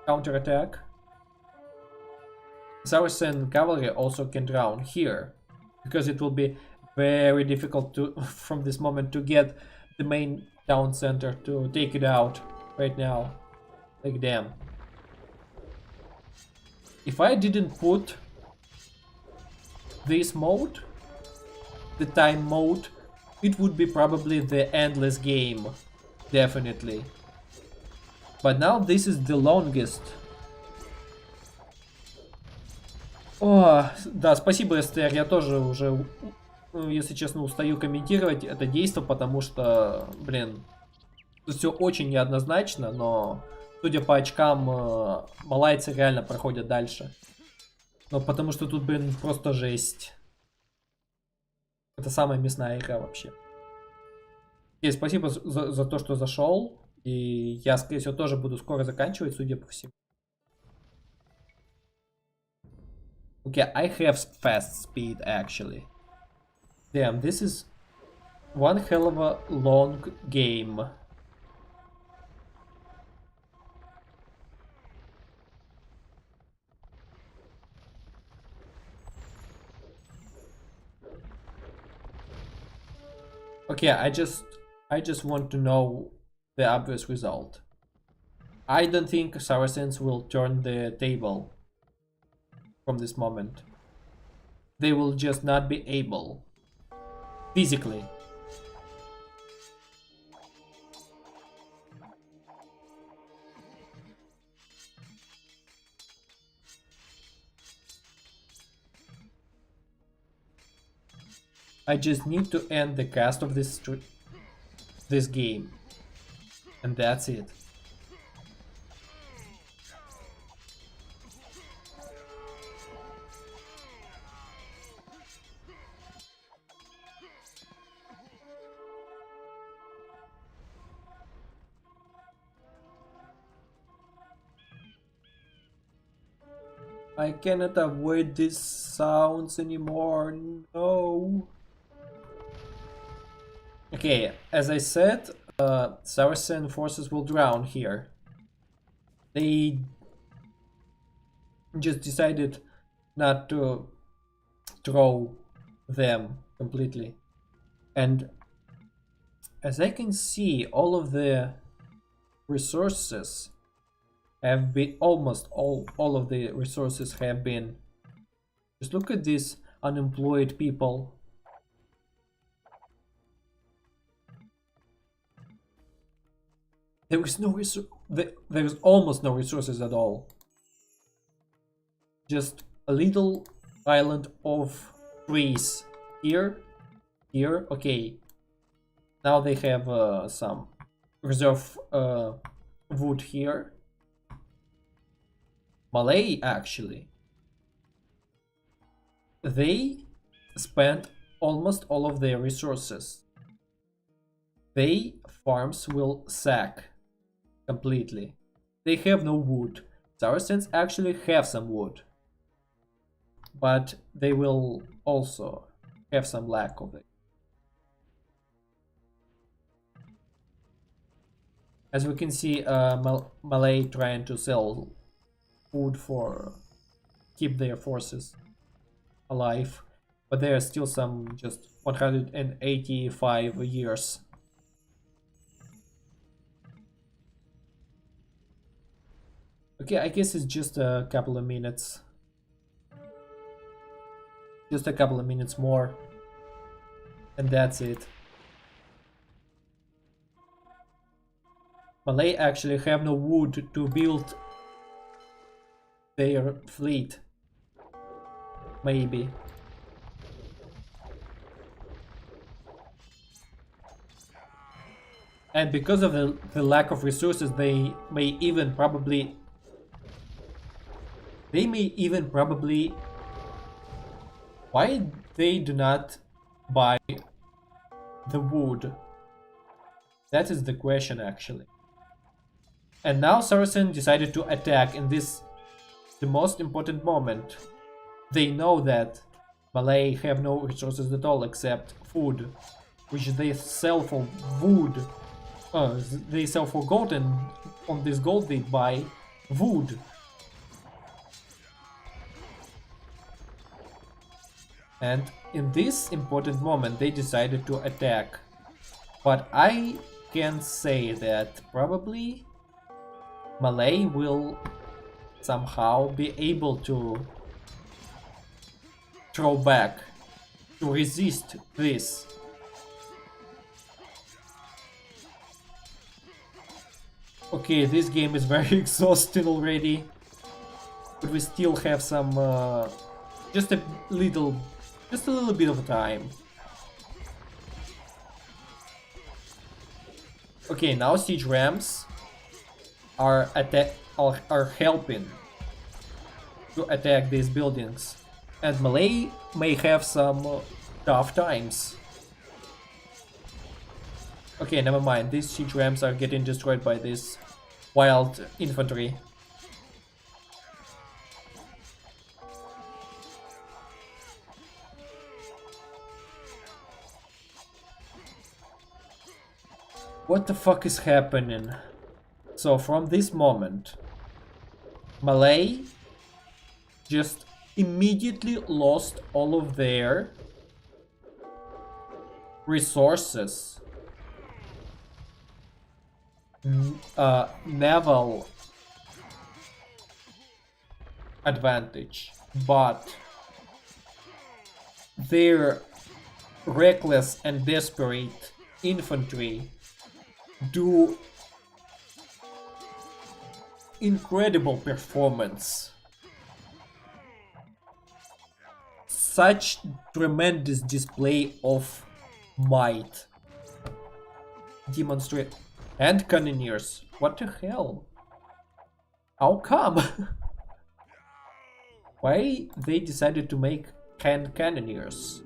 counterattack, Saracen cavalry also can drown here, because it will be very difficult to from this moment to get the main town center to take it out right now. Like, damn. If I didn't put this mode, the time mode, it would be probably the endless game. Definitely. But now this is the longest. О, да, спасибо, Эстер. Я тоже уже, если честно, устаю комментировать это действо, потому что, блин, тут все очень неоднозначно, но, судя по очкам, малайцы реально проходят дальше. Но потому что тут, блин, просто жесть. Это самая мясная игра вообще. И спасибо за то, что зашел. И я, скорее всего, тоже буду скоро заканчивать, судя по всему. Okay, I have fast speed actually. Damn, this is one hell of a long game. Okay, I just want to know the obvious result. I don't think Saracens will turn the table from this moment. They will just not be able. Physically. I just need to end the cast of this game. And that's it. I cannot avoid these sounds anymore, no. Okay, as I said, Saracen forces will drown here. They just decided not to throw them completely. And as I can see, all of the resources have been, almost all of the resources have been. Just look at these unemployed people. There is no there is almost no resources at all. Just a little island of trees here, here. Okay. Now they have some reserve wood here. Malay actually. They spent almost all of their resources. Their farms will sack completely. They have no wood. Saracens actually have some wood. But they will also have some lack of it. As we can see, Malay trying to sell food for keep their forces alive, but there are still some just 185 years. Okay, I guess it's just a couple of minutes. Just a couple of minutes more. And that's it. Malay actually have no wood to build their fleet. Maybe. And because of the lack of resources, they may even probably why they do not buy the wood? That is the question actually. And now Saracen decided to attack in this the most important moment. They know that Malay have no resources at all except food, which they sell for wood. They sell for gold, and on this gold they buy wood. And in this important moment they decided to attack. But I can say that probably Malay will somehow be able to throw back, to resist this. Okay, this game is very exhausting already, but we still have some, just a little bit of time. Okay, now siege rams are helping to attack these buildings, and Malay may have some tough times. Okay, never mind. These siege rams are getting destroyed by this wild infantry. What the fuck is happening? So from this moment, Malay just immediately lost all of their resources, naval advantage, but their reckless and desperate infantry do incredible performance. Such tremendous display of might. Demonstrate. And cannoneers. What the hell? How come? Why they decided to make hand cannoneers?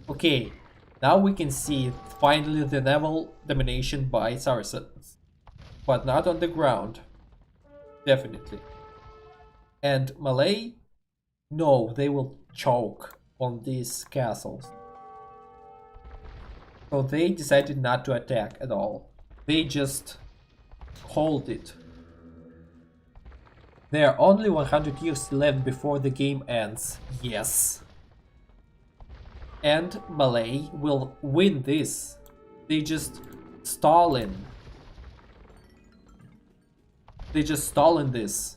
Okay, now we can see finally the naval domination by Saracens. But not on the ground. Definitely. And Malay? No, they will choke on these castles. So they decided not to attack at all. They just hold it. There are only 100 years left before the game ends. Yes. And Malay will win this. They just stalling. They just stalling this.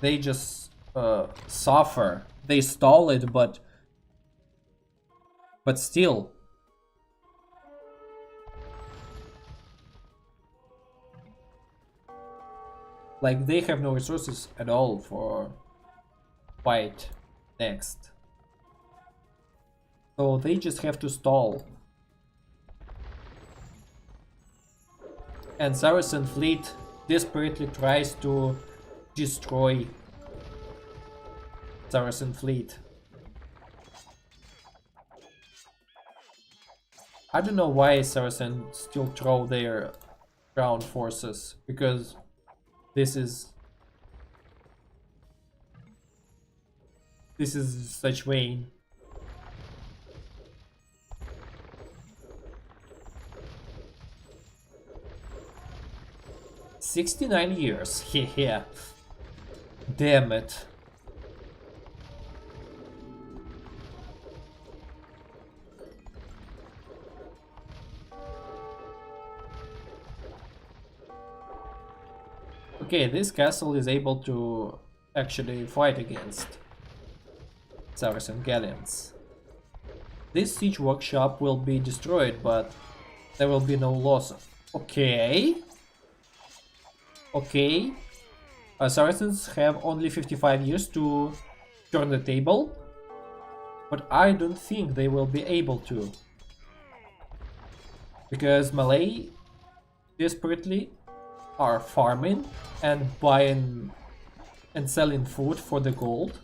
They just suffer. They stall it, but still. Like, they have no resources at all for fight next. So they just have to stall. And Saracen fleet desperately tries to destroy Saracen fleet. I don't know why Saracen still throw their ground forces, because this is such vain. $69 years. Yeah. Damn it. Okay, this castle is able to actually fight against Saracen galleons. This siege workshop will be destroyed, but there will be no loss. Okay. Okay. Saracens have only 55 years to turn the table, but I don't think they will be able to. Because Malay desperately are farming and buying and selling food for the gold.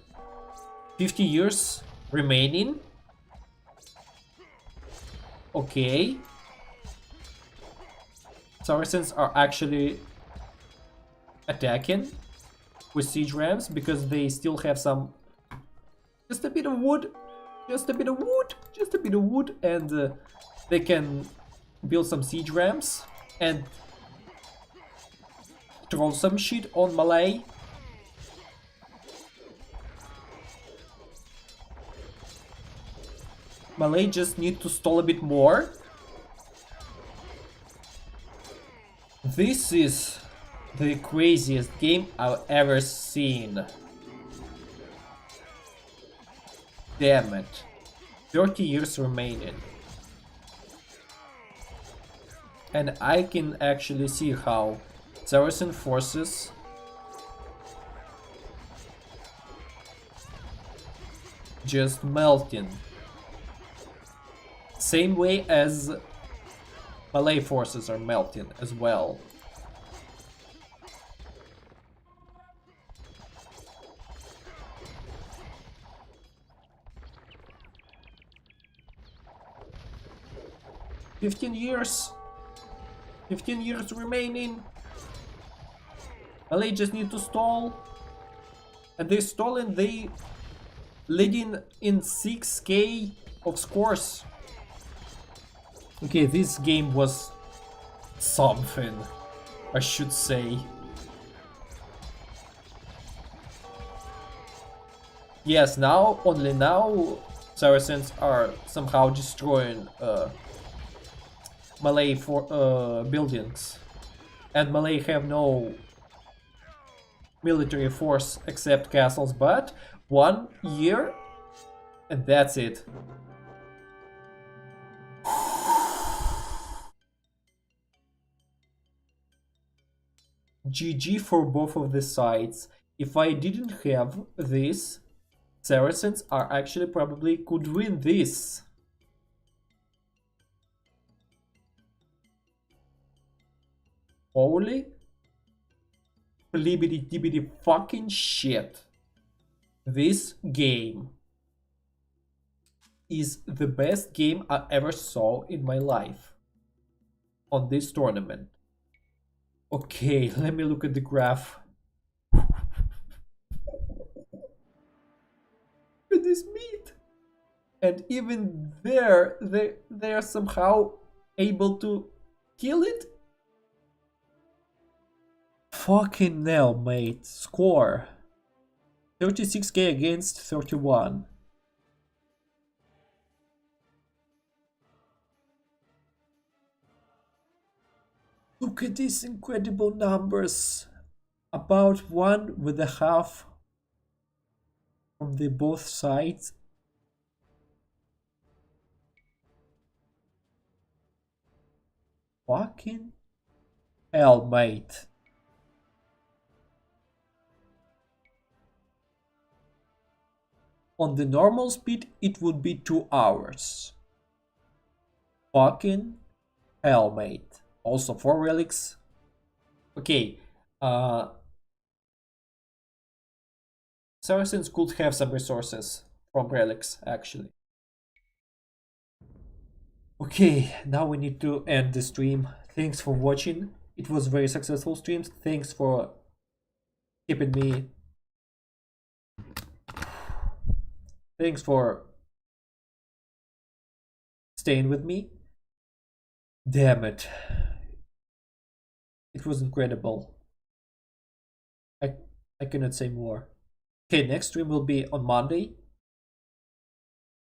50 years remaining. Okay. Saracens are actually attacking with siege rams because they still have some, just a bit of wood, and they can build some siege rams and throw some shit on Malay. Malay just need to stall a bit more. This is the craziest game I've ever seen. Damn it. 30 years remaining. And I can actually see how Saracen forces just melting. Same way as Malay forces are melting as well. "15 years. 15 years remaining. Malay just need to stall. And they stalling, they leading in 6k of scores. Okay, this game was something, I should say. Yes, now, only now, Saracens are somehow destroying Malay buildings. And Malay have no military force except castles, but 1 year and that's it. GG for both of the sides. If I didn't have this, Saracens are actually probably could win this. Holy flibbity dibbity fucking shit. This game is the best game I ever saw in my life on this tournament. Okay, let me look at the graph. Look at this meat. And even there, they are somehow able to kill it. Fucking hell, mate. Score 36k against 31. Look at these incredible numbers. About 1.5 from the both sides. Fucking hell, mate. On the normal speed, it would be 2 hours. Fucking hell, mate. Also 4 relics. Okay. Saracens could have some resources from relics, actually. Okay, now we need to end the stream. Thanks for watching. It was a very successful stream. Thanks for keeping me. Thanks for staying with me. Damn it. It was incredible. I cannot say more. Okay, next stream will be on Monday.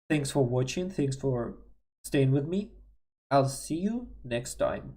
Thanks for watching. Thanks for staying with me. I'll see you next time.